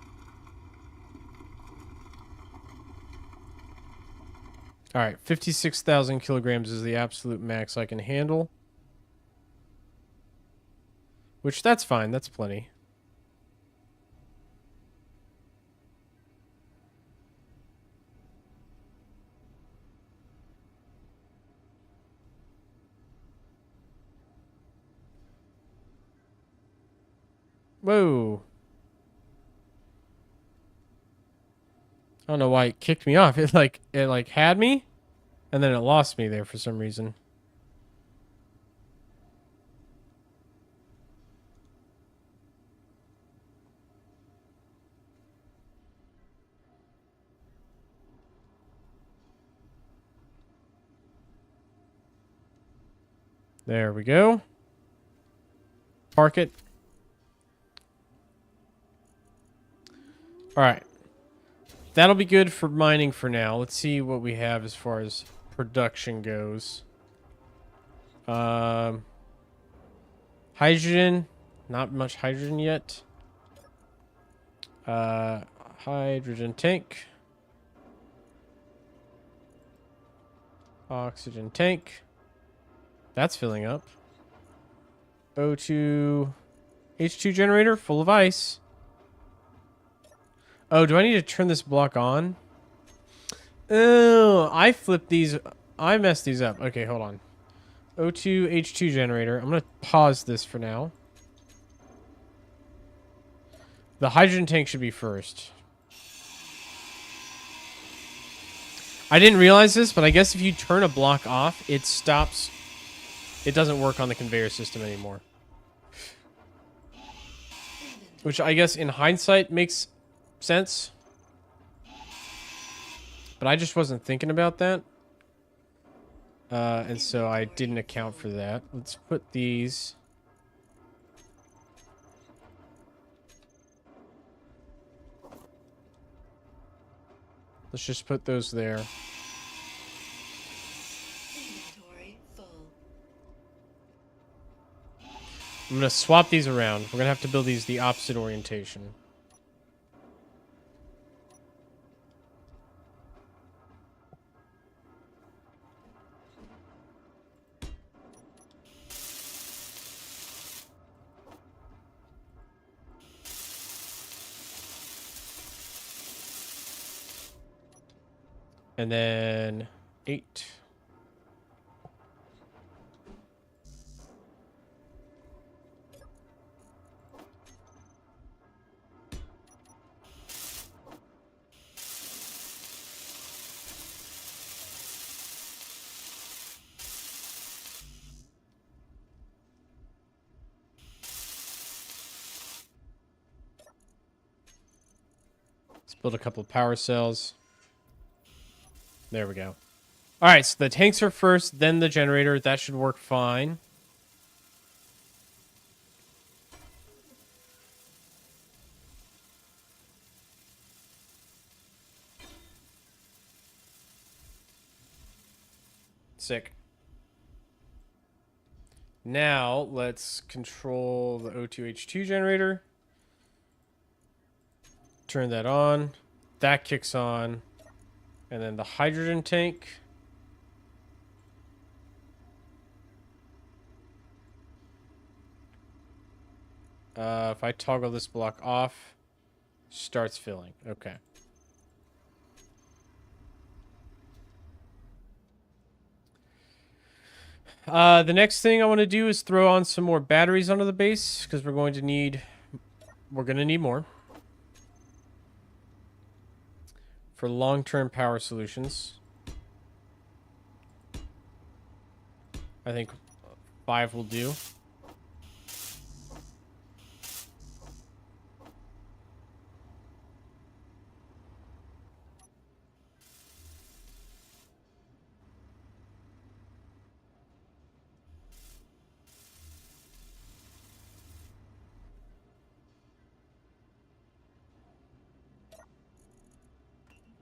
All right, 56,000 kilograms is the absolute max I can handle. Which, that's fine. That's plenty. Whoa. I don't know why it kicked me off. It had me, and then it lost me there for some reason. There we go. Park it. All right. That'll be good for mining for now. Let's see what we have as far as production goes. Hydrogen. Not much hydrogen yet. Hydrogen tank. Oxygen tank. That's filling up. O2 H2 generator full of ice. Oh, do I need to turn this block on? Oh, I flipped these. I messed these up. Okay, hold on. O2 H2 generator. I'm going to pause this for now. The hydrogen tank should be first. I didn't realize this, but I guess if you turn a block off, it stops. It doesn't work on the conveyor system anymore. Which I guess in hindsight makes sense. But I just wasn't thinking about that. And so I didn't account for that. Let's put these. Let's just put those there.
Inventory full.
I'm going to swap these around. We're going to have to build these the opposite orientation. And then 8. Let's build a couple of power cells. There we go. All right, so the tanks are first, then the generator. That should work fine. Sick. Now, let's control the O2H2 generator. Turn that on. That kicks on. And then the hydrogen tank. If I toggle this block off, starts filling. Okay. The next thing I want to do is throw on some more batteries onto the base because we're going to need more for long-term power solutions. I think 5 will do.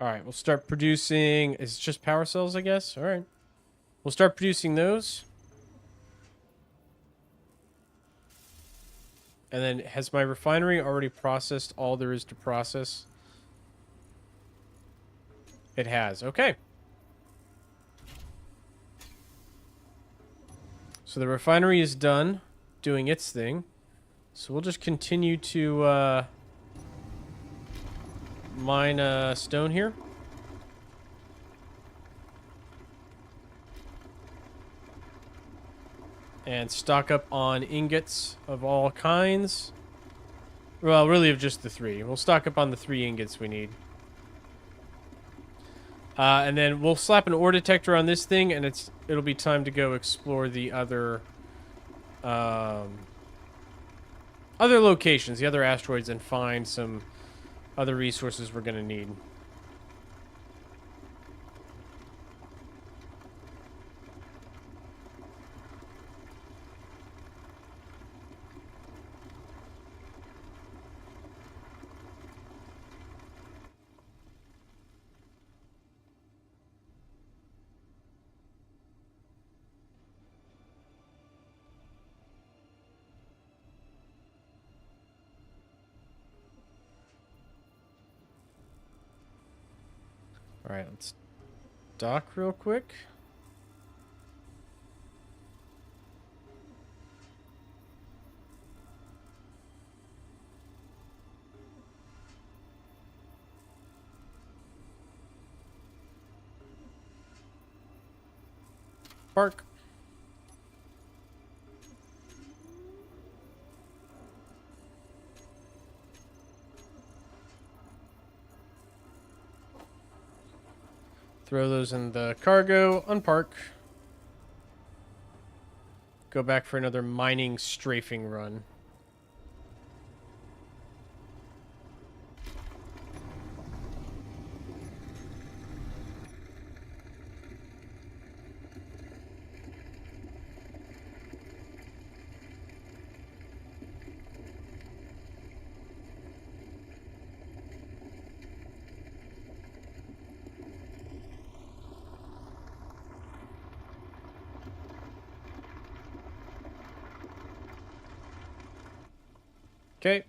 All right, we'll start producing. It's just power cells, I guess. All right, we'll start producing those. And then, has my refinery already processed all there is to process? It has. Okay. So the refinery is done doing its thing. So we'll just continue to mine stone here. And stock up on ingots of all kinds. Well, really of just the 3. We'll stock up on the 3 ingots we need. And then we'll slap an ore detector on this thing, and it'll be time to go explore the other locations, the other asteroids, and find some other resources we're going to need. All right, let's dock real quick. Park. Throw those in the cargo, unpark. Go back for another mining strafing run. Okay.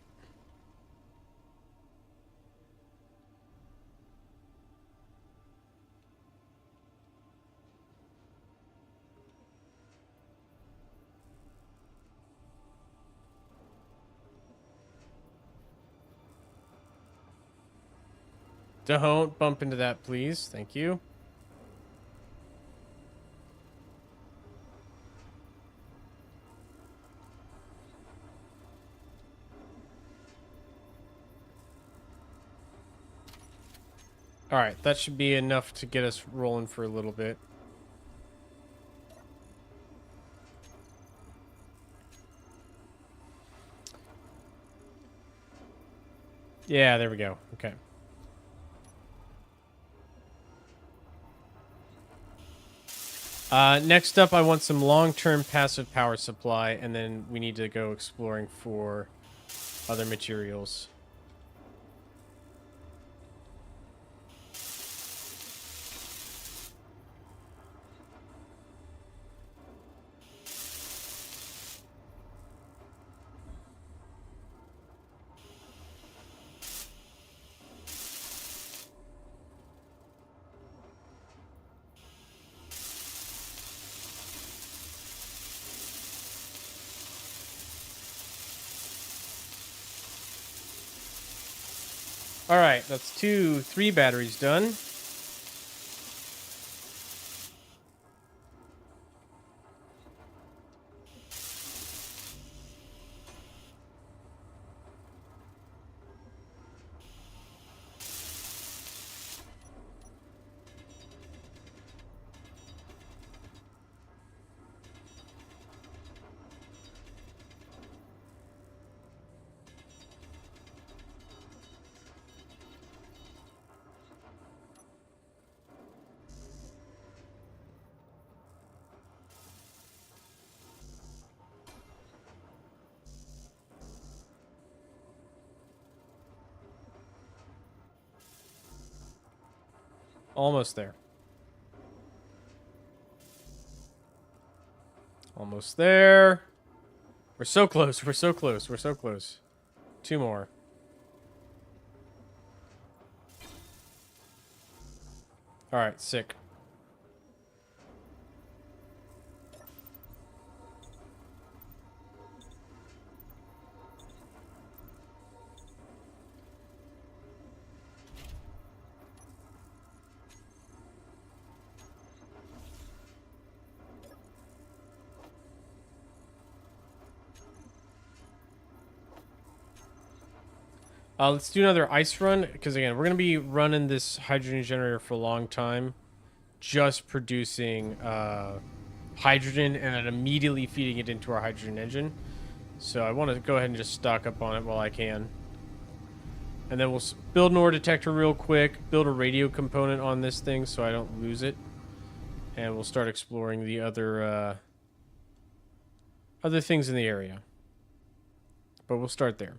Don't bump into that, please. Thank you. All right, that should be enough to get us rolling for a little bit. Yeah, there we go. Okay. Next up, I want some long-term passive power supply, and then we need to go exploring for other materials. All right, that's 3 batteries done. Almost there. Almost there. We're so close. We're so close. We're so close. 2 more. All right, sick. Let's do another ice run, because again, we're going to be running this hydrogen generator for a long time, just producing hydrogen and then immediately feeding it into our hydrogen engine. So I want to go ahead and just stock up on it while I can. And then we'll build an ore detector real quick, build a radio component on this thing so I don't lose it. And we'll start exploring the other things in the area. But we'll start there.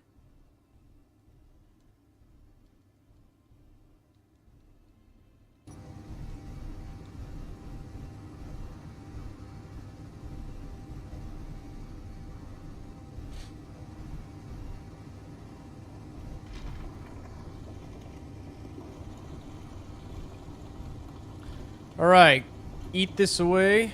All right, eat this away.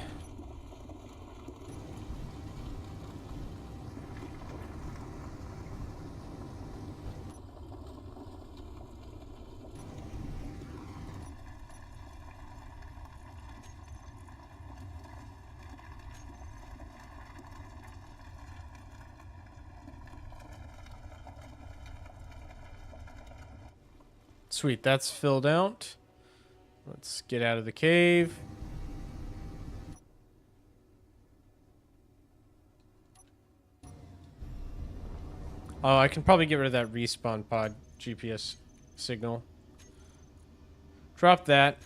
Sweet, that's filled out. Let's get out of the cave. Oh, I can probably get rid of that respawn pod GPS signal. Drop that.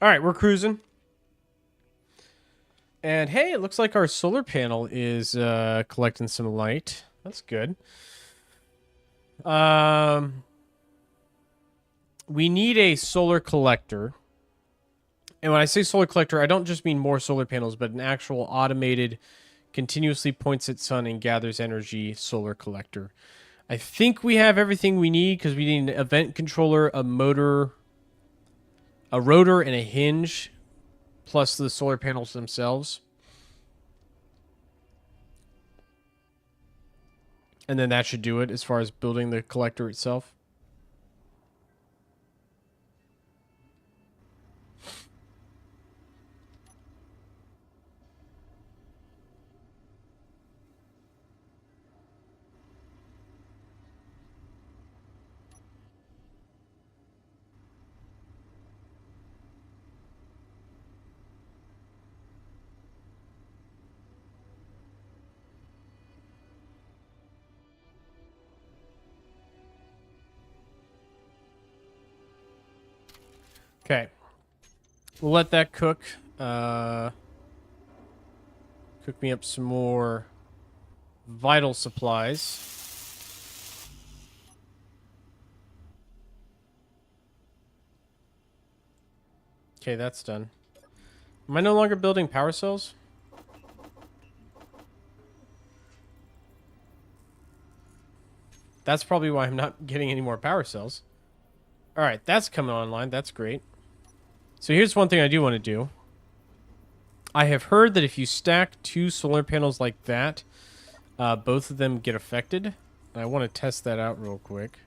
All right, we're cruising. And hey, it looks like our solar panel is collecting some light. That's good. We need a solar collector. And when I say solar collector, I don't just mean more solar panels, but an actual automated, continuously points at sun and gathers energy solar collector. I think we have everything we need because we need an event controller, a motor, a rotor, and a hinge, plus the solar panels themselves. And then that should do it as far as building the collector itself. Okay. We'll let that cook. Cook me up some more vital supplies. Okay, that's done. Am I no longer building power cells? That's probably why I'm not getting any more power cells. All right, that's coming online. That's great. So here's one thing I do want to do. I have heard that if you stack 2 solar panels like that, both of them get affected. I want to test that out real quick.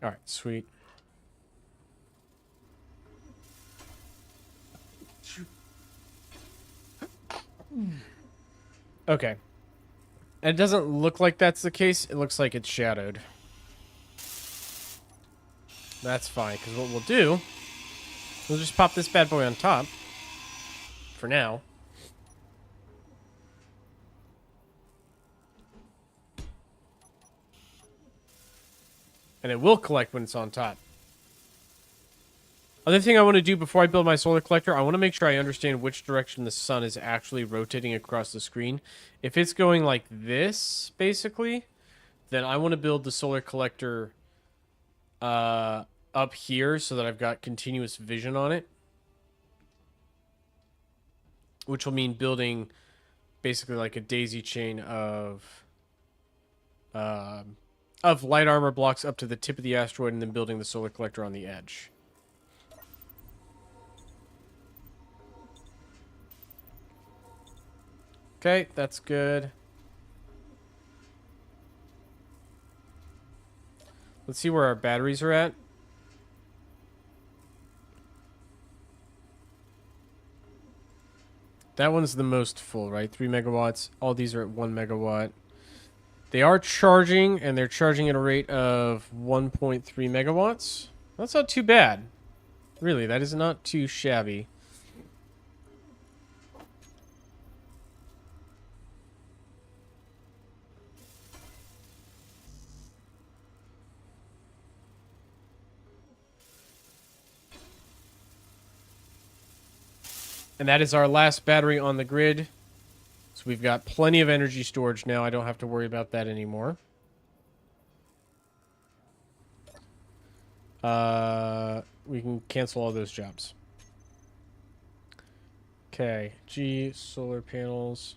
All right, sweet. Okay. And it doesn't look like that's the case. It looks like it's shadowed. That's fine, because what we'll do, we'll just pop this bad boy on top. For now. And it will collect when it's on top. Other thing I want to do before I build my solar collector, I want to make sure I understand which direction the sun is actually rotating across the screen. If it's going like this, basically, then I want to build the solar collector up here so that I've got continuous vision on it. Which will mean building basically like a daisy chain of light armor blocks up to the tip of the asteroid and then building the solar collector on the edge. Okay, that's good. Let's see where our batteries are at. That one's the most full, right? 3 megawatts. All these are at 1 megawatt. They are charging, and they're charging at a rate of 1.3 megawatts. That's not too bad. Really, that is not too shabby. And that is our last battery on the grid. So we've got plenty of energy storage now. I don't have to worry about that anymore. We can cancel all those jobs. Okay, G, solar panels.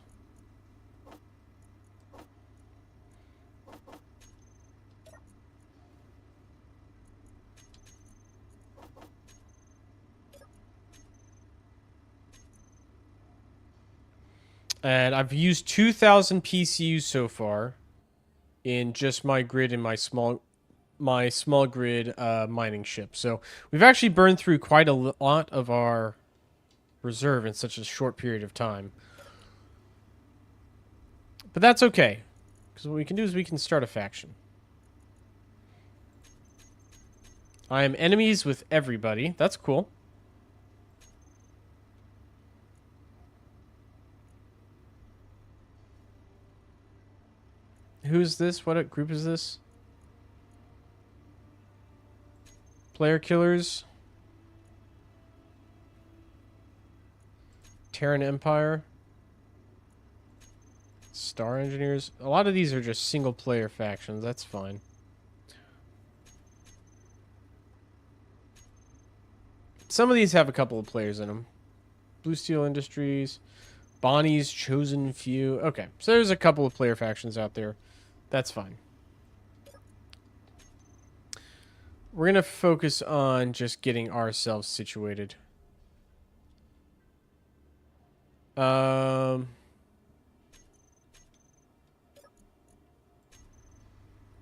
And I've used 2,000 PCUs so far in just my grid and my small grid mining ship. So we've actually burned through quite a lot of our reserve in such a short period of time. But that's okay, because what we can do is we can start a faction. I am enemies with everybody. That's cool. Who's this? What group is this? Player killers. Terran Empire. Star Engineers. A lot of these are just single player factions. That's fine. Some of these have a couple of players in them. Blue Steel Industries. Bonnie's Chosen Few. Okay, so there's a couple of player factions out there. That's fine. We're going to focus on just getting ourselves situated.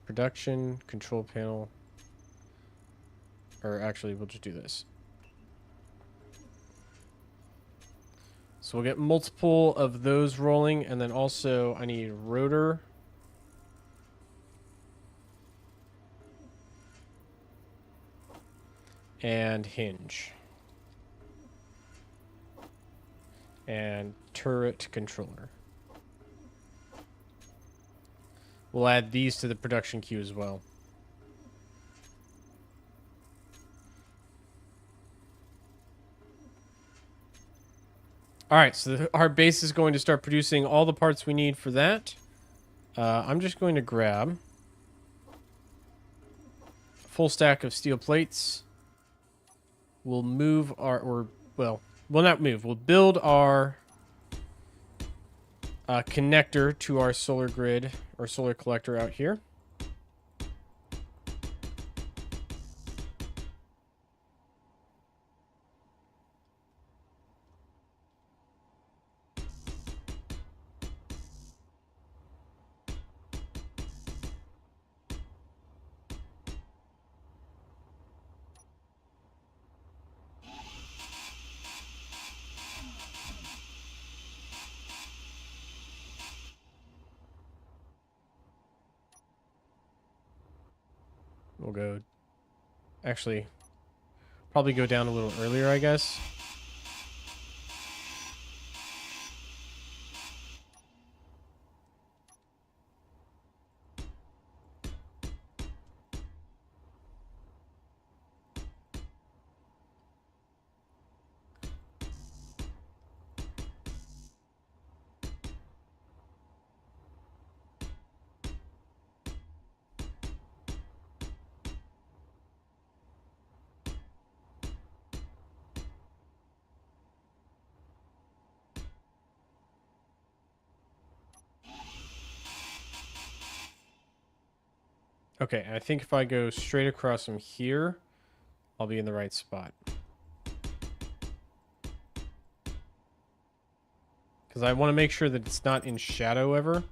Production, control panel. Or actually, we'll just do this. So we'll get multiple of those rolling, and then also I need rotor. And hinge. And turret controller. We'll add these to the production queue as well. Alright, so our base is going to start producing all the parts we need for that. I'm just going to grab a full stack of steel plates. We'll move our, we'll not move. We'll build our connector to our solar grid or solar collector out here. We'll go... Actually, probably go down a little earlier, I guess. Okay, I think if I go straight across from here, I'll be in the right spot. Because I want to make sure that it's not in shadow ever.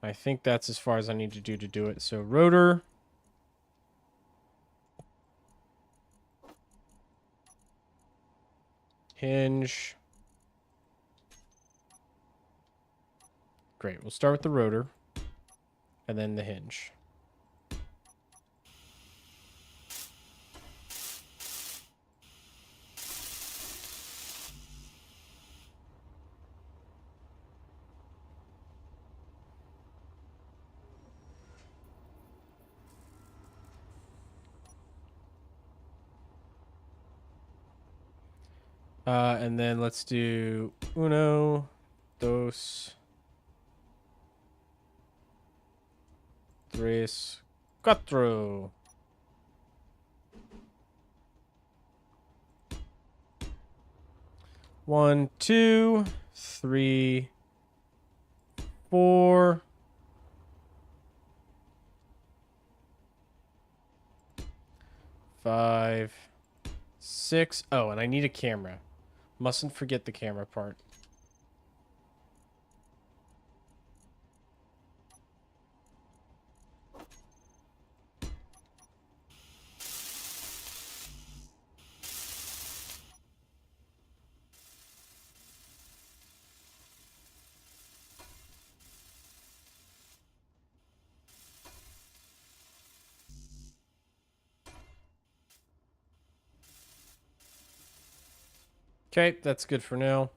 I think that's as far as I need to do it. So rotor. Hinge. Great, we'll start with the rotor. And then the hinge. And then let's do uno, dos, tres, cuatro. One, two, three, four. Five, six. Oh, and I need a camera. Mustn't forget the camera part. Okay, that's good for now.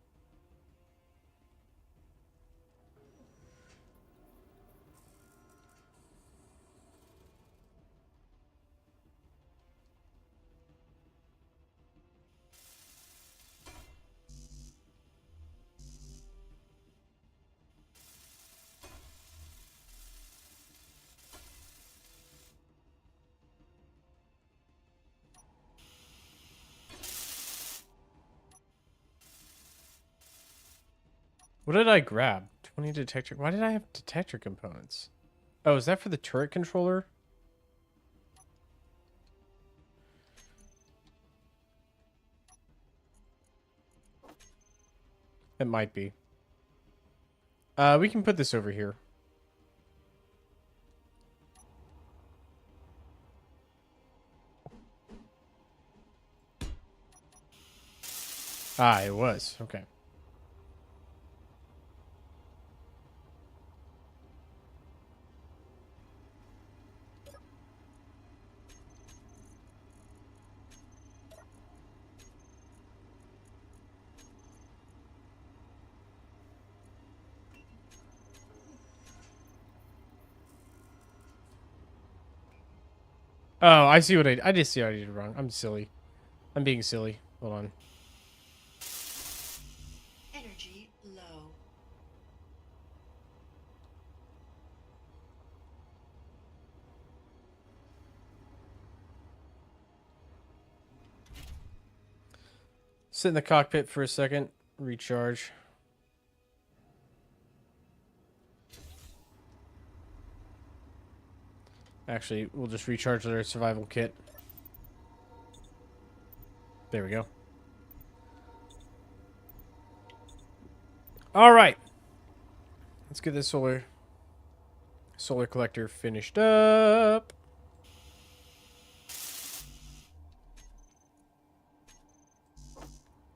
What did I grab? 20 detector. Why did I have detector components? Oh, is that for the turret controller? It might be. We can put this over here. Ah, it was. Okay. Oh, I see what I just see what I did wrong. I'm silly. I'm being silly. Hold on.
Energy low.
Sit in the cockpit for a second. Recharge. Actually, we'll just recharge their survival kit. There we go. All right. Let's get this solar collector finished up.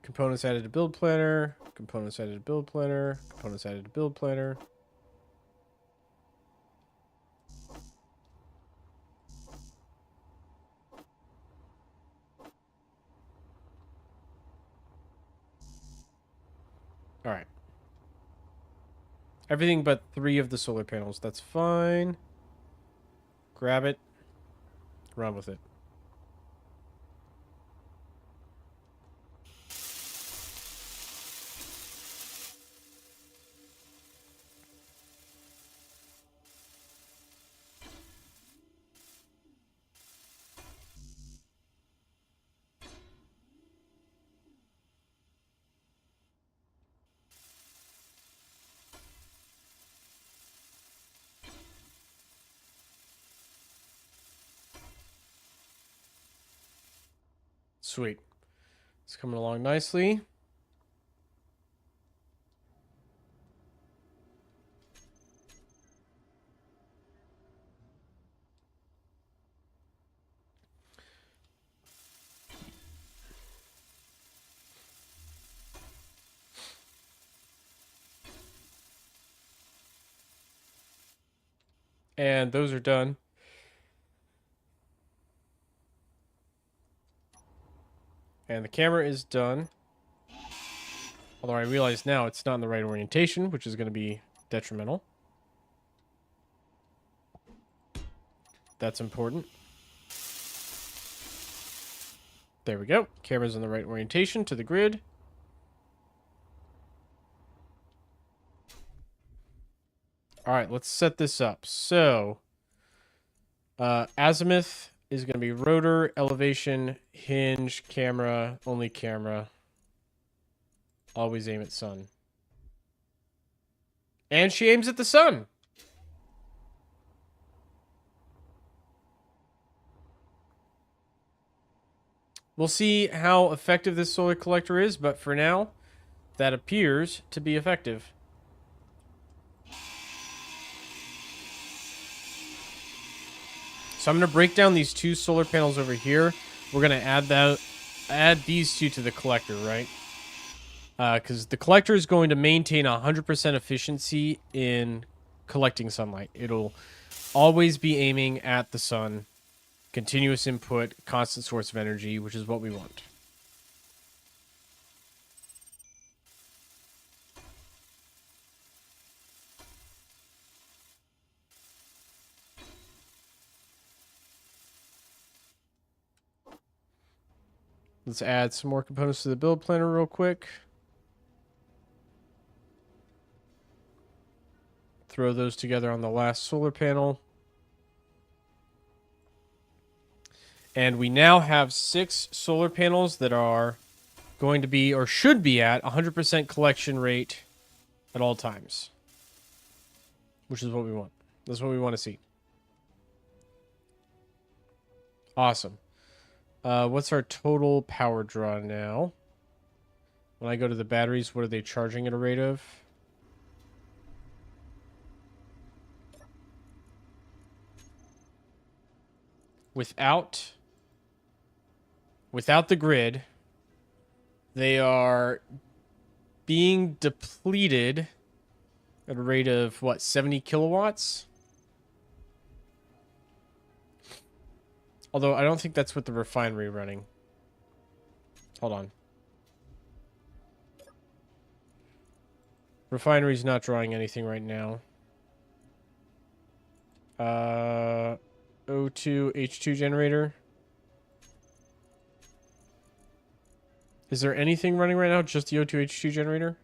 Components added to build planner. Components added to build planner. Components added to build planner. All right. Everything but 3 of the solar panels. That's fine. Grab it. Run with it. Sweet. It's coming along nicely. And those are done. And the camera is done. Although I realize now it's not in the right orientation, which is going to be detrimental. That's important. There we go. Camera's in the right orientation to the grid. All right, let's set this up. So, azimuth is going to be rotor, elevation, hinge, camera, only camera. Always aim at sun. And she aims at the sun. We'll see how effective this solar collector is, but for now, that appears to be effective. So I'm going to break down these 2 solar panels over here. We're going to add these 2 to the collector, right? Because the collector is going to maintain 100% efficiency in collecting sunlight. It'll always be aiming at the sun. Continuous input, constant source of energy, which is what we want. Let's add some more components to the build planner real quick. Throw those together on the last solar panel. And we now have 6 solar panels that are going to be, or should be at, 100% collection rate at all times. Which is what we want. That's what we want to see. Awesome. What's our total power draw now? When I go to the batteries, what are they charging at a rate of? Without the grid, they are being depleted at a rate of, what, 70 kilowatts? Although I don't think that's with the refinery running. Hold on. Refinery's not drawing anything right now. O2 H2 generator. Is there anything running right now? Just the O2 H2 generator?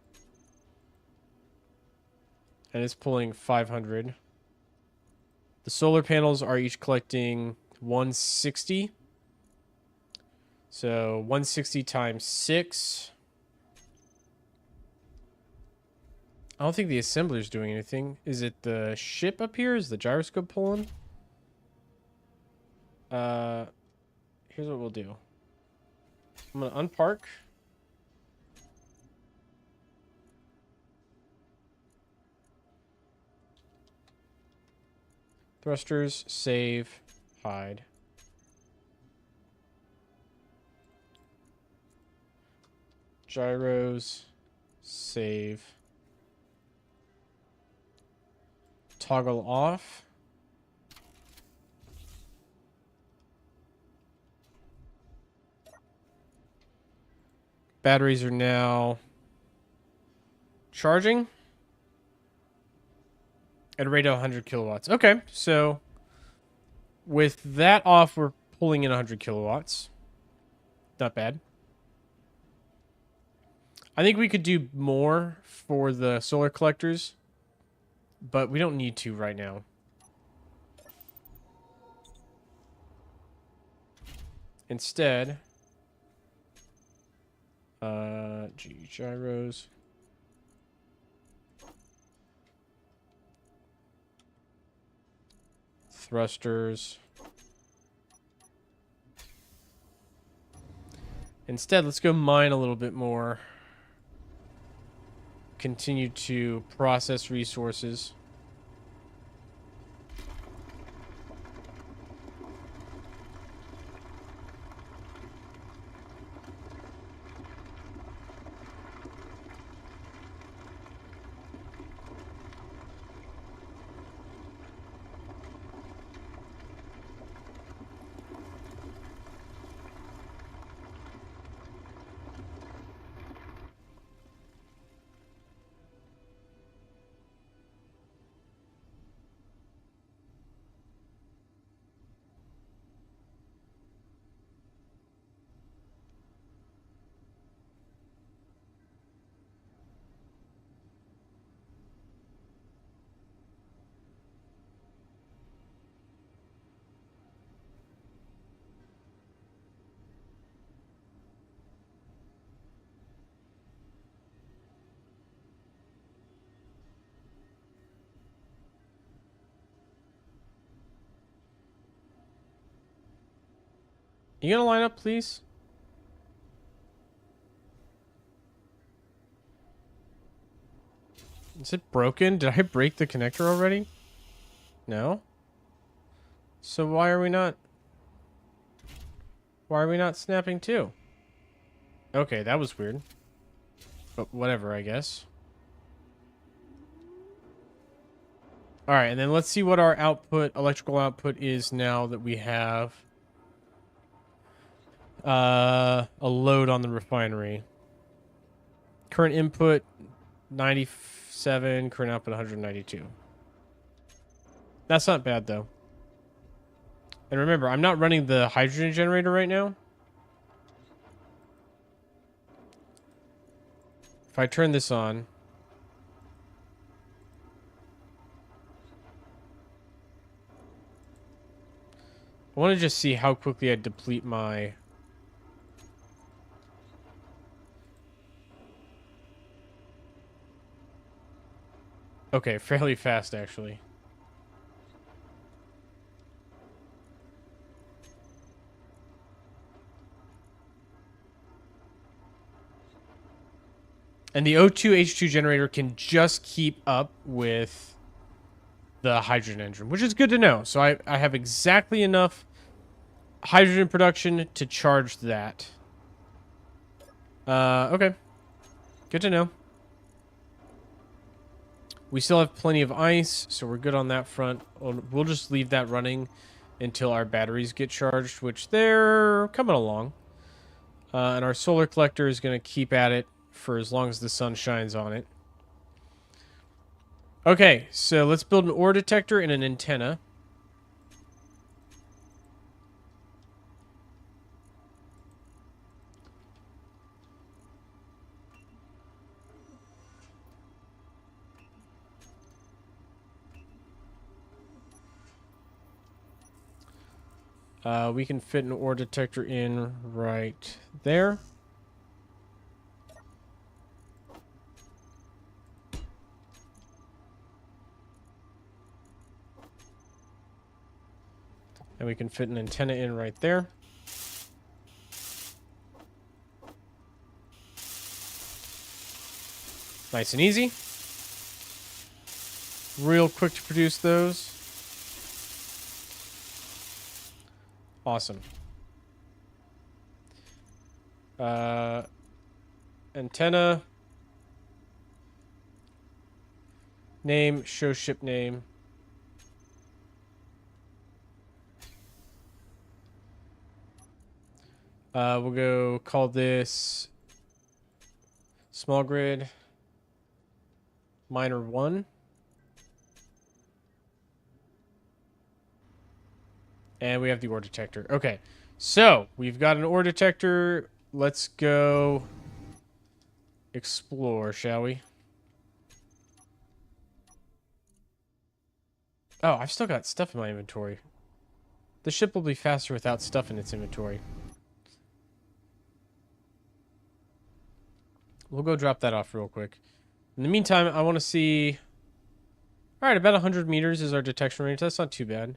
And it's pulling 500. The solar panels are each collecting 160. So 160 times 6. I don't think the assembler's doing anything. Is it the ship up here? Is the gyroscope pulling? Here's what we'll do. I'm going to unpark. Thrusters, save, hide. Gyros, save. Toggle off. Batteries are now Charging at a rate of 100 kilowatts. Okay, so with that off, we're pulling in 100 kilowatts. Not bad. I think we could do more for the solar collectors, but we don't need to right now. Instead, gyros. Thrusters. Instead, let's go mine a little bit more. Continue to process resources. You gonna line up, please? Is it broken? Did I break the connector already? No? So why are we not... Why are we not snapping too? Okay, that was weird. But whatever, I guess. Alright, and then let's see what our output, electrical output is now that we have a load on the refinery. Current input 97, current output 192. That's not bad though. And remember, I'm not running the hydrogen generator right now. If I turn this on, I want to just see how quickly I deplete my... Okay, fairly fast actually. And the O2H2 generator can just keep up with the hydrogen engine, which is good to know. So I have exactly enough hydrogen production to charge that. Okay. Good to know. We still have plenty of ice, so we're good on that front. We'll just leave that running until our batteries get charged, which they're coming along. And our solar collector is going to keep at it for as long as the sun shines on it. Okay, so let's build an ore detector and an antenna. We can fit an ore detector in right there. And we can fit an antenna in right there. Nice and easy. Real quick to produce those. Awesome. Antenna. Name, show ship name. We'll go call this small grid. Miner 1. And we have the ore detector. Okay. So, we've got an ore detector. Let's go explore, shall we? Oh, I've still got stuff in my inventory. The ship will be faster without stuff in its inventory. We'll go drop that off real quick. In the meantime, I want to see... Alright, about 100 meters is our detection range. That's not too bad.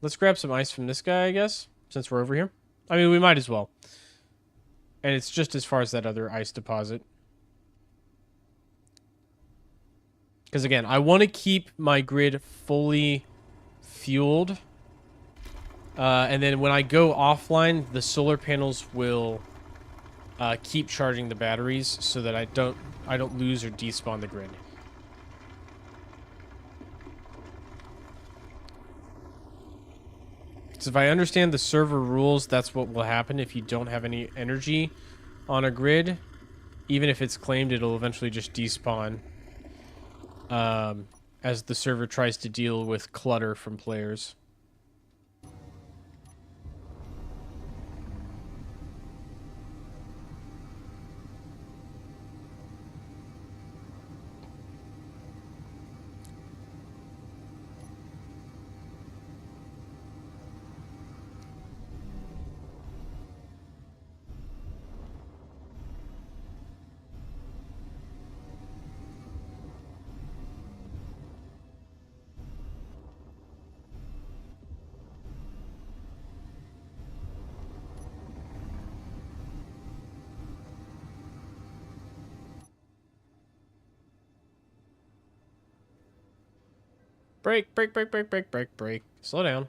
Let's grab some ice from this guy, I guess, since we're over here. I mean, we might as well. And it's just as far as that other ice deposit. Because, again, I want to keep my grid fully fueled. And then when I go offline, the solar panels will keep charging the batteries so that I don't lose or despawn the grid. So if I understand the server rules, that's what will happen if you don't have any energy on a grid. Even if it's claimed, it'll eventually just despawn as the server tries to deal with clutter from players. Break, break, break, break, break, break, break. Slow down.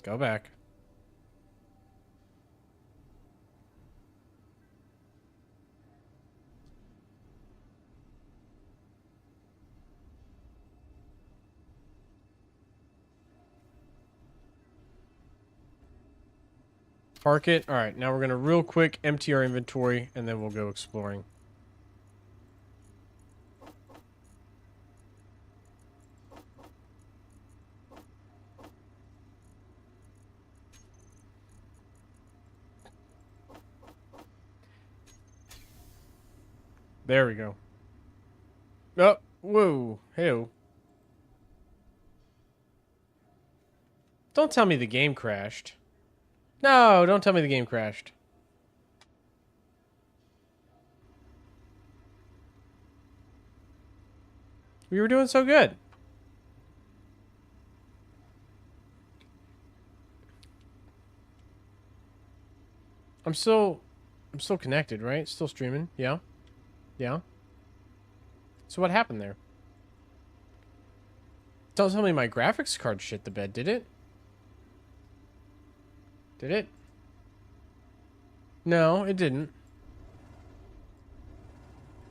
Go back. Park it. All right, now we're going to real quick empty our inventory, and then we'll go exploring. There we go. Oh, whoa. Hey-oh. Don't tell me the game crashed. No, don't tell me the game crashed. We were doing so good. I'm still connected, right? Still streaming. Yeah. Yeah. So what happened there? Don't tell me my graphics card shit the bed, did it? Did it? No, it didn't.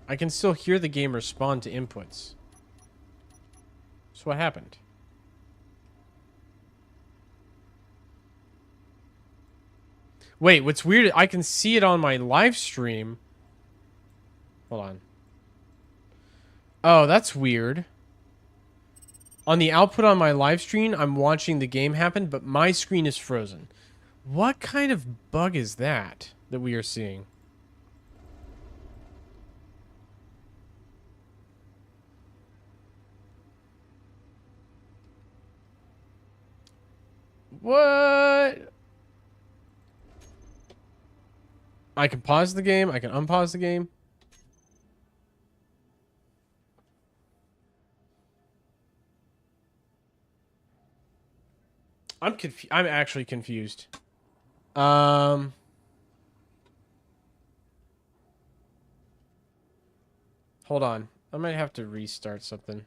I can still hear the game respond to inputs. So what happened? Wait, what's weird, I can see it on my live stream. Hold on. Oh, that's weird. On the output on my live stream, I'm watching the game happen, but my screen is frozen. What kind of bug is that we are seeing? What? I can pause the game. I can unpause the game. I'm actually confused. Hold on. I might have to restart something.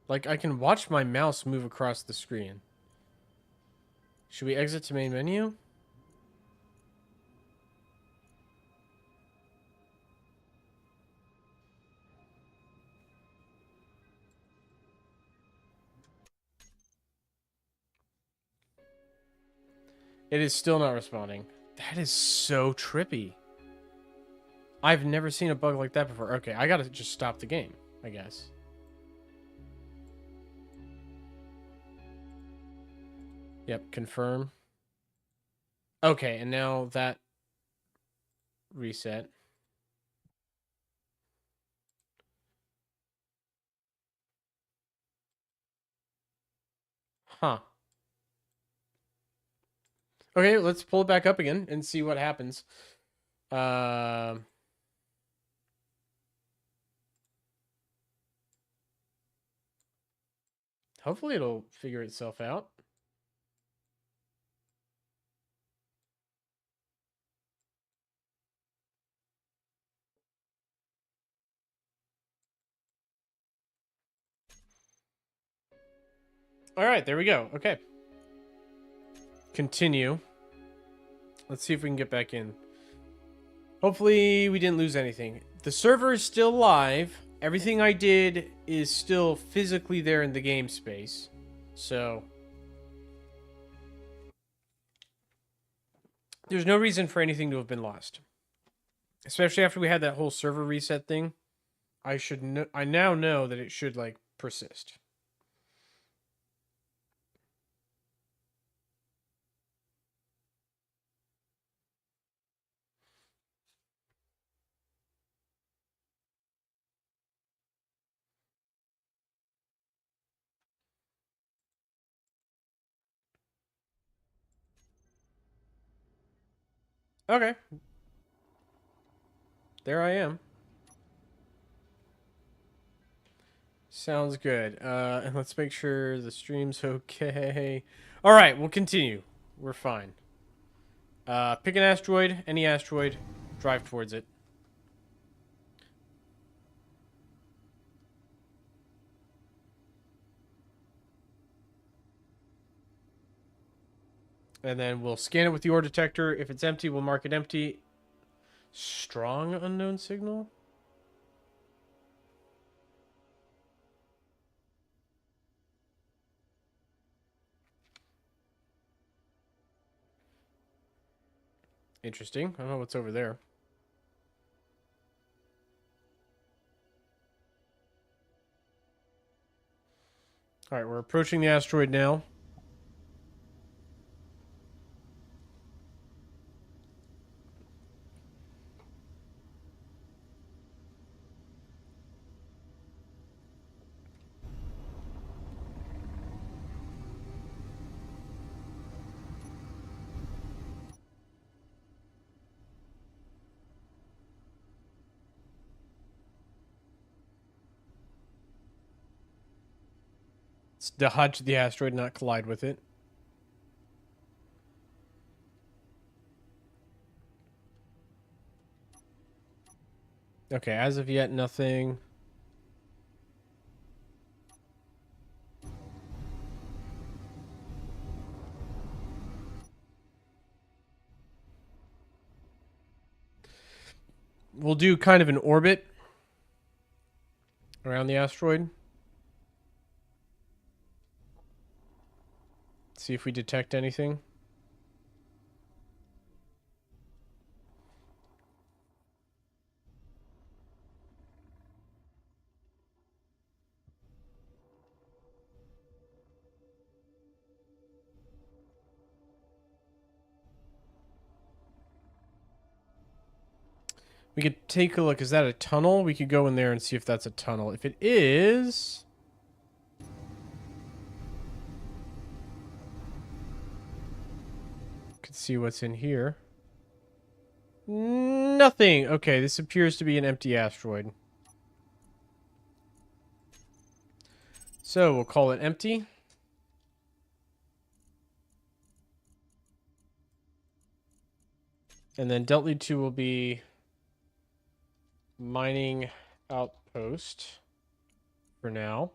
Like, I can watch my mouse move across the screen. Should we exit to main menu? It is still not responding. That is so trippy. I've never seen a bug like that before. Okay, I gotta just stop the game, I guess. Yep, confirm. Okay, and now that reset. Huh. Okay, let's pull it back up again and see what happens. Hopefully it'll figure itself out. All right, there we go. Okay. Continue. Let's see if we can get back in. Hopefully we didn't lose anything. The server is still live. Everything I did is still physically there in the game space. So there's no reason for anything to have been lost. Especially after we had that whole server reset thing. I now know that it should like persist. Okay. There I am. Sounds good. And let's make sure the stream's okay. All right, we'll continue. We're fine. Pick an asteroid, any asteroid, drive towards it. And then we'll scan it with the ore detector. If it's empty, we'll mark it empty. Strong unknown signal? Interesting. I don't know what's over there. All right, we're approaching the asteroid now. Let's dodge the asteroid, not collide with it. Okay, as of yet, nothing. We'll do kind of an orbit around the asteroid. See if we detect anything. We could take a look. Is that a tunnel? We could go in there and see if that's a tunnel. If it is... Could see what's in here. Nothing. Okay, this appears to be an empty asteroid. So we'll call it empty. And then Delta 2 will be mining outpost for now.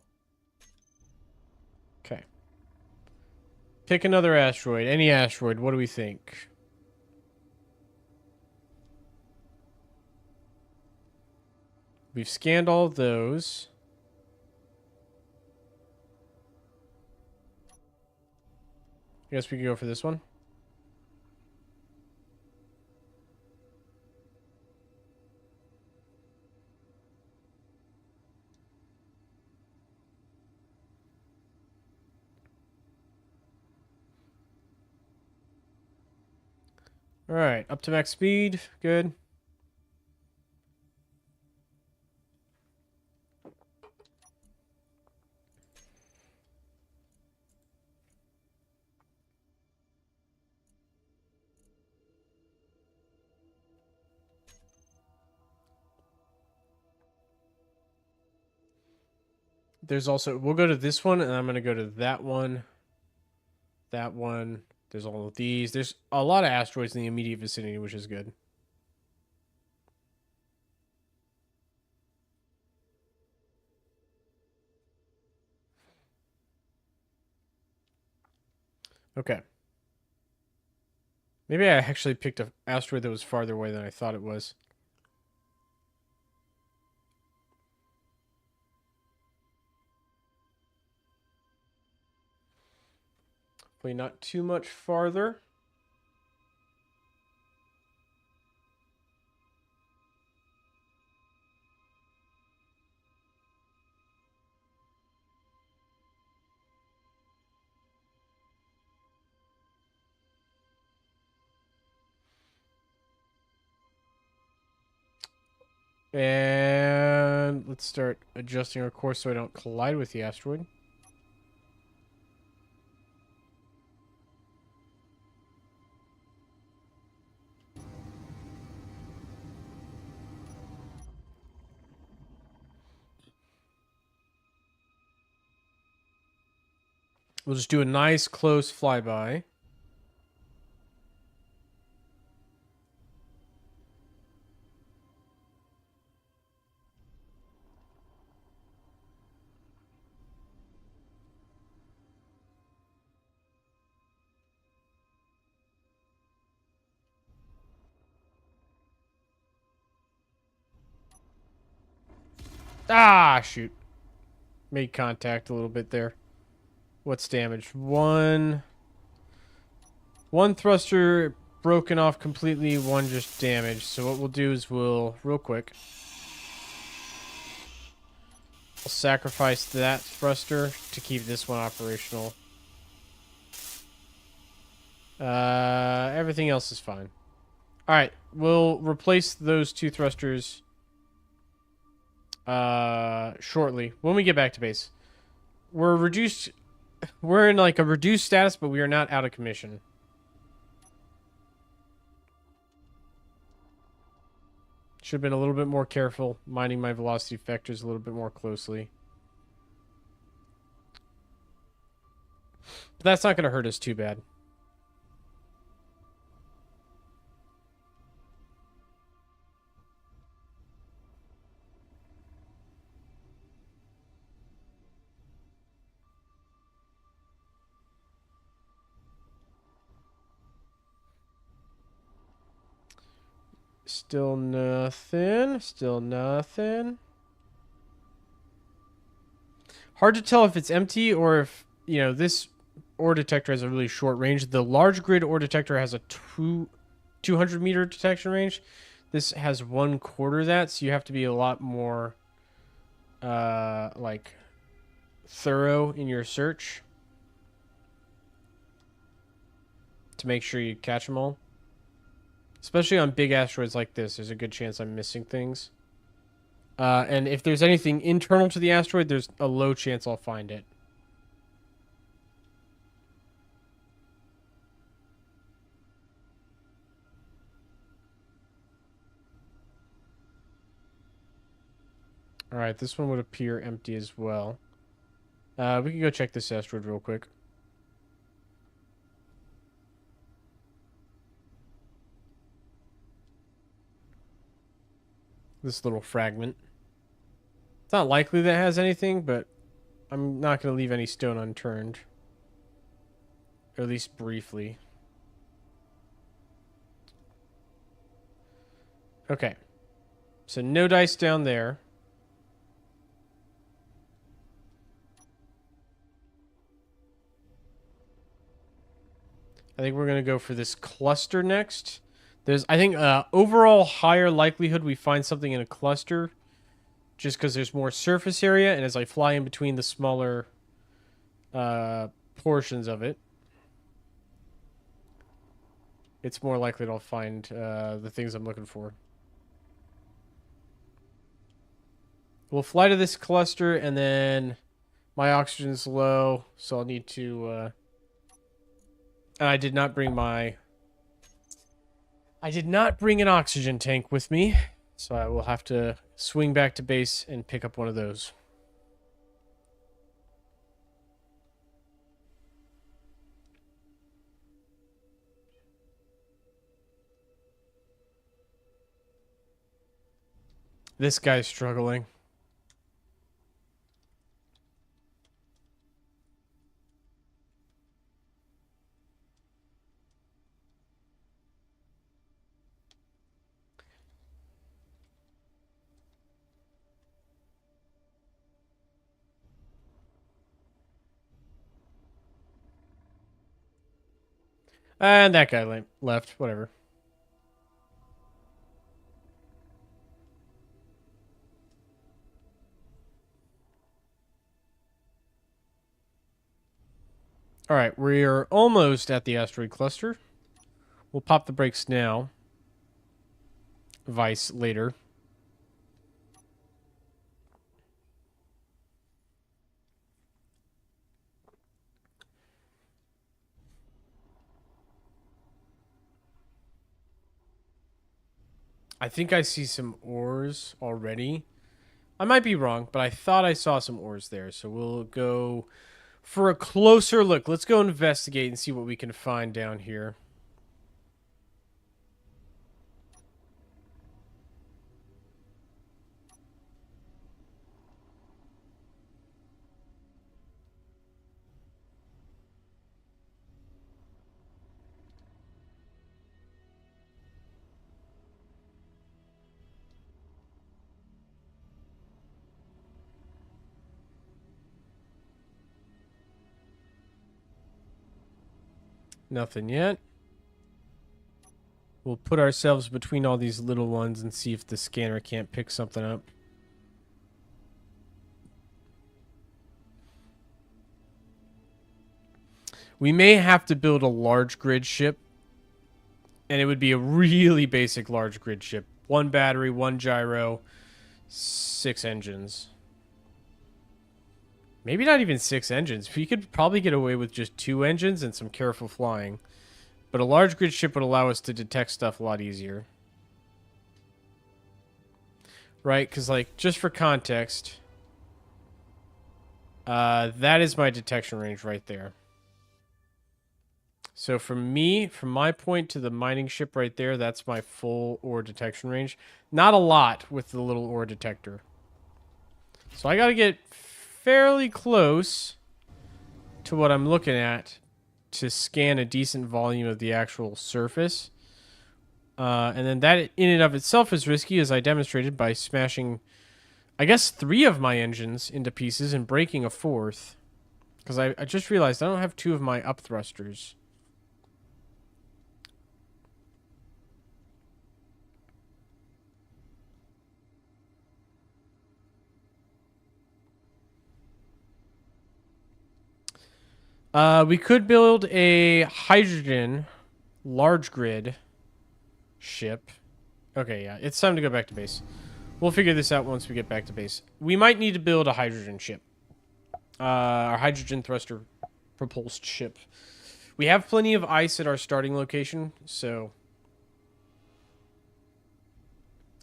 Okay. Pick another asteroid. Any asteroid. What do we think? We've scanned all of those. I guess we could go for this one. All right, up to max speed. Good. There's also, we'll go to this one, and I'm going to go to that one. That one. There's all of these. There's a lot of asteroids in the immediate vicinity, which is good. Okay. Maybe I actually picked an asteroid that was farther away than I thought it was. Hopefully not too much farther. And let's start adjusting our course so I don't collide with the asteroid. We'll just do a nice close flyby. Ah, shoot. Made contact a little bit there. What's damaged? One thruster broken off completely, one just damaged. So what we'll do is we'll, real quick, we'll sacrifice that thruster to keep this one operational. Everything else is fine. Alright, we'll replace those two thrusters shortly when we get back to base. We're in like a reduced status, but we are not out of commission. Should have been a little bit more careful, minding my velocity vectors a little bit more closely. But that's not going to hurt us too bad. Still nothing. Still nothing. Hard to tell if it's empty or if, you know, this ore detector has a really short range. The large grid ore detector has a 200 meter detection range. This has 1/4 that, so you have to be a lot more like thorough in your search to make sure you catch them all. Especially on big asteroids like this, there's a good chance I'm missing things. And if there's anything internal to the asteroid, there's a low chance I'll find it. Alright, this one would appear empty as well. We can go check this asteroid real quick. This little fragment. It's not likely that it has anything, but I'm not going to leave any stone unturned. Or at least briefly. Okay. So no dice down there. I think we're going to go for this cluster next. There's, I think, overall higher likelihood we find something in a cluster just because there's more surface area, and as I fly in between the smaller portions of it, it's more likely that I'll find the things I'm looking for. We'll fly to this cluster, and then my oxygen's low, so I'll need to... and I did not bring my... I did not bring an oxygen tank with me, so I will have to swing back to base and pick up one of those. This guy's struggling. And that guy left. Whatever. Alright, we're almost at the asteroid cluster. We'll pop the brakes now. Vice later. I think I see some ores already. I might be wrong, but I thought I saw some ores there. So we'll go for a closer look. Let's go investigate and see what we can find down here. Nothing yet. We'll put ourselves between all these little ones and see if the scanner can't pick something up. We may have to build a large grid ship. And it would be a really basic large grid ship. 1 battery, 1 gyro, 6 engines. Maybe not even 6 engines. We could probably get away with just 2 engines and some careful flying. But a large grid ship would allow us to detect stuff a lot easier. Right? Because, like, just for context, that is my detection range right there. So from my point to the mining ship right there, that's my full ore detection range. Not a lot with the little ore detector. So I got to get fairly close to what I'm looking at to scan a decent volume of the actual surface. And then that in and of itself is risky, as I demonstrated by smashing, I guess, 3 of my engines into pieces and breaking a 4th. Because I just realized I don't have 2 of my up thrusters. We could build a hydrogen large grid ship. Okay, yeah, it's time to go back to base. We'll figure this out once we get back to base. We might need to build a hydrogen ship. Our hydrogen thruster propulsed ship. We have plenty of ice at our starting location, so...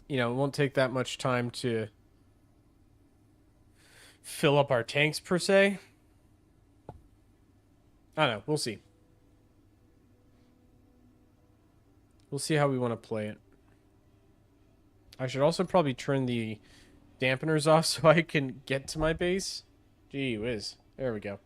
You know, it won't take that much time to fill up our tanks, per se. I don't know. We'll see. We'll see how we want to play it. I should also probably turn the dampeners off so I can get to my base. Gee whiz. There we go.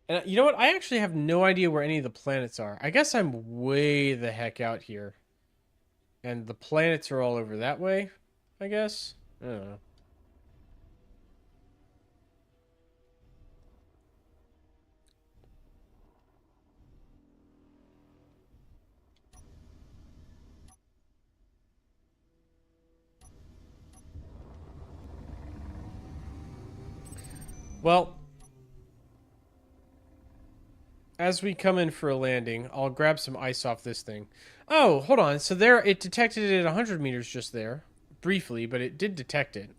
And you know what? I actually have no idea where any of the planets are. I guess I'm way the heck out here. And the planets are all over that way, I guess. I don't know. Well, as we come in for a landing, I'll grab some ice off this thing. Oh, hold on. So there, it detected it at 100 meters just there. Briefly, but it did detect it.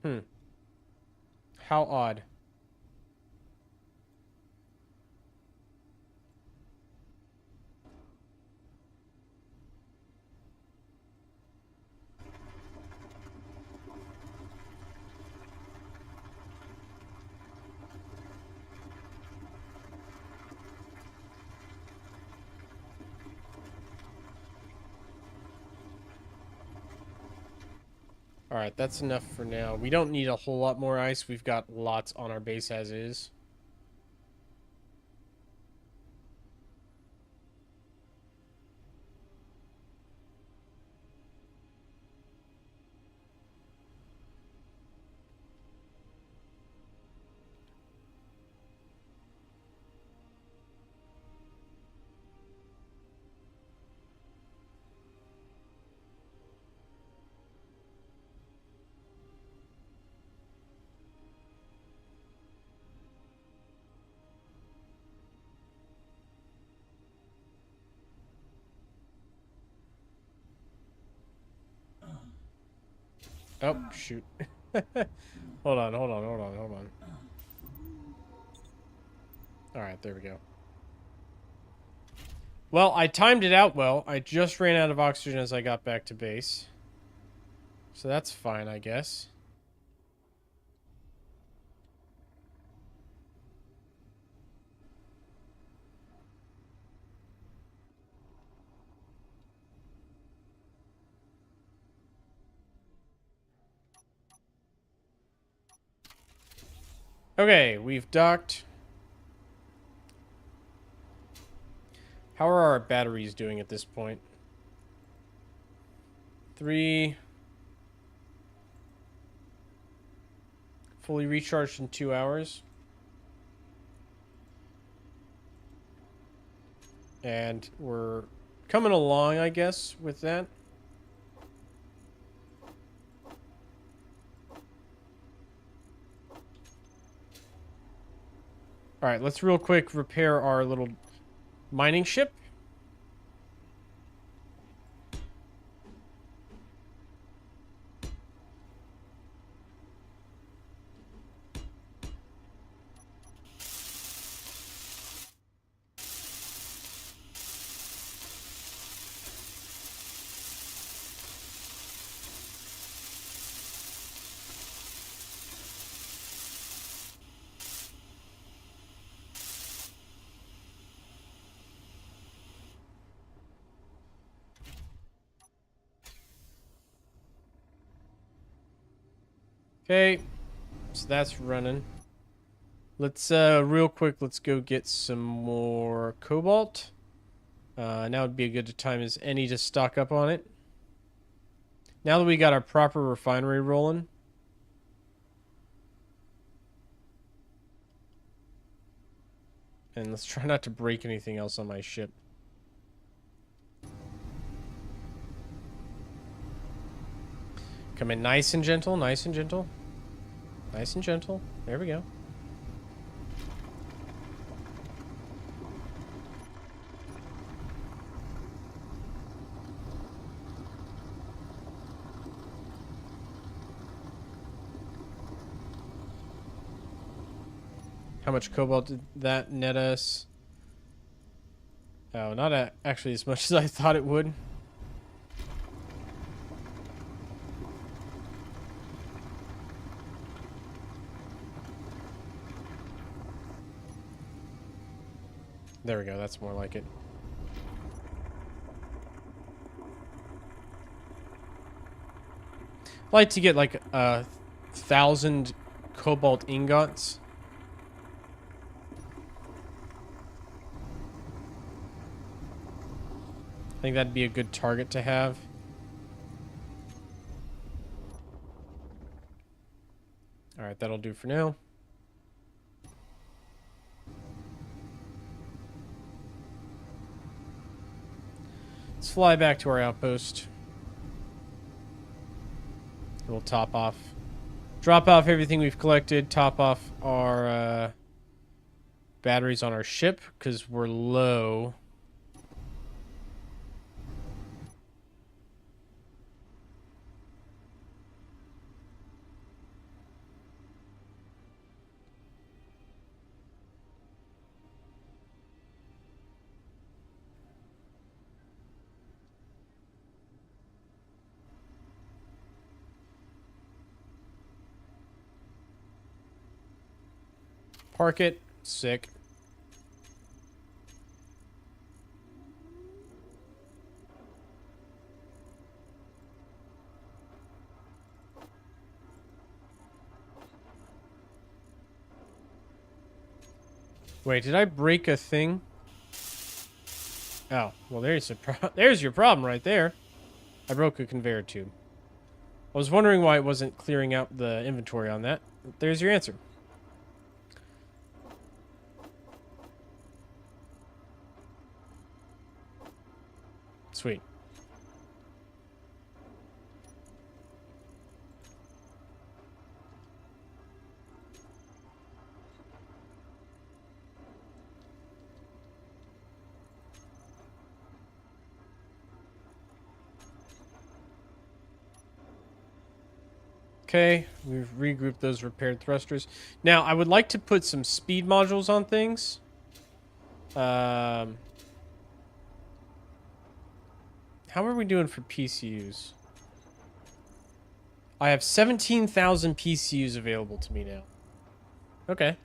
Hmm. How odd. Alright, that's enough for now. We don't need a whole lot more ice. We've got lots on our base as is. Oh, shoot. Hold on, hold on, hold on, hold on. Alright, there we go. Well, I timed it out well. I just ran out of oxygen as I got back to base. So that's fine, I guess. Okay, we've docked. How are our batteries doing at this point? 3. Fully recharged in 2 hours. And we're coming along, I guess, with that. Alright, let's real quick repair our little mining ship. Okay, so that's running. Let's, real quick, let's go get some more cobalt. Now would be a good time as any to stock up on it. Now that we got our proper refinery rolling. And let's try not to break anything else on my ship. Come in nice and gentle, nice and gentle. Nice and gentle. There we go. How much cobalt did that net us? Oh, not actually as much as I thought it would. There we go, that's more like it. I'd like to get like 1,000 cobalt ingots. I think that'd be a good target to have. Alright, that'll do for now. Let's fly back to our outpost. We'll drop off everything we've collected, top off our batteries on our ship because we're low. Park it. Sick. Wait, did I break a thing? Oh, well, there's your problem right there. I broke a conveyor tube. I was wondering why it wasn't clearing out the inventory on that. There's your answer. Sweet. Okay, we've regrouped those repaired thrusters. Now, I would like to put some speed modules on things. How are we doing for PCUs? I have 17,000 PCUs available to me now. Okay.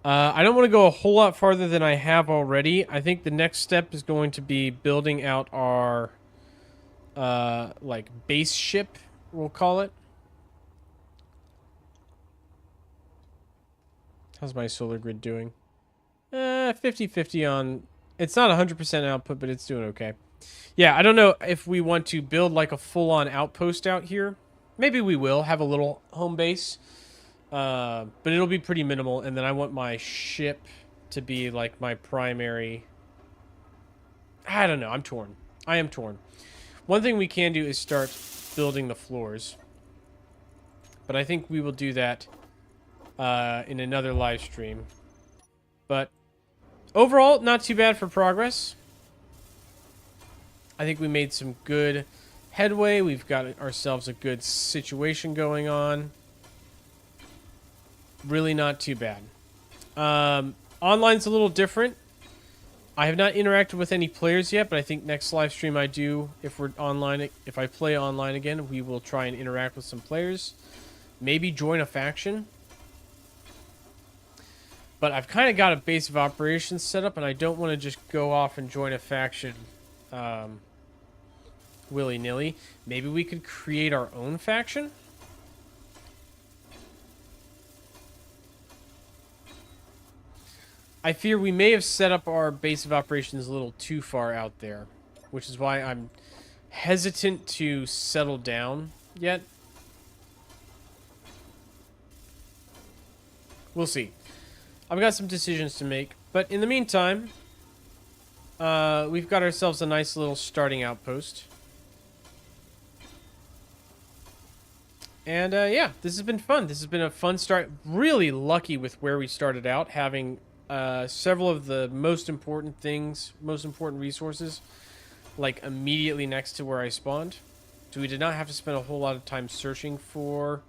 I don't want to go a whole lot farther than I have already. I think the next step is going to be building out our, like, base ship, we'll call it. How's my solar grid doing? 50-50 on... It's not 100% output, but it's doing okay. Yeah, I don't know if we want to build, like, a full-on outpost out here. Maybe we will have a little home base. But it'll be pretty minimal, and then I want my ship to be like my primary. I don't know. I'm torn. I am torn. One thing we can do is start building the floors, but I think we will do that in another live stream. But overall, not too bad for progress. I think we made some good headway. We've got ourselves a good situation going on. Really not too bad. Online's a little different. I have not interacted with any players yet, but I think next live stream I do, if we're online, if I play online again, we will try and interact with some players. Maybe join a faction. But I've kind of got a base of operations set up, and I don't want to just go off and join a faction willy-nilly. Maybe we could create our own faction? I fear we may have set up our base of operations a little too far out there, which is why I'm hesitant to settle down yet. We'll see. I've got some decisions to make, but in the meantime, we've got ourselves a nice little starting outpost. And yeah, this has been fun. This has been a fun start. Really lucky with where we started out, having several of the most important resources, like immediately next to where I spawned. So we did not have to spend a whole lot of time searching for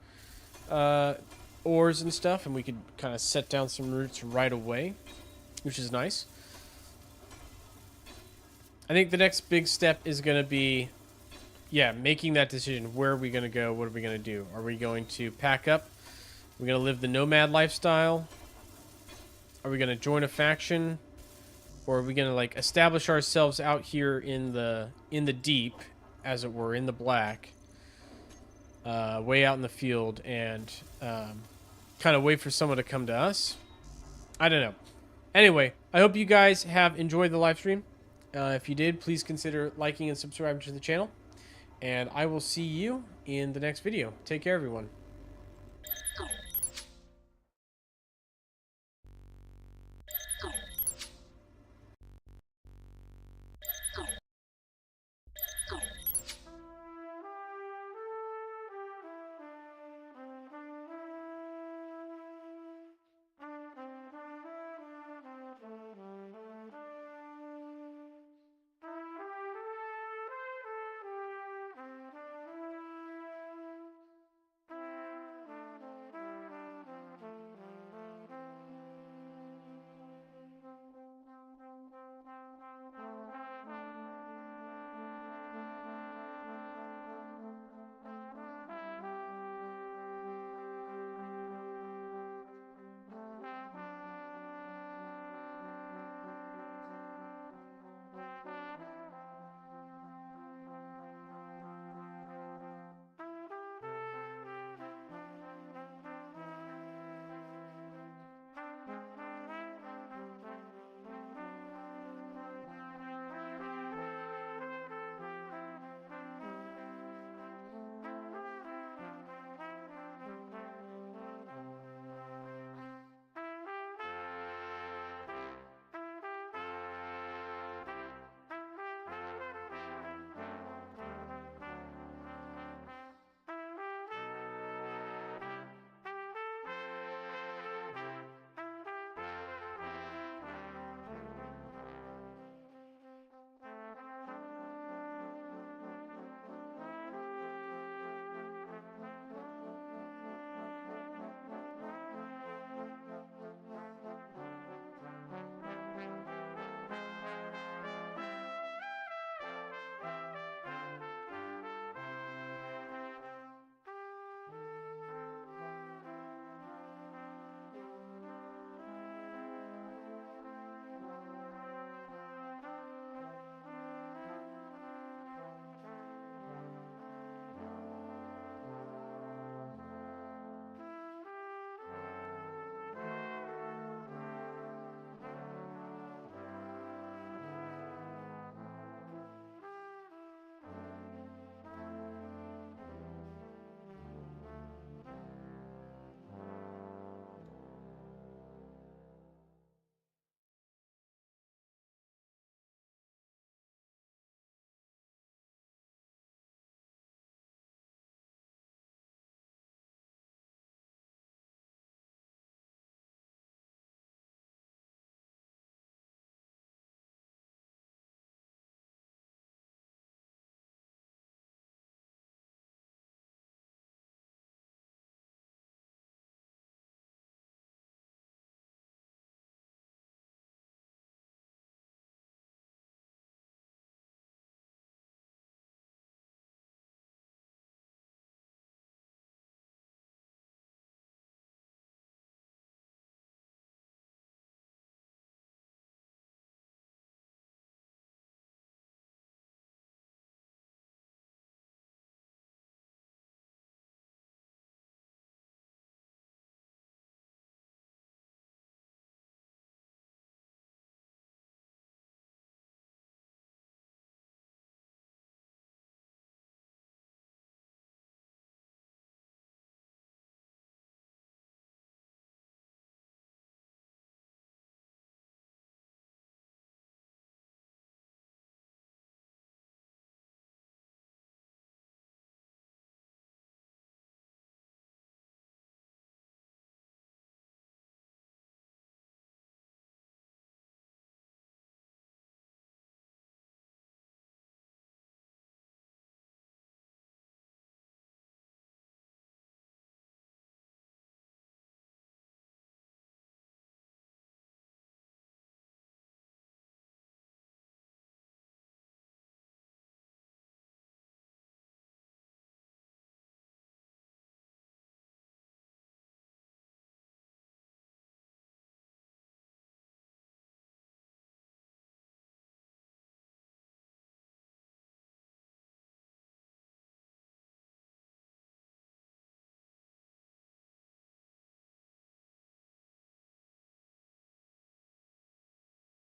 ores and stuff, and we could kind of set down some roots right away, which is nice. I think the next big step is going to be, yeah, making that decision. Where are we going to go? What are we going to do? Are we going to pack up? Are we going to live the nomad lifestyle? Are we going to join a faction, or are we going to like establish ourselves out here in the deep, as it were, in the black, way out in the field, and kind of wait for someone to come to us? I don't know. Anyway, I hope you guys have enjoyed the live stream. If you did, please consider liking and subscribing to the channel, and I will see you in the next video. Take care, everyone.